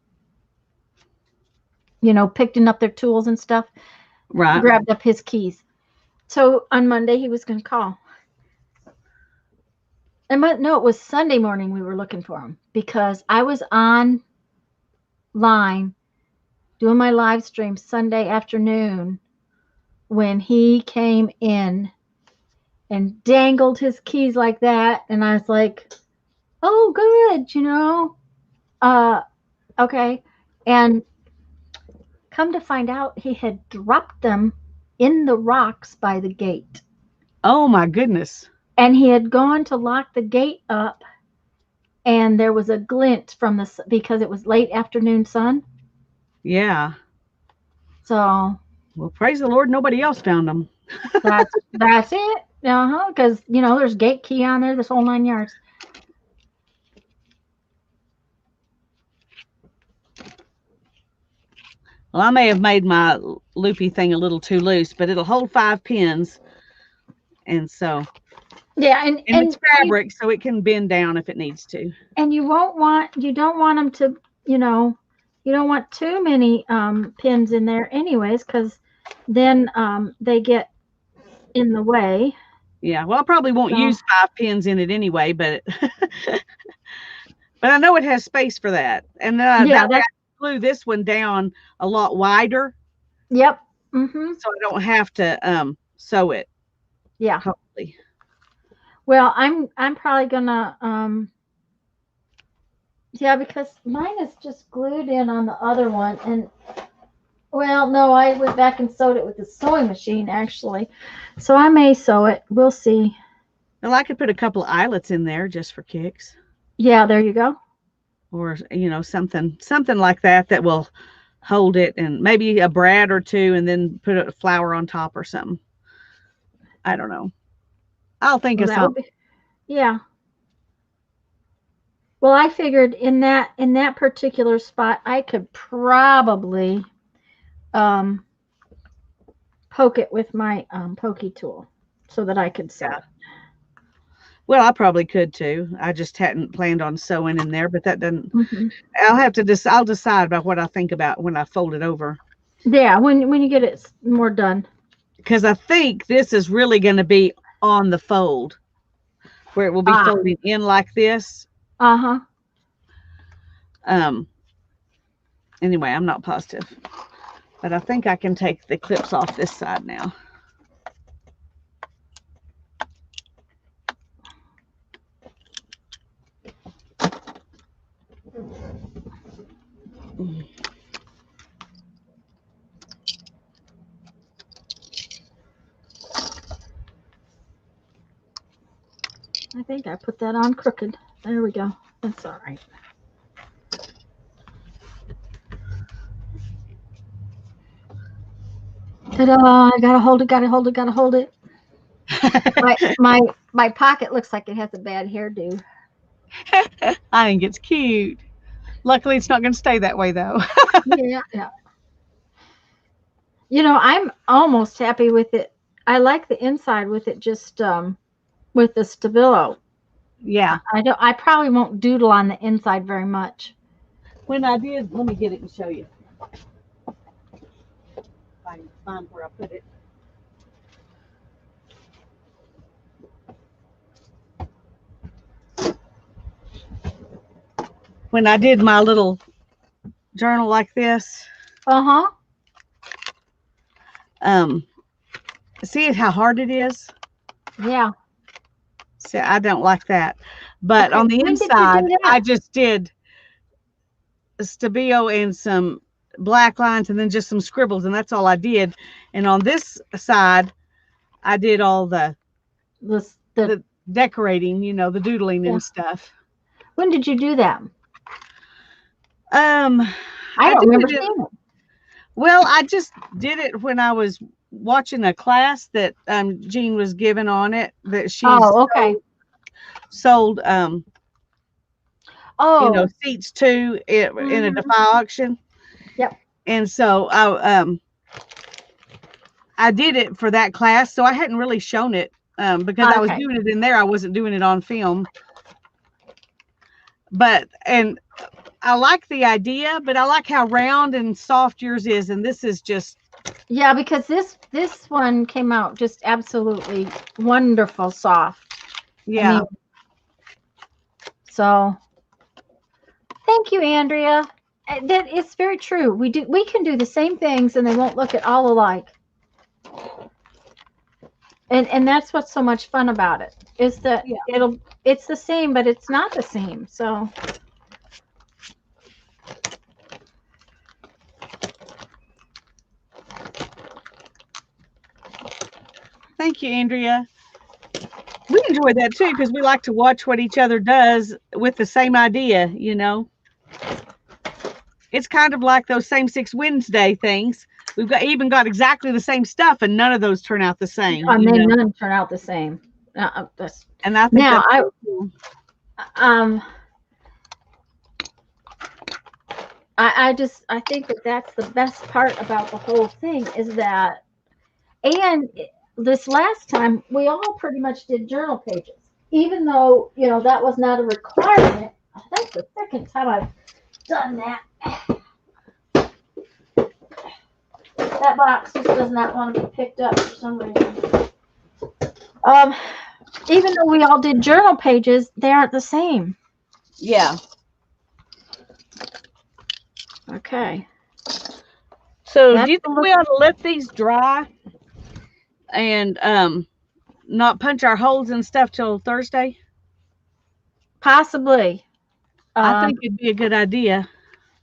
Picking up their tools and stuff. Right. Grabbed up his keys. So on Monday he was going to call. No, it was Sunday morning we were looking for him because I was online doing my live stream Sunday afternoon when he came in and dangled his keys like that. And I was like, oh, good, okay. And come to find out, he had dropped them in the rocks by the gate. Oh, my goodness. And he had gone to lock the gate up, and there was a glint from because it was late afternoon sun. Yeah. So. Well, praise the Lord, nobody else found them. That's it. Because, there's gate key on there, this whole 9 yards. Well, I may have made my loopy thing a little too loose, but it'll hold 5 pins. And so. Yeah, and it's fabric, so it can bend down if it needs to. And you don't want them to, you don't want too many pins in there anyways, because then they get in the way. Yeah, well, I probably won't use 5 pins in it anyway, but I know it has space for that. And I glue this one down a lot wider. Yep. Mm-hmm. So I don't have to sew it. Yeah. Hopefully. Well, I'm probably gonna because mine is just glued in on the other one, and well, no, I went back and sewed it with the sewing machine actually, so I may sew it. We'll see. Well, I could put a couple of eyelets in there just for kicks. Yeah, there you go. Or something like that will hold it, and maybe a brad or two, and then put a flower on top or something. I don't know. I'll think Well, of that would something. be, yeah. Well, I figured in that particular spot, I could probably um, poke it with my pokey tool so that I could sew Yeah. it. Well, I probably could too. I just hadn't planned on sewing in there, but that doesn't. Hmm. I'll have to I'll decide about what I think about when I fold it over, Yeah, when you get it more done. because I think this is really going to be on the fold, where it will be Ah, folding in like this. uh-huh. Um. Anyway, I'm not positive, but I think I can take the clips off this side now. I think I put that on crooked. There we go. That's all right. Ta-da! I gotta hold it, gotta hold it, gotta hold it. My pocket looks like it has a bad hairdo. I think it's cute. Luckily, it's not going to stay that way though. Yeah, yeah. I'm almost happy with it. I like the inside with it just with the Stabilo. Yeah. I probably won't doodle on the inside very much. When I did, let me get it and show you. If I can find where I put it. When I did my little journal like this, Uh-huh. see how hard it is? Yeah. See, I don't like that. But Okay, on the when did you inside, do that? I just did Stabilo and some black lines and then just some scribbles, and that's all I did. And on this side, I did all the The decorating, the doodling Yeah. and stuff. When did you do that? I I don't did remember it. seeing it. Well, I just did it when I was watching a class that Jean was giving on it that she's Oh, okay. sold Oh. seats to it in a Mhm. Defy auction. Yep. And so I did it for that class, so I hadn't really shown it because I was Okay. doing it in there. I wasn't doing it on film. And I like the idea, but I like how round and soft yours is, and this is just Yeah, because this one came out just absolutely wonderful soft. yeah. I mean, so thank you, Andrea. That is very true. We can do the same things and they won't look at all alike. And that's what's so much fun about it. Is that Yeah. it's the same, but it's not the same. So Thank you, Andrea. We enjoy that too because we like to watch what each other does with the same idea, It's kind of like those same 6 Wednesday things. We've even got exactly the same stuff, and none of those turn out the same. and then none turn out the same. And I think now that's I cool. I think that's the best part about the whole thing is that, and this last time we all pretty much did journal pages, even though that was not a requirement. That's the second time I've done that. That box just does not want to be picked up for some reason. Even though we all did journal pages, they aren't the same. Yeah. Okay. So do you think we ought to let these dry and not punch our holes and stuff till Thursday? Possibly. I think it'd be a good idea.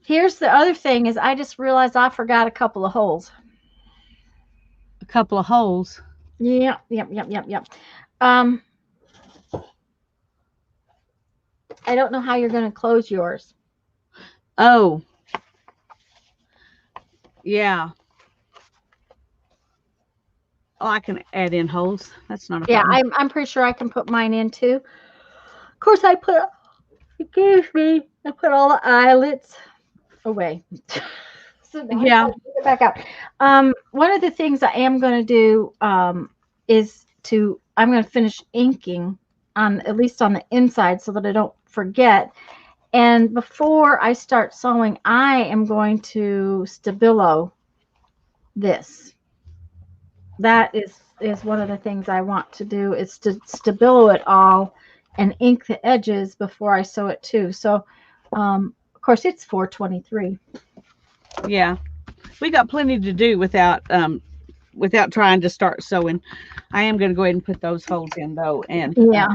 Here's the other thing is I just realized I forgot a couple of holes. A couple of holes. Yep. I don't know how you're going to close yours. Oh. Yeah. Oh, I can add in holes. That's not a Yeah, problem. I'm pretty sure I can put mine in too. Of course, I put all the eyelets away. So now I Yeah. gotta get it back out. One of the things I am going to do is I'm going to finish inking on at least on the inside so that I don't forget. And before I start sewing, I am going to Stabilo this. That is one of the things I want to do is to Stabilo it all and ink the edges before I sew it too. So, of course, it's 423. Yeah. We got plenty to do without trying to start sewing. I am going to go ahead and put those holes in though, and Yeah.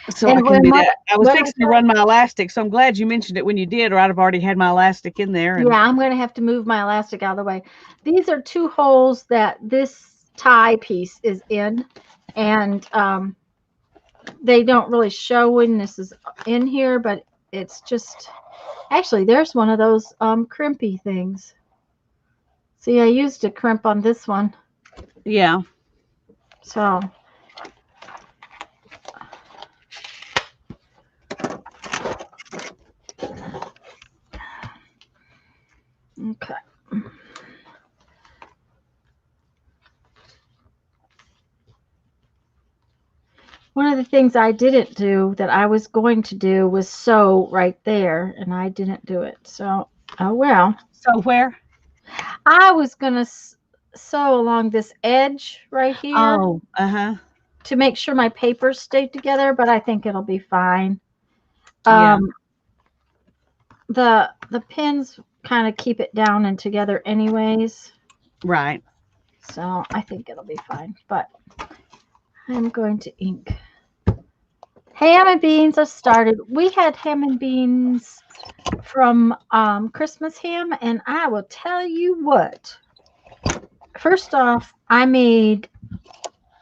so I And can when do what that. I was what fixing to run my elastic, so I'm glad you mentioned it when you did, or I'd have already had my elastic in there. And yeah, I'm going to have to move my elastic out of the way. These are two holes that this tie piece is in, and they don't really show when this is in here, but it's just actually there's one of those crimpy things. See, I used a crimp on this one, yeah, so okay. One of the things I didn't do that I was going to do was sew right there, and I didn't do it. So, oh well. so where? I was going to sew along this edge right here Oh, uh-huh. to make sure my papers stayed together, but I think it'll be fine. Yeah, Um, the pins kind of keep it down and together anyways, right. so I think it'll be fine. But I'm going to ink. Ham and beans are started. We had ham and beans from Christmas ham, and I will tell you what. First off, I made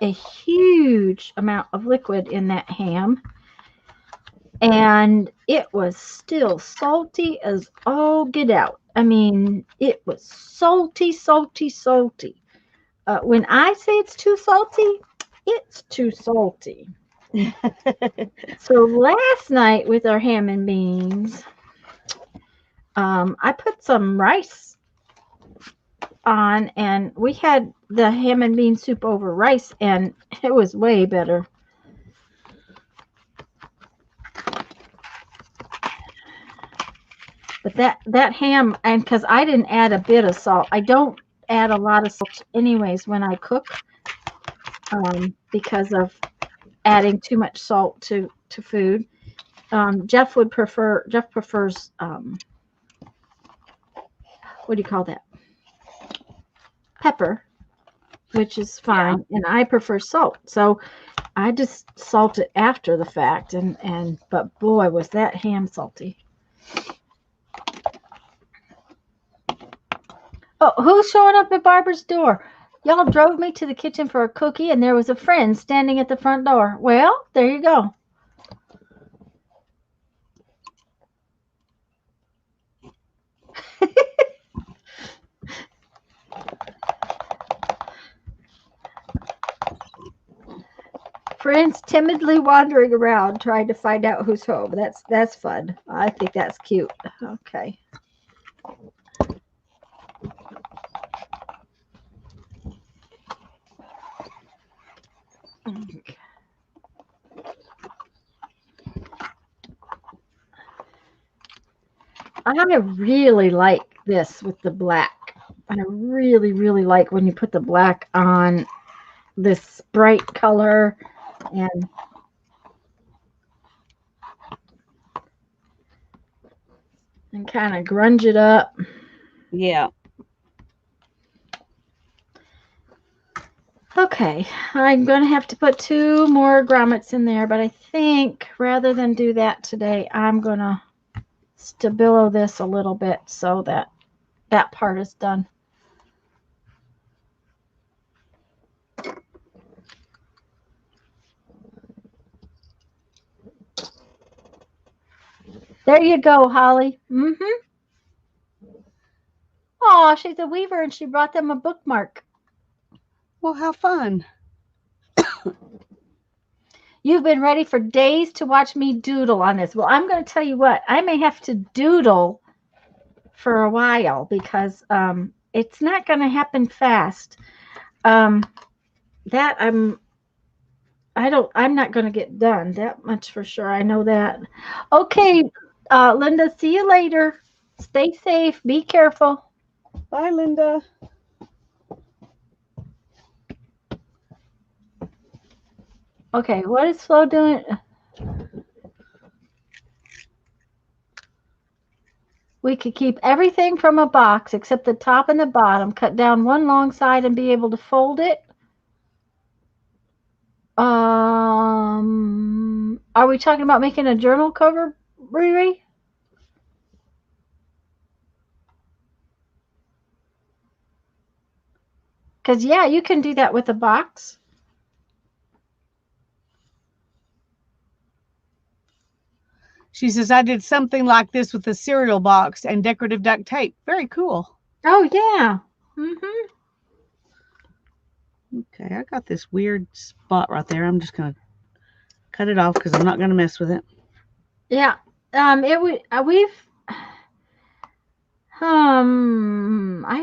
a huge amount of liquid in that ham, and it was still salty as all get out. I mean, it was salty, salty, salty. When I say it's too salty, it's too salty. So last night with our ham and beans, I put some rice on, and we had the ham and bean soup over rice, and it was way better. But that ham, and because I didn't add a bit of salt, I don't add a lot of salt anyways when I cook, because of adding too much salt to food. Jeff prefers what do you call that? Pepper, which is fine, and I prefer salt. So I just salt it after the fact, and but boy, was that ham salty. Oh, who's showing up at Barbara's door? Y'all drove me to the kitchen for a cookie, and there was a friend standing at the front door. Well, there you go. Friends timidly wandering around trying to find out who's home. That's fun. I think that's cute. Okay. I really like this with the black. I really, really like when you put the black on this bright color and kind of grunge it up. Yeah. Okay, I'm going to have to put 2 more grommets in there, but I think rather than do that today, I'm going to stabilo this a little bit so that that part is done. There you go, Holly. Mm-hmm. Oh, she's a weaver and she brought them a bookmark. Well, how fun. You've been ready for days to watch me doodle on this. Well, I'm going to tell you what, I may have to doodle for a while because it's not going to happen fast. That I'm not going to get done that much for sure. I know that. Okay, Linda, see you later. Stay safe. Be careful. Bye, Linda. Okay, what is Flo doing? We could keep everything from a box except the top and the bottom. Cut down one long side and be able to fold it. Are we talking about making a journal cover, Riri? Because, yeah, you can do that with a box. She says, I did something like this with a cereal box and decorative duct tape. Very cool. Oh, yeah. Mm-hmm. Okay, I got this weird spot right there. I'm just going to cut it off because I'm not going to mess with it. Yeah. I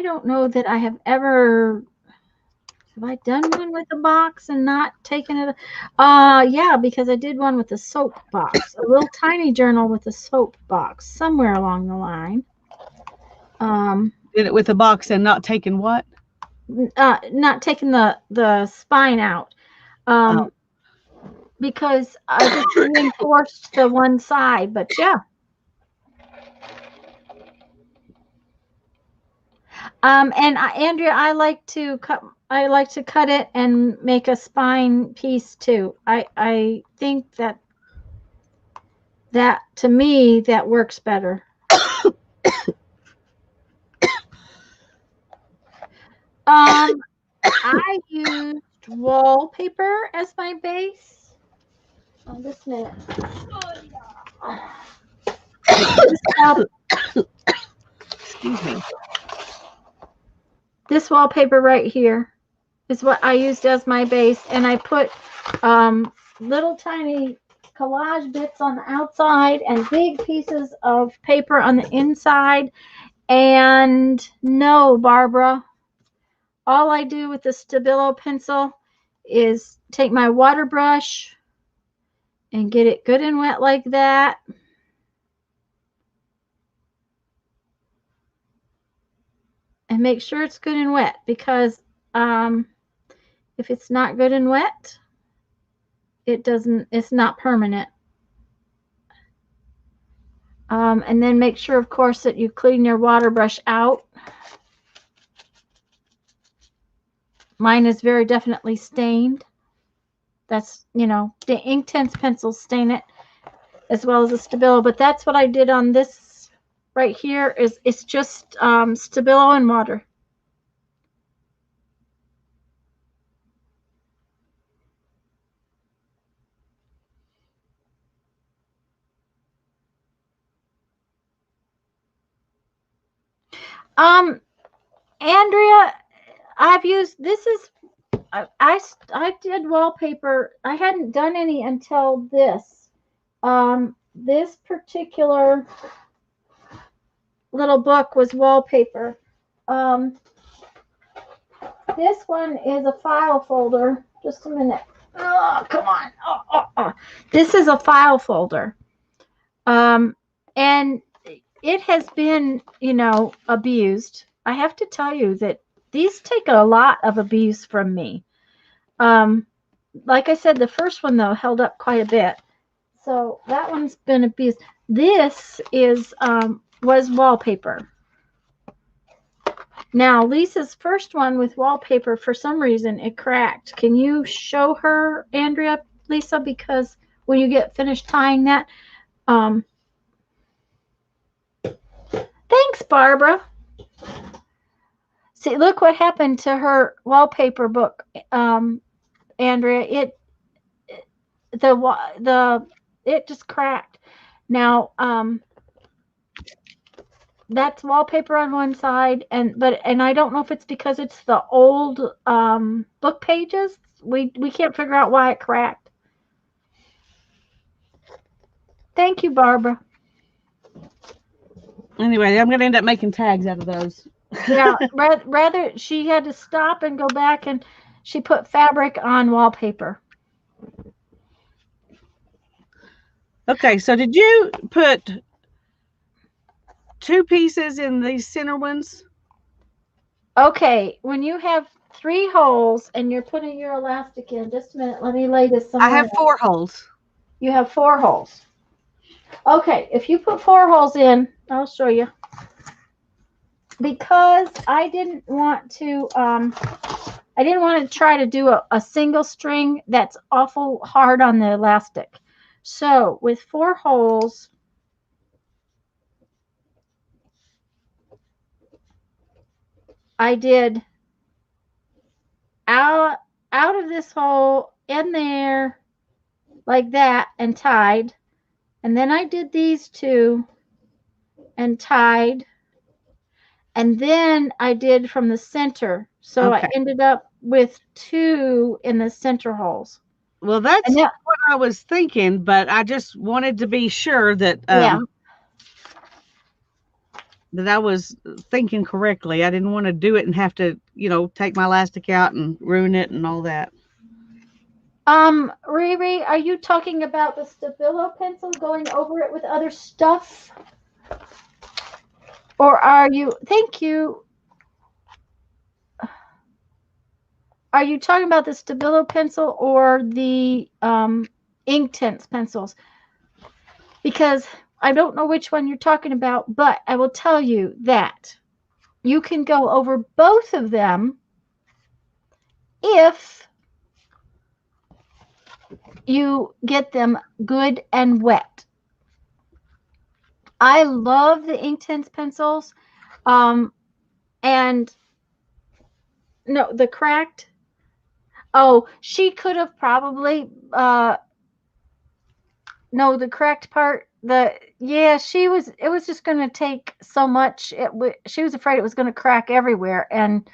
don't know that I have ever. Have I done one with a box and not taken it? Yeah, because I did one with a soap box, a little tiny journal with a soap box somewhere along the line. Did it with a box and not taking what? Not taking the spine out. Because I just reinforced the one side, but yeah. And Andrea, I like to cut it and make a spine piece too. I think that to me that works better. I used wallpaper as my base. On this minute. Excuse me. This wallpaper right here is what I used as my base, and I put little tiny collage bits on the outside and big pieces of paper on the inside. And no, Barbara, all I do with the Stabilo pencil is take my water brush and get it good and wet like that. And make sure it's good and wet, because if it's not good and wet, it's not permanent. And then make sure, of course, that you clean your water brush out. Mine is very definitely stained. That's, the Inktense pencils stain it as well as the Stabilo. But that's what I did on this right here. It's just Stabilo and water. Andrea, I've used, this is, I did wallpaper. I hadn't done any until this. This particular little book was wallpaper. This one is a file folder. Just a minute. Oh, come on. This is a file folder. And it has been, abused. I have to tell you that these take a lot of abuse from me. Like I said, the first one, though, held up quite a bit. So that one's been abused. This was wallpaper. Now, Lisa's first one with wallpaper, for some reason, it cracked. Can you show her, Andrea, Lisa? Because when you get finished tying that, thanks, Barbara. See, look what happened to her wallpaper book, Andrea. It just cracked. Now, that's wallpaper on one side, and I don't know if it's because it's the old book pages. We can't figure out why it cracked. Thank you, Barbara. Anyway, I'm gonna end up making tags out of those. Yeah, rather she had to stop and go back, and she put fabric on wallpaper. Okay, so did you put 2 pieces in these center ones? Okay, when you have 3 holes and you're putting your elastic in, just a minute, let me lay this somewhere. I have 4 holes. You have 4 holes. Okay, if you put 4 holes in, I'll show you. Because I didn't want to try to do a single string that's awful hard on the elastic. So with 4 holes, I did out of this hole in there like that and tied, and then I did these 2 and tied, and then I did from the center, so Okay. I ended up with 2 in the center holes. Well, that's what I was thinking, but I just wanted to be sure that Yeah. that I was thinking correctly. I didn't want to do it and have to, take my elastic out and ruin it and all that. Riri, are you talking about the Stabilo pencil going over it with other stuff? Or are you, thank you. Are you talking about the Stabilo pencil or the Inktense pencils? Because I don't know which one you're talking about, but I will tell you that you can go over both of them if you get them good and wet. I love the Inktense pencils. And no, the cracked. Oh, she could have probably no, the cracked part. It was just going to take so much. She was afraid it was going to crack everywhere, and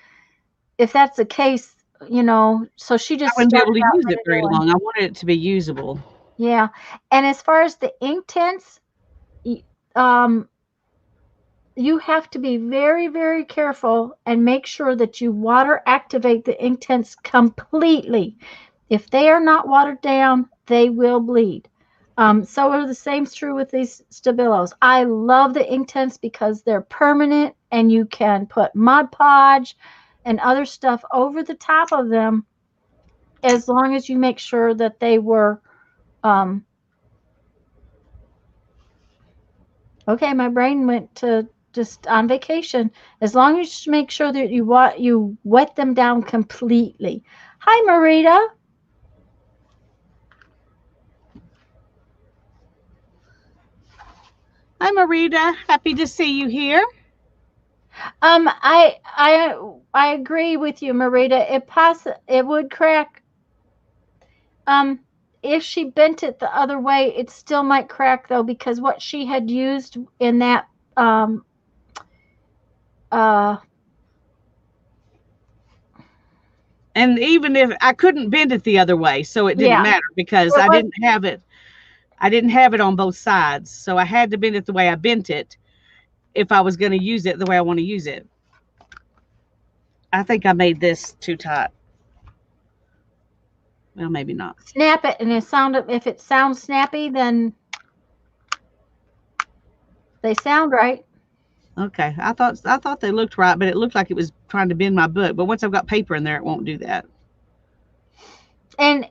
if that's the case, so she just I wouldn't be able to use it very long. I wanted it to be usable. Yeah, and as far as the Inktense, you have to be very, very careful and make sure that you water activate the Inktense completely. If they are not watered down, they will bleed. So the same's true with these Stabilos. I love the Inktense because they're permanent and you can put Mod Podge and other stuff over the top of them as long as you make sure that they were okay, my brain went to just on vacation. As long as you make sure that you wet them down completely. Hi, Marita. Hi, Marita. Happy to see you here. I agree with you, Marita. It would crack. If she bent it the other way, it still might crack though, because what she had used in that and even if I couldn't bend it the other way, so it didn't matter because I didn't have it. I didn't have it on both sides, so I had to bend it the way I bent it if I was going to use it the way I want to use it. I think I made this too tight. Well, maybe not. Snap it, and if it sounds snappy, then they sound right. Okay, I thought they looked right, but it looked like it was trying to bend my book. But once I've got paper in there, it won't do that. And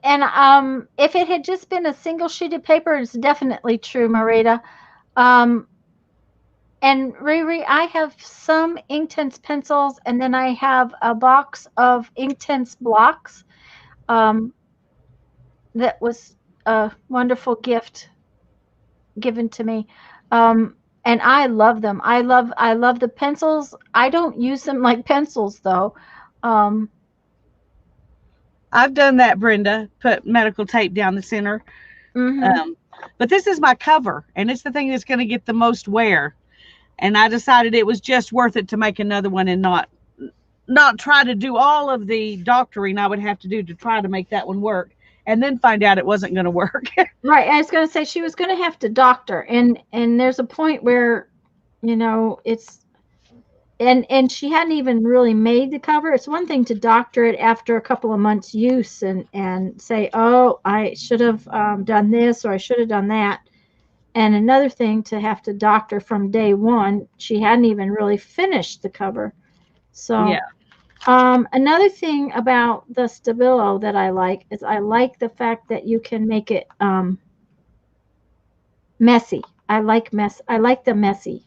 if it had just been a single sheet of paper, it's definitely true, Marita. And Riri, I have some Inktense pencils, and then I have a box of Inktense blocks. That was a wonderful gift given to me. And I love them. I love the pencils. I don't use them like pencils though. I've done that, Brenda. Put medical tape down the center. Mm-hmm. But this is my cover, and it's the thing that's going to get the most wear. and I decided it was just worth it to make another one and not try to do all of the doctoring I would have to do to try to make that one work, and then find out it wasn't going to work. Right. I was going to say she was going to have to doctor, and there's a point where, you know, it's, and she hadn't even really made the cover. It's one thing to doctor it after a couple of months use and say, oh, I should have done this, or I should have done that. And another thing to have to doctor from day one. She hadn't even really finished the cover. So Yeah. Another thing about the Stabilo that I like is I like the fact that you can make it messy. I like the messy.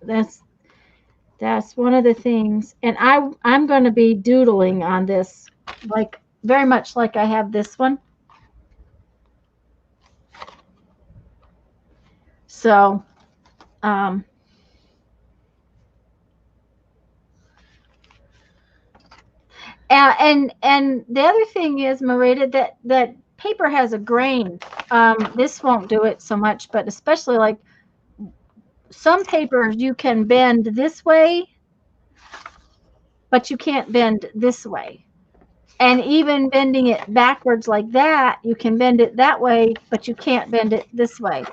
That's one of the things. And I'm going to be doodling on this, like very much like I have this one. So and the other thing is, Marita, that paper has a grain. This won't do it so much, but especially like some papers you can bend this way, but you can't bend this way. And even bending it backwards like that, you can bend it that way, but you can't bend it this way.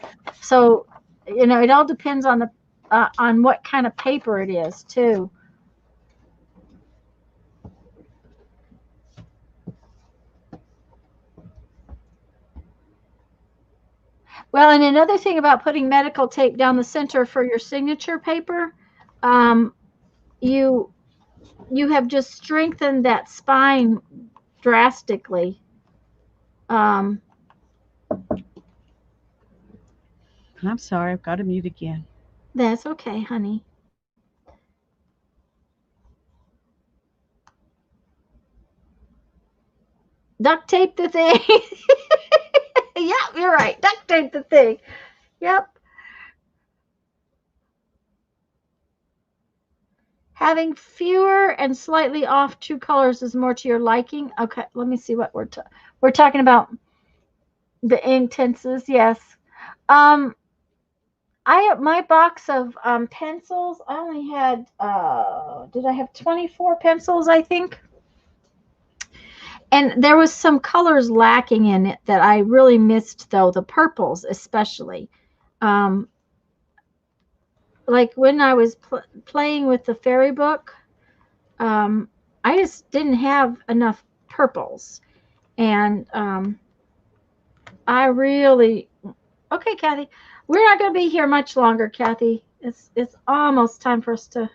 So, you know, it all depends on the on what kind of paper it is too. Well, and another thing about putting medical tape down the center for your signature paper, you have just strengthened that spine drastically. I'm sorry, I've got to mute again. That's okay, honey. Duct tape the thing. Yep, you're right. Duct tape the thing. Yep. Having fewer and slightly off true colors is more to your liking. Okay, let me see what we're talking about. The intenses, yes. My box of pencils, I only had did I have 24 pencils, I think? And there was some colors lacking in it that I really missed, though, the purples especially. Like when I was playing with the fairy book, I just didn't have enough purples. And I really, okay, Kathy, we're not going to be here much longer, Kathy. It's almost time for us to,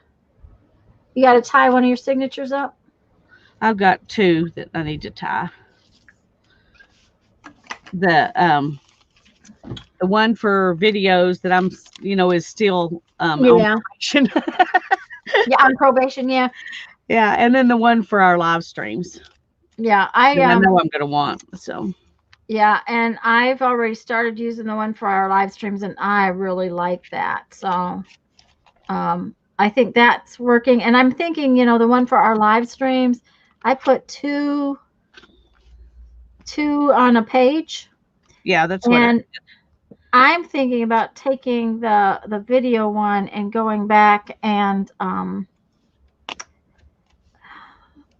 you got to tie one of your signatures up? I've got two that I need to tie. The one for videos that I'm, you know, is still on probation. Yeah, on probation, yeah. Yeah, and then the one for our live streams. Yeah, I know I'm going to want, so. Yeah, and I've already started using the one for our live streams, and I really like that. So I think that's working. And I'm thinking, you know, the one for our live streams, I put two on a page. Yeah, that's what. And I'm thinking about taking the video one and going back and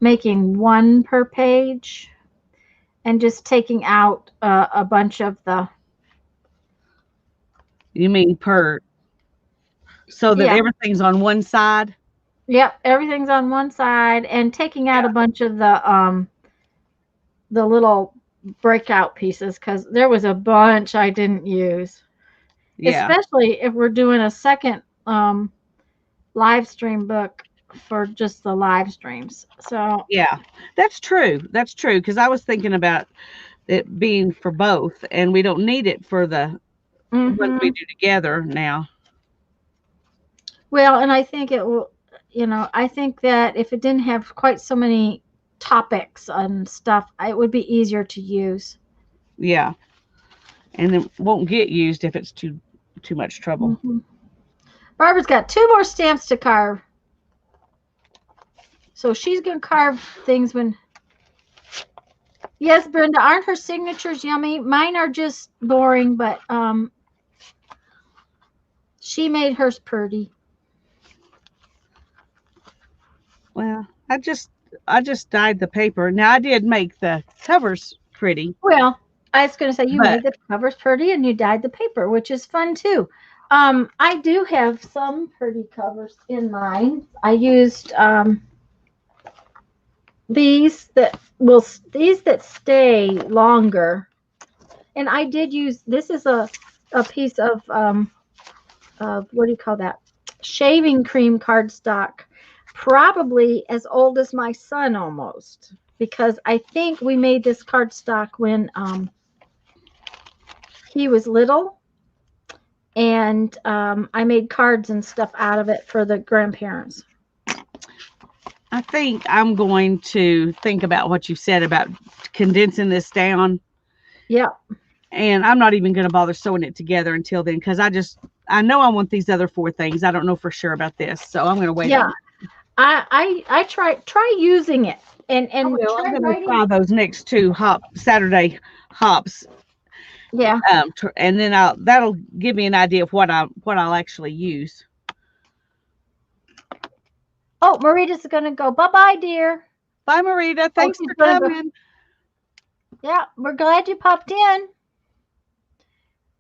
making one per page, and just taking out a bunch of the. You mean per? So that everything's on one side? Yep, everything's on one side, and taking out a bunch of the little breakout pieces, because there was a bunch I didn't use. Yeah. Especially if we're doing a second live stream book for just the live streams. So yeah, that's true. That's true, because I was thinking about it being for both, and we don't need it for the ones we do together now. Well, and I think it will, you know, I think that if it didn't have quite so many topics and stuff, it would be easier to use. Yeah, and it won't get used if it's too much trouble. Barbara's got 2 more stamps to carve, so she's gonna carve things when. Yes, Brenda, aren't her signatures yummy? Mine are just boring, but she made hers pretty. Well, I just dyed the paper. Now I did make the covers pretty, Well, I was going to say you but made the covers pretty and you dyed the paper, which is fun too. I do have some pretty covers in mine. I used these that stay longer, and I did use this is a piece of what do you call that, shaving cream cardstock, probably as old as my son almost, because I think we made this cardstock when he was little, and I made cards and stuff out of it for the grandparents. I think I'm going to think about what you said about condensing this down. Yeah. And I'm not even going to bother sewing it together until then, because I know I want these other 4 things. I don't know for sure about this, so I'm going to wait. Yeah. I try using it and I'm try going to try those next 2 Saturday hops. Yeah. And then that'll give me an idea of what I'll actually use. Oh, Marita's going to go. Bye-bye, dear. Bye, Marita. Thanks for coming. Yeah, we're glad you popped in.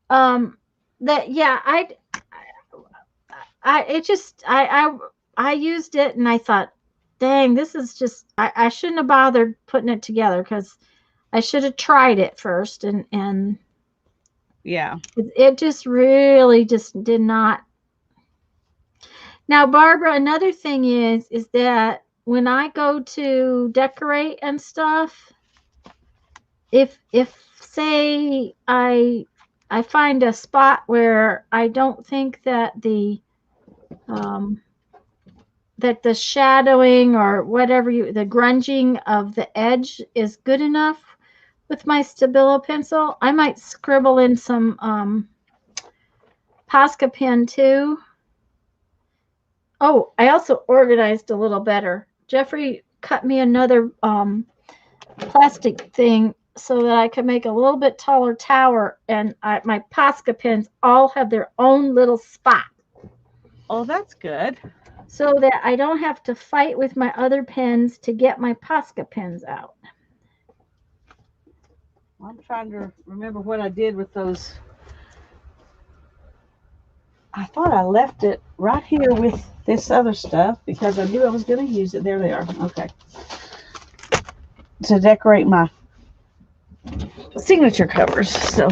I used it and I thought, dang, this is just, I shouldn't have bothered putting it together, because I should have tried it first, and yeah, it just really just did not. Now, Barbara, another thing is that when I go to decorate and stuff, if say I find a spot where I don't think that the shadowing or whatever the grunging of the edge is good enough with my Stabilo pencil, I might scribble in some Posca pen too. Oh, I also organized a little better. Jeffrey cut me another plastic thing so that I could make a little bit taller tower, and my Posca pens all have their own little spot. Oh, that's good. So that I don't have to fight with my other pens to get my Posca pens out. I'm trying to remember what I did with those. I thought I left it right here with this other stuff because I knew I was going to use it. There they are. Okay. To decorate my signature covers. So.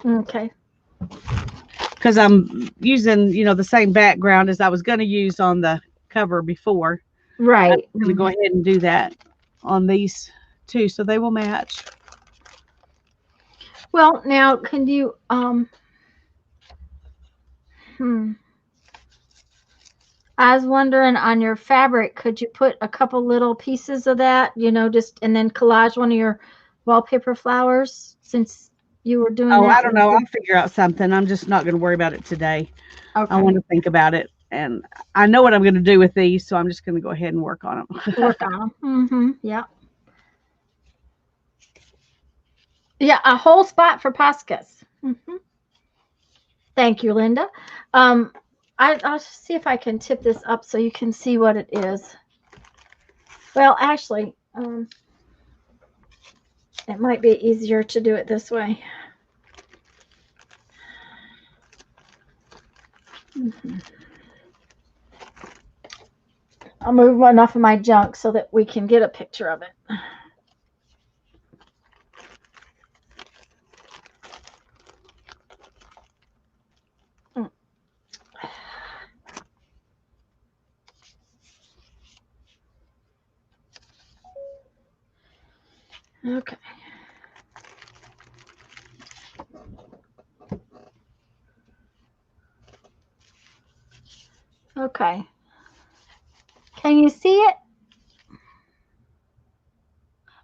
Okay. Because I'm using, the same background as I was going to use on the cover before. Right. I'm going to go ahead and do that on these too, so they will match. Well, now, can you, I was wondering, on your fabric, could you put a couple little pieces of that, and then collage one of your wallpaper flowers, since you were doing that? I don't know. I'll figure out something. I'm just not going to worry about it today. Okay. I want to think about it. And I know what I'm going to do with these, so I'm just going to go ahead and work on them. Work on them. Mm-hmm. Yeah. Yeah, a whole spot for Poscas. Mm-hmm. Thank you, Linda. I'll see if I can tip this up so you can see what it is. Well, actually, it might be easier to do it this way. Mm-hmm. I'll move enough of my junk so that we can get a picture of it. Okay. Okay. Can you see it?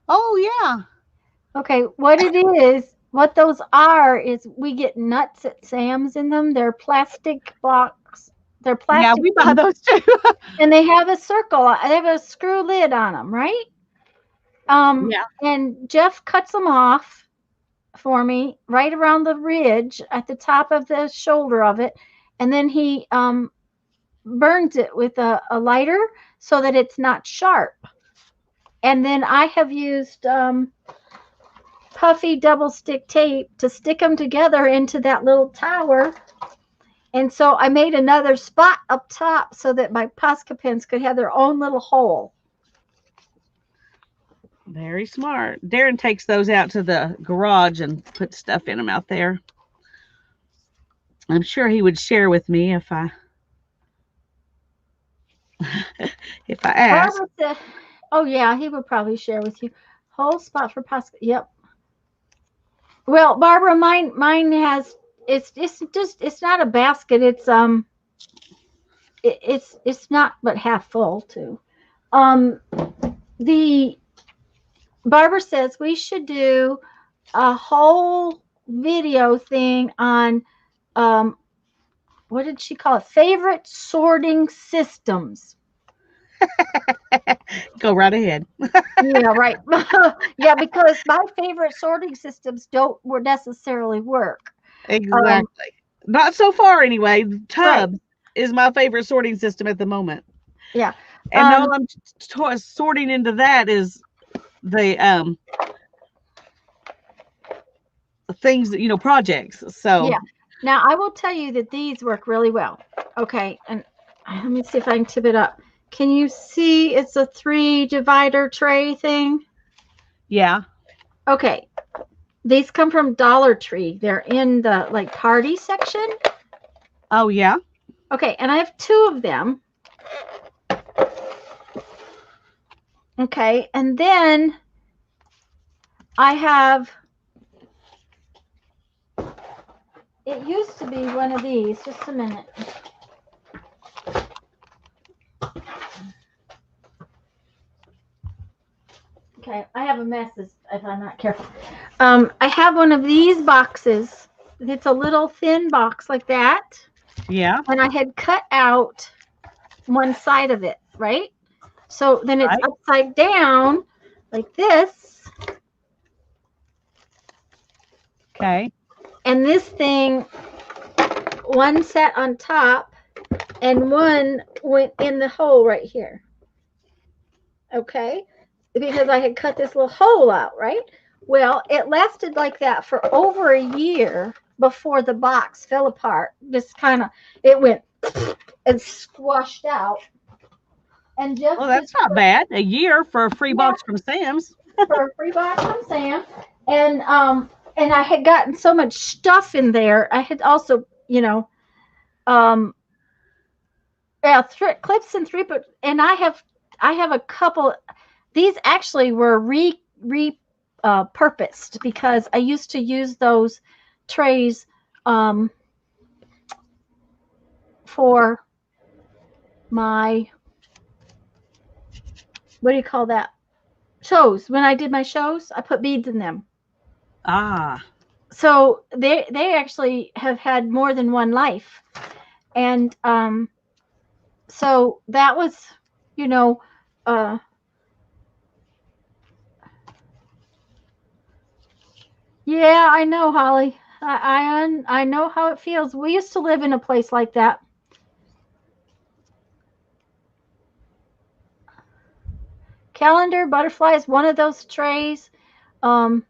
Oh, yeah. Okay, what those are is we get nuts at Sam's in them. They're plastic blocks. They're plastic. Yeah, we buy those too. And they have a circle. They have a screw lid on them, right? Yeah. And Jeff cuts them off for me right around the ridge at the top of the shoulder of it. and then he burns it with a lighter so that it's not sharp. And then I have used puffy double stick tape to stick them together into that little tower. And so I made another spot up top so that my Posca pens could have their own little hole. Very smart. Darren takes those out to the garage and puts stuff in them out there. I'm sure he would share with me if I asked. Oh yeah, he would probably share with you. Whole spot for Posca. Yep. Well, Barbara, mine has it's not a basket. It's not but half full too. The Barbara says we should do a whole video thing on what did she call it? Favorite sorting systems. Go right ahead. Yeah, right. Yeah, because my favorite sorting systems don't necessarily work. Exactly. Not so far anyway. Tubs is my favorite sorting system at the moment. Yeah. And all I'm sorting into that is the things that, projects. So yeah. Now I will tell you that these work really well. Okay. And let me see if I can tip it up. Can you see it's a 3 divider tray thing? Yeah. Okay. These come from Dollar Tree. They're in the party section. Oh yeah. Okay, and I have 2 of them. Okay, and then I have, it used to be one of these. Just a minute. Okay, I have a mess if I'm not careful. I have one of these boxes. It's a little thin box like that. Yeah. And I had cut out one side of it, right? So then it's upside down like this. Okay. And this thing, one sat on top and one went in the hole right here. Okay. Because I had cut this little hole out, right? Well, it lasted like that for over a year before the box fell apart. Just it went and squashed out. And just that's not bad. A year for a free box from Sam's. For a free box from Sam. And I had gotten so much stuff in there. I had also, clips and and I have a couple. These actually were purposed because I used to use those trays for my, what do you call that? Shows. When I did my shows, I put beads in them. Ah. So they actually have had more than one life. And so that was, yeah, I know, Holly. I know how it feels. We used to live in a place like that. Calendar butterfly is one of those trays. And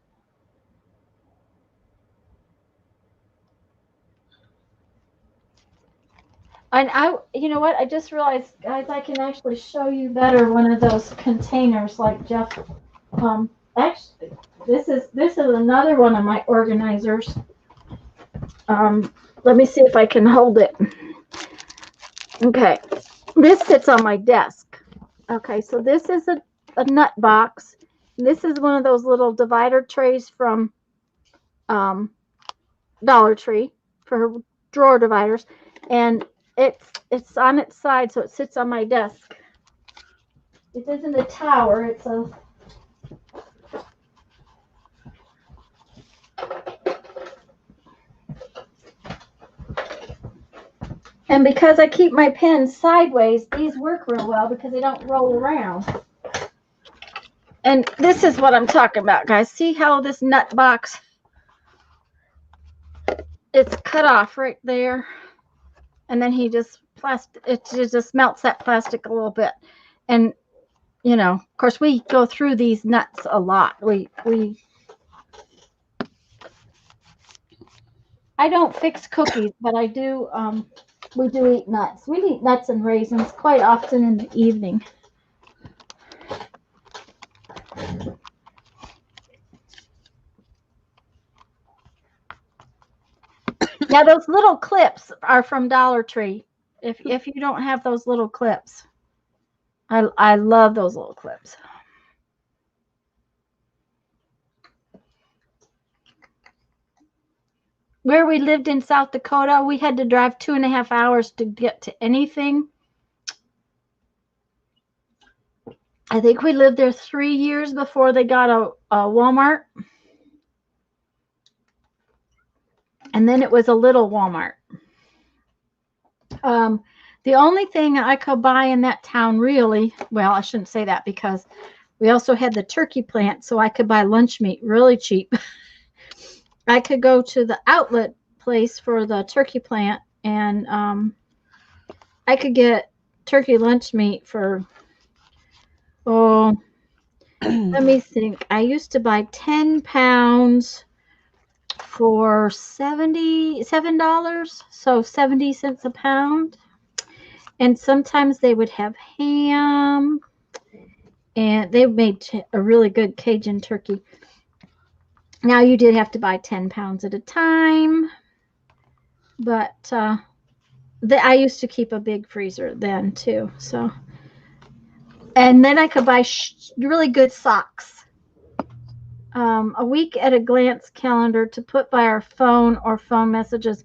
you know what? I just realized, guys, I can actually show you better one of those containers like Jeff. Actually, this is another one of my organizers. Let me see if I can hold it. Okay, this sits on my desk. Okay, so this is a nut box. This is one of those little divider trays from Dollar Tree for drawer dividers, and it's on its side, so it sits on my desk. It isn't a tower, it's a and because I keep my pens sideways, these work real well because they don't roll around. And this is what I'm talking about, guys. See how this nut box, it's cut off right there. and then he just just melts that plastic a little bit. And of course, we go through these nuts a lot. I don't fix cookies, but I do. We do eat nuts. We eat nuts and raisins quite often in the evening. Now those little clips are from Dollar Tree. If you don't have those little clips, I love those little clips. Where we lived in South Dakota, we had to drive 2.5 hours to get to anything. I think we lived there 3 years before they got a Walmart. And then it was a little Walmart. The only thing I could buy in that town really, well, I shouldn't say that because we also had the turkey plant, so I could buy lunch meat really cheap. I could go to the outlet place for the turkey plant, and I could get turkey lunch meat for, let me think. I used to buy 10 pounds for $77, so 70 cents a pound. And sometimes they would have ham, and they made a really good Cajun turkey. Now you did have to buy 10 pounds at a time, but I used to keep a big freezer then too. So, and then I could buy really good socks. A week at a glance calendar to put by our phone or phone messages.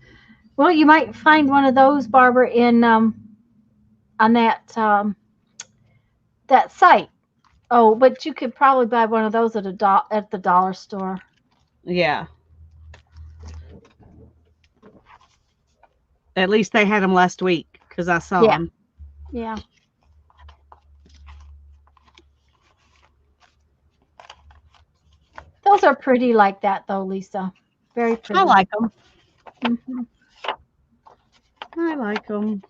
Well, you might find one of those, Barbara, in on that that site. Oh, but you could probably buy one of those at the dollar store. Yeah. At least they had them last week because I saw them. Yeah. Those are pretty like that, though, Lisa. Very pretty. I like them. Mm-hmm. I like them.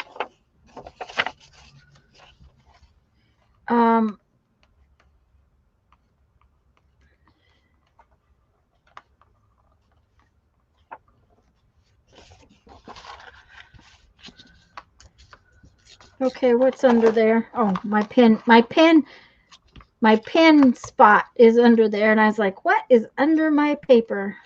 Okay, what's under there? Oh, my pen spot is under there, and I was like, what is under my paper?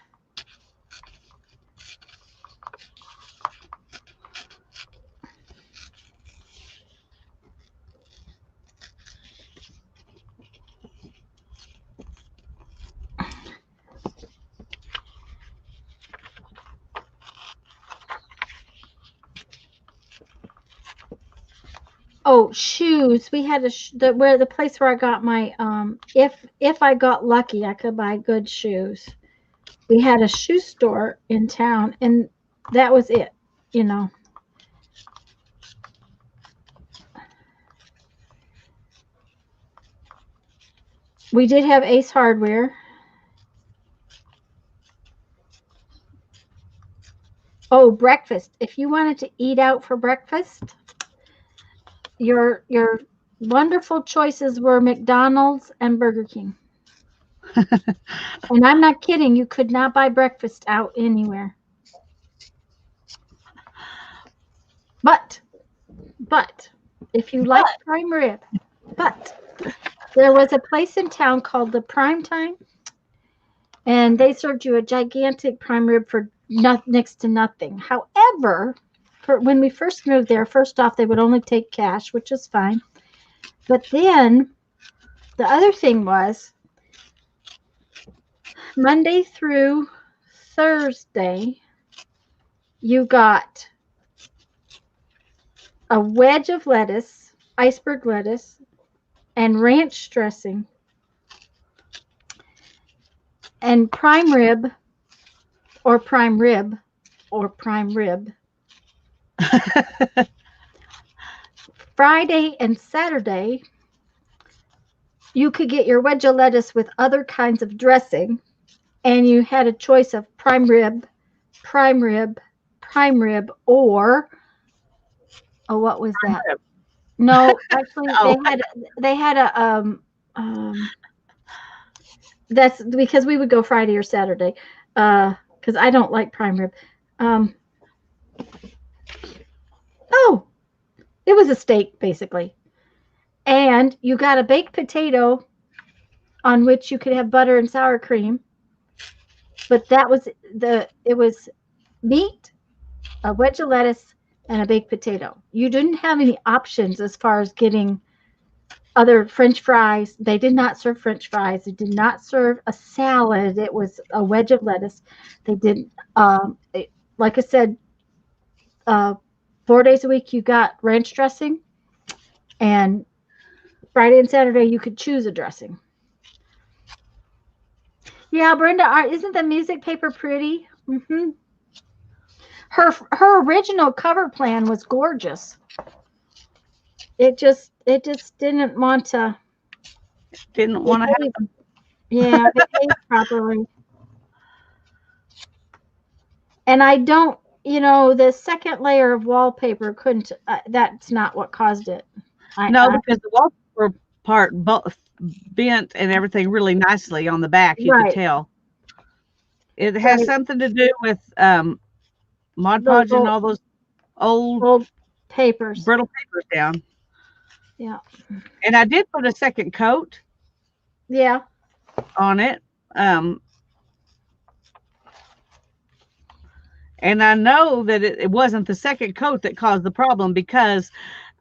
Oh, shoes. We had the place where I got my if I got lucky, I could buy good shoes. We had a shoe store in town, and that was it, We did have Ace Hardware. Oh, breakfast. If you wanted to eat out for breakfast, your wonderful choices were McDonald's and Burger King. And I'm not kidding. You could not buy breakfast out anywhere. But if you like prime rib, there was a place in town called the Prime Time, and they served you a gigantic prime rib for next to nothing. However, when we first moved there, first off, they would only take cash, which is fine. But then the other thing was Monday through Thursday, you got a wedge of lettuce, iceberg lettuce, and ranch dressing, and prime rib, or prime rib, or prime rib. Friday and Saturday, you could get your wedge of lettuce with other kinds of dressing, and you had a choice of prime rib, or Oh, what was that? rib. No, actually, Oh. they had a that's because we would go Friday or Saturday, because I don't like prime rib. Um, oh, it was a steak basically, and you got a baked potato on which you could have butter and sour cream, but it was meat, a wedge of lettuce, and a baked potato. You didn't have any options as far as getting other French fries. They did not serve French fries. They did not serve a salad. It was a wedge of lettuce. They did, like I said, 4 days a week you got ranch dressing, and Friday and Saturday you could choose a dressing. Yeah, Brenda, isn't the music paper pretty? Mm-hmm. Her original cover plan was gorgeous. It just didn't want to. Didn't want to have. Yeah, behave properly. And I don't, the second layer of wallpaper couldn't. That's not what caused it. No, because the wallpaper part bent and everything really nicely on the back. You could tell. It has something to do with Mod Podge and all those old papers, brittle papers down. Yeah. And I did put a second coat. Yeah. On it. And I know that it wasn't the second coat that caused the problem, because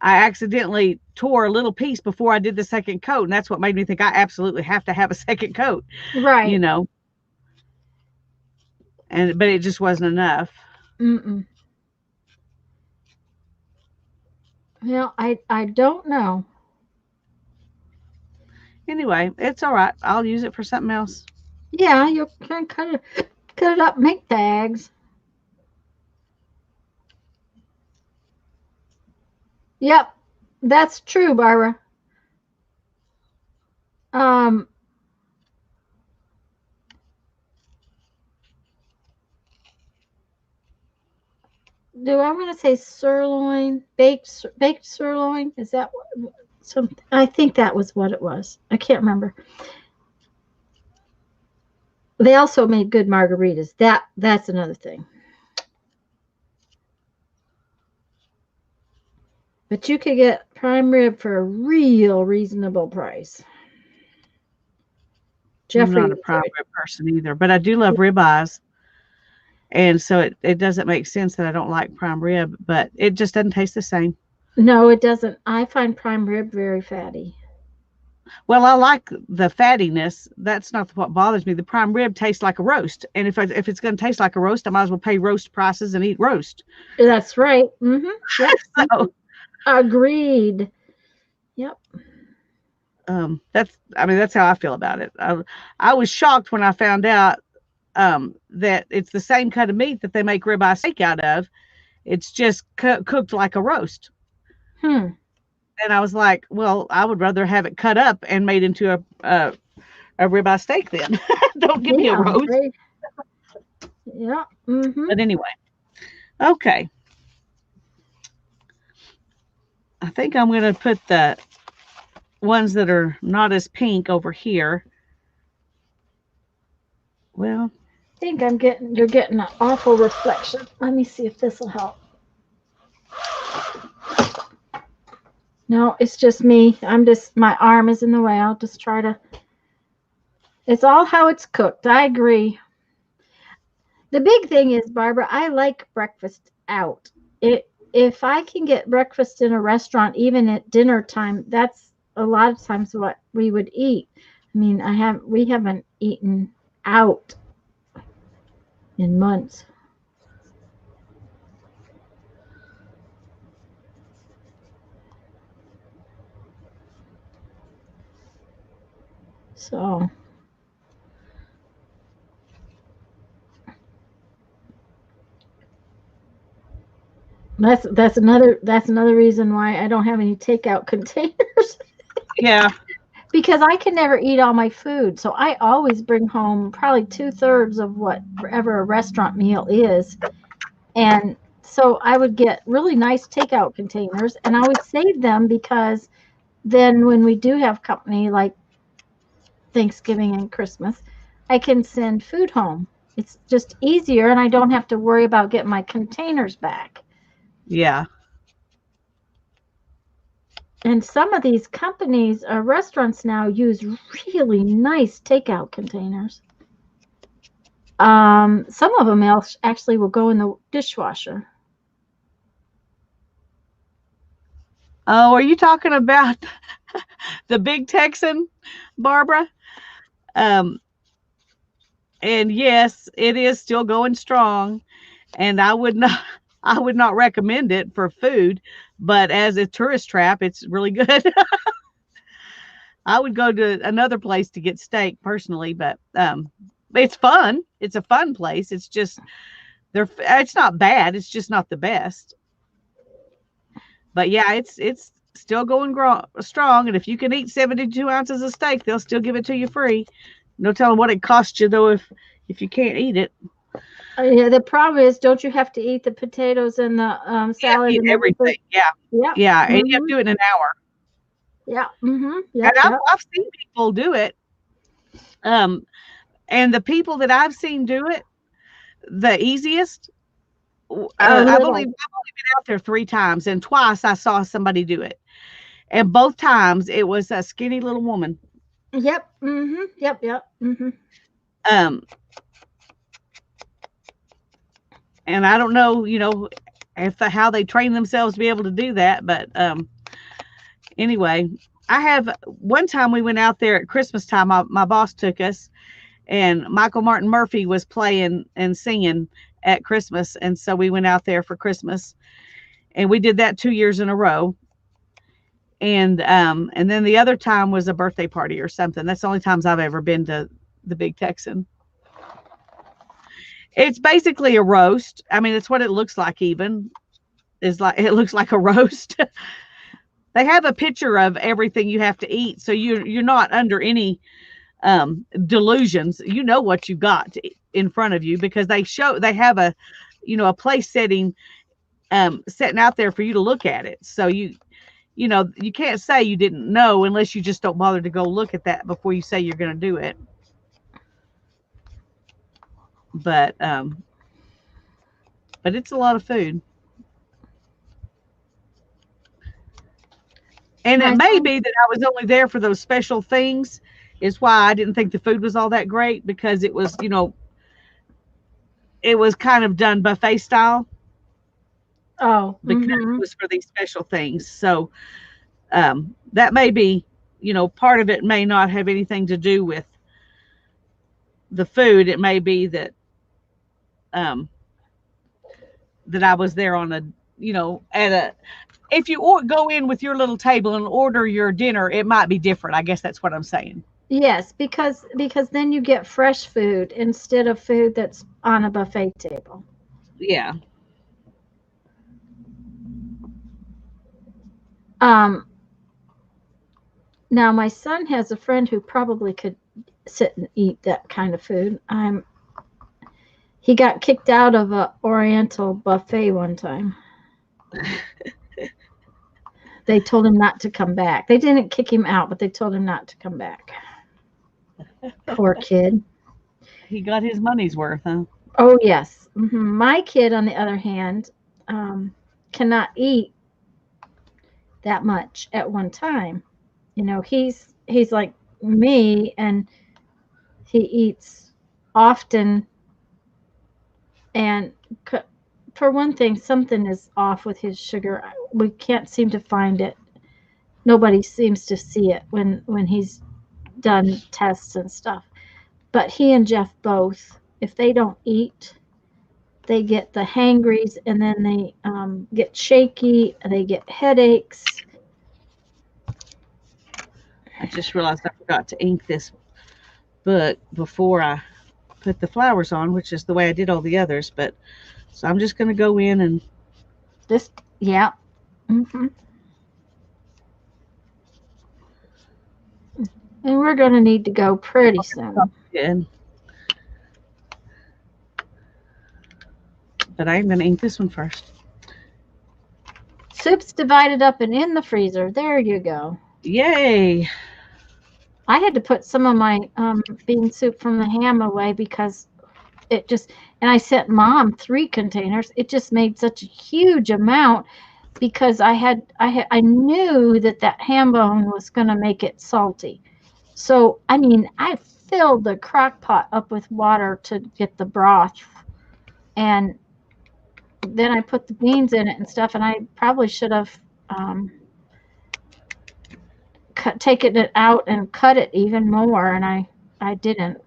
I accidentally tore a little piece before I did the second coat. And that's what made me think I absolutely have to have a second coat. Right. But it just wasn't enough. Mm-mm. Well, I don't know. Anyway, it's all right. I'll use it for something else. Yeah, you can cut it up, make tags. Yep, that's true, Barbara. Do I want to say sirloin, baked sirloin? Is that something? I think that was what it was. I can't remember. They also made good margaritas. That's another thing. But you could get prime rib for a real reasonable price. Jeffrey, I'm not a prime rib person either, but I do love ribeyes. And so it doesn't make sense that I don't like prime rib, but it just doesn't taste the same. No, it doesn't. I find prime rib very fatty. Well, I like the fattiness. That's not what bothers me. The prime rib tastes like a roast. And if it's going to taste like a roast, I might as well pay roast prices and eat roast. That's right. Mm-hmm. Yep. So, agreed. Yep. That's how I feel about it. I was shocked when I found out that it's the same cut of meat that they make ribeye steak out of. It's just cooked like a roast. And I was like, well, I would rather have it cut up and made into a ribeye steak then. Don't give me a roast. Right. Yeah. Mm-hmm. But anyway, okay. I think I'm going to put the ones that are not as pink over here. Well, I think you're getting an awful reflection. Let me see if this will help. No, it's just me. My arm is in the way. I'll just try to. It's all how it's cooked. I agree. The big thing is, Barbara, I like breakfast out. If I can get breakfast in a restaurant, even at dinner time, that's a lot of times what we would eat. I mean, we haven't eaten out in months. So that's another reason why I don't have any takeout containers. Yeah. Because I can never eat all my food. So I always bring home probably 2/3 of whatever a restaurant meal is. And So I would get really nice takeout containers, and I would save them because then when we do have company like Thanksgiving and Christmas, I can send food home. It's just easier, and I don't have to worry about getting my containers back. Yeah. And some of these companies or restaurants now use really nice takeout containers. Some of them actually will go in the dishwasher. Oh, are you talking about the Big Texan, Barbara? And yes, it is still going strong, and I would not recommend it for food, but as a tourist trap, it's really good. I would go to another place to get steak personally, but it's fun. It's a fun place. It's just it's not bad. It's just not the best. But yeah, it's still going strong, and if you can eat 72 ounces of steak, they'll still give it to you free. No telling what it costs you though if you can't eat it. Yeah, the problem is, don't you have to eat the potatoes and the salad and everything? Yeah, yeah, and you have to do it in an hour. Yeah, and I've seen people do it. And the people that I've seen do it the easiest. I've only been out there 3 times, and twice I saw somebody do it, and both times it was a skinny little woman. Yep. Yep. And I don't know, if how they train themselves to be able to do that, but anyway, I have one time we went out there at Christmas time. My boss took us, and Michael Martin Murphey was playing and singing at Christmas, and so we went out there for Christmas, and we did that 2 years in a row. And then the other time was a birthday party or something. That's the only times I've ever been to the Big Texan. It's basically a roast. I mean, it's what it looks like. Even it looks like a roast. They have a picture of everything you have to eat, so you're not under any delusions. You know what you've got in front of you, because they have a place setting out there for you to look at it. So you can't say you didn't know unless you just don't bother to go look at that before you say you're going to do it. But it's a lot of food. And it may be that I was only there for those special things, is why I didn't think the food was all that great, because it was, it was kind of done buffet style. Oh, because it was for these special things. So that may be, part of it may not have anything to do with the food. It may be that that I was there on if you go in with your little table and order your dinner, it might be different. I guess that's what I'm saying. Yes, because then you get fresh food instead of food that's on a buffet table. Yeah. Now my son has a friend who probably could sit and eat that kind of food. He got kicked out of a Oriental buffet one time. They told him not to come back. They didn't kick him out, but they told him not to come back. Poor kid. He got his money's worth, huh? Oh, yes. My kid, on the other hand, cannot eat that much at one time. He's like me, and he eats often. And for one thing, something is off with his sugar. We can't seem to find it. Nobody seems to see it when he's done tests and stuff. But he and Jeff both, if they don't eat, they get the hangries, and then they get shaky, and they get headaches. I just realized I forgot to ink this book before I put the flowers on, which is the way I did all the others. But so I'm just going to go in and just, yeah. And we're going to need to go pretty soon. Good. But I'm going to ink this one first. Soup's divided up and in the freezer. There you go. Yay. I had to put some of my bean soup from the ham away because it just, and I sent Mom 3 containers. It just made such a huge amount because I knew that ham bone was going to make it salty. So, I mean, I filled the crock pot up with water to get the broth, and then I put the beans in it and stuff, and I probably should have taken it out and cut it even more, and I didn't.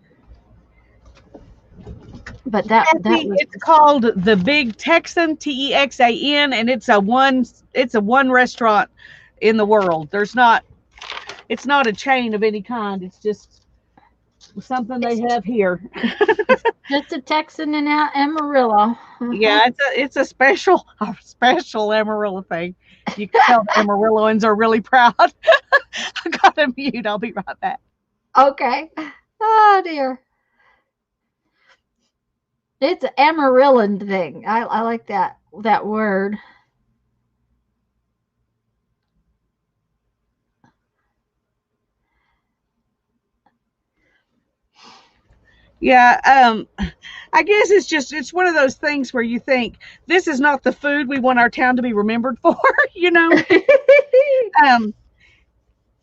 But that was, it's called the Big Texan, Texan, and it's a one restaurant in the world. It's not a chain of any kind. It's just something they have here. Just a Texan in Amarillo. Yeah, it's a special Amarillo thing. You can tell the Amarilloans are really proud. I got to mute. I'll be right back. Okay. Oh dear. It's an Amarillan thing. I like that word. Yeah, I guess it's one of those things where you think this is not the food we want our town to be remembered for, you know.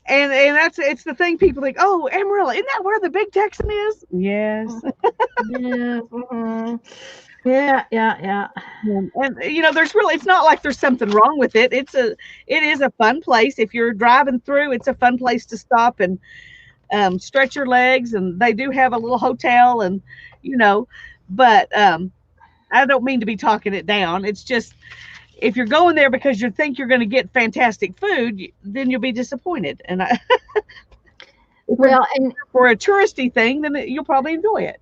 And it's the thing people think, oh, Amarillo, isn't that where the Big Texan is? Yes. Yeah. Mm-hmm. Yeah. And you know, it's not like there's something wrong with it. It is a fun place. If you're driving through, it's a fun place to stop and stretch your legs, and they do have a little hotel, and you know, but I don't mean to be talking it down. It's just, if you're going there because you think you're going to get fantastic food, then you'll be disappointed. And and for a touristy thing, then you'll probably enjoy it.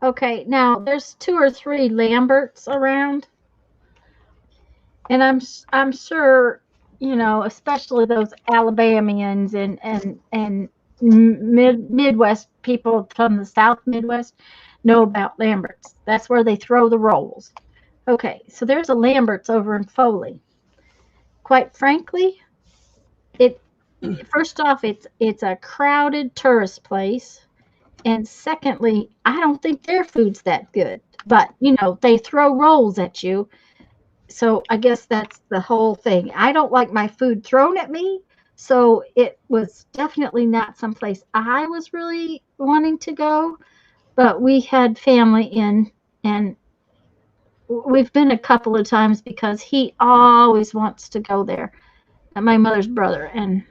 Okay, now there's 2 or 3 Lamberts around, and I'm sure, you know, especially those Alabamians and Midwest people from the South Midwest know about Lamberts. That's where they throw the rolls. Okay, so there's a Lamberts over in Foley. Quite frankly, first off, it's a crowded tourist place, and secondly, I don't think their food's that good. But you know, they throw rolls at you, so I guess that's the whole thing. I don't like my food thrown at me, so it was definitely not someplace I was really wanting to go. But we had family in, and we've been a couple of times because he always wants to go there. My mother's brother, and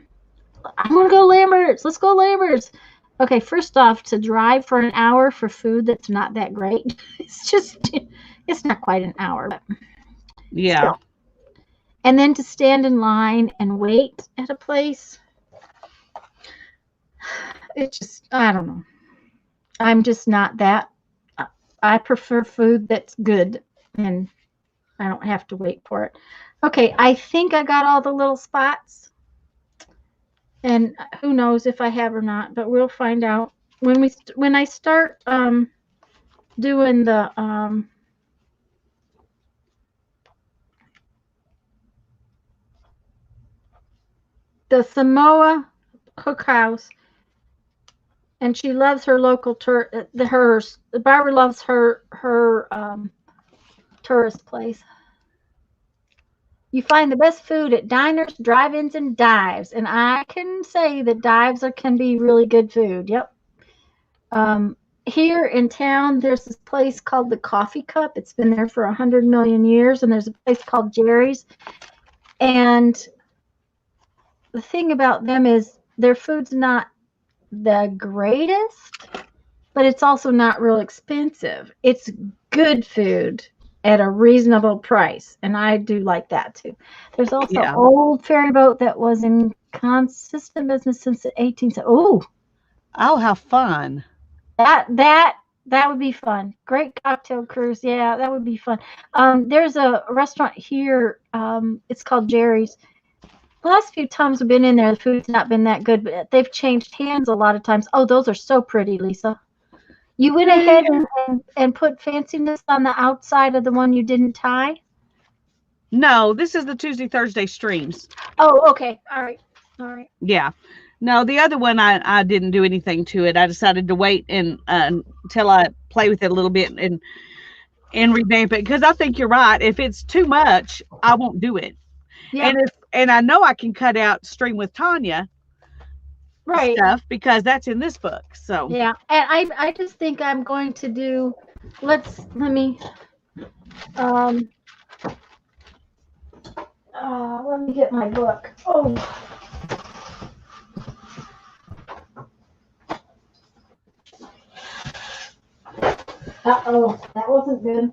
I want to go Lamberts. Let's go Lamberts. Okay, first off, to drive for an hour for food that's not that great, it's not quite an hour. But yeah. Still. And then to stand in line and wait at a place, it's just, I don't know. I'm just not that. I prefer food that's good, and I don't have to wait for it. Okay, I think I got all the little spots, and who knows if I have or not, but we'll find out when I start doing the Samoa Cookhouse, and she loves her local Barbara loves her tourist place. You find the best food at diners, drive-ins, and dives. And I can say that dives can be really good food. Yep. Here in town, there's this place called the Coffee Cup. It's been there for 100 million years. And there's a place called Jerry's. And the thing about them is their food's not the greatest, but it's also not real expensive. It's good food at a reasonable price, and I do like that too. There's also an old ferry boat that was in consistent business since the 18th. Oh, how fun! That would be fun. Great cocktail cruise. Yeah, that would be fun. There's a restaurant here. It's called Jerry's. The last few times I've been in there, the food's not been that good, but they've changed hands a lot of times. Oh, those are so pretty, Lisa. You went ahead and put fanciness on the outside of the one you didn't tie? No, this is the Tuesday, Thursday streams. Oh, okay. All right. Yeah. No, the other one I didn't do anything to it. I decided to wait and until I play with it a little bit and revamp it, because I think you're right. If it's too much, I won't do it. Yeah. And I know I can cut out Stream with Tanya Right. stuff because that's in this book. So Yeah, and I just think I'm going to do. Let me get my book. Oh. Uh-oh, that wasn't good.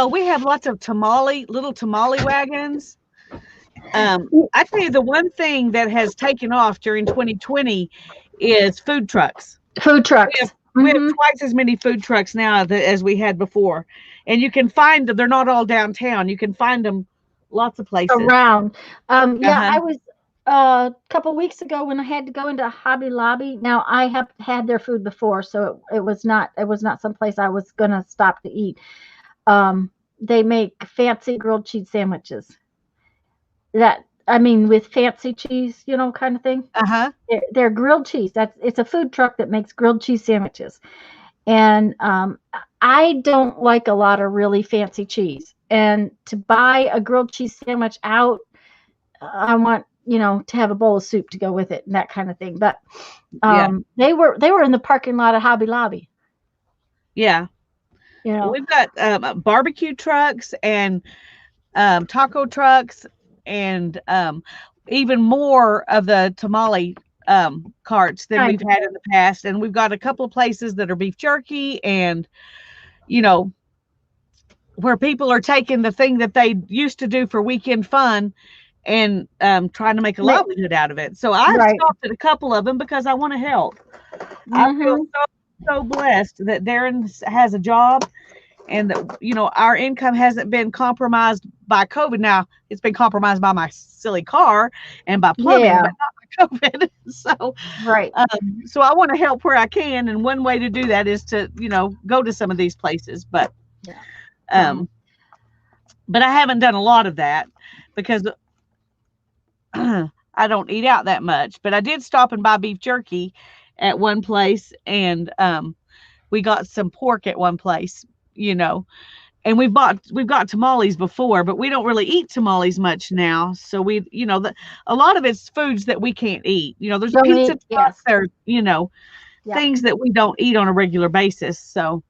we have lots of little tamale wagons. I tell you, the one thing that has taken off during 2020 is food trucks. Food trucks. We have twice as many food trucks now as we had before. And you can find them. They're not all downtown. You can find them lots of places. Around. Yeah, I was a couple weeks ago when I had to go into Hobby Lobby. Now, I have had their food before, so it was not someplace I was going to stop to eat. They make fancy grilled cheese sandwiches. With fancy cheese, kind of thing. They're grilled cheese. It's a food truck that makes grilled cheese sandwiches. And I don't like a lot of really fancy cheese. And to buy a grilled cheese sandwich out, I want, to have a bowl of soup to go with it and that kind of thing. But they were in the parking lot of Hobby Lobby. Yeah. We've got barbecue trucks and taco trucks, and even more of the tamale carts than we've had in the past. And we've got a couple of places that are beef jerky, and where people are taking the thing that they used to do for weekend fun and trying to make a livelihood out of it. So I've stopped at a couple of them because I want to help. I feel so blessed that Darren has a job, and that our income hasn't been compromised by COVID. Now it's been compromised by my silly car and by plumbing, but not by COVID. So so I want to help where I can, and one way to do that is to go to some of these places. But but I haven't done a lot of that because I don't eat out that much. But I did stop and buy beef jerky at one place, and we got some pork at one place. And we've got tamales before, but we don't really eat tamales much now. So a lot of it's foods that we can't eat. There's pizza trucks, there's things that we don't eat on a regular basis. So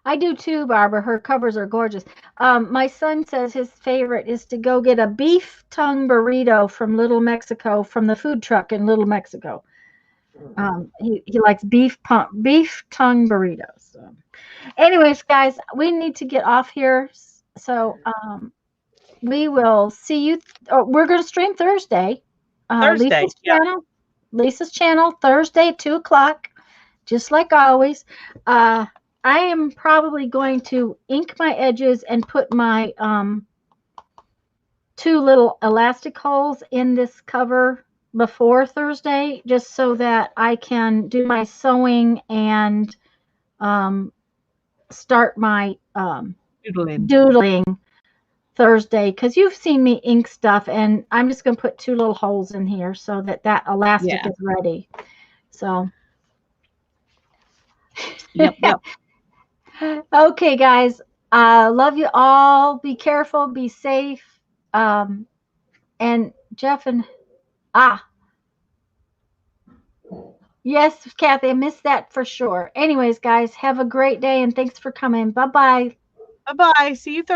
I do too, Barbara. Her covers are gorgeous. My son says his favorite is to go get a beef tongue burrito from Little Mexico, from the food truck in Little Mexico. He likes beef tongue burritos. Anyways, guys, we need to get off here. So we will see you. We're going to stream Thursday. Lisa's channel, Thursday at 2:00, just like always. I am probably going to ink my edges and put my 2 little elastic holes in this cover before Thursday, just so that I can do my sewing and start my doodling Thursday, because you've seen me ink stuff, and I'm just going to put 2 little holes in here so that elastic is ready. So yep. Okay, guys, love you all. Be careful, be safe. And Jeff and yes, Kathy, I missed that for sure. Anyways, guys, have a great day, and thanks for coming. Bye-bye. Bye-bye. See you Thursday.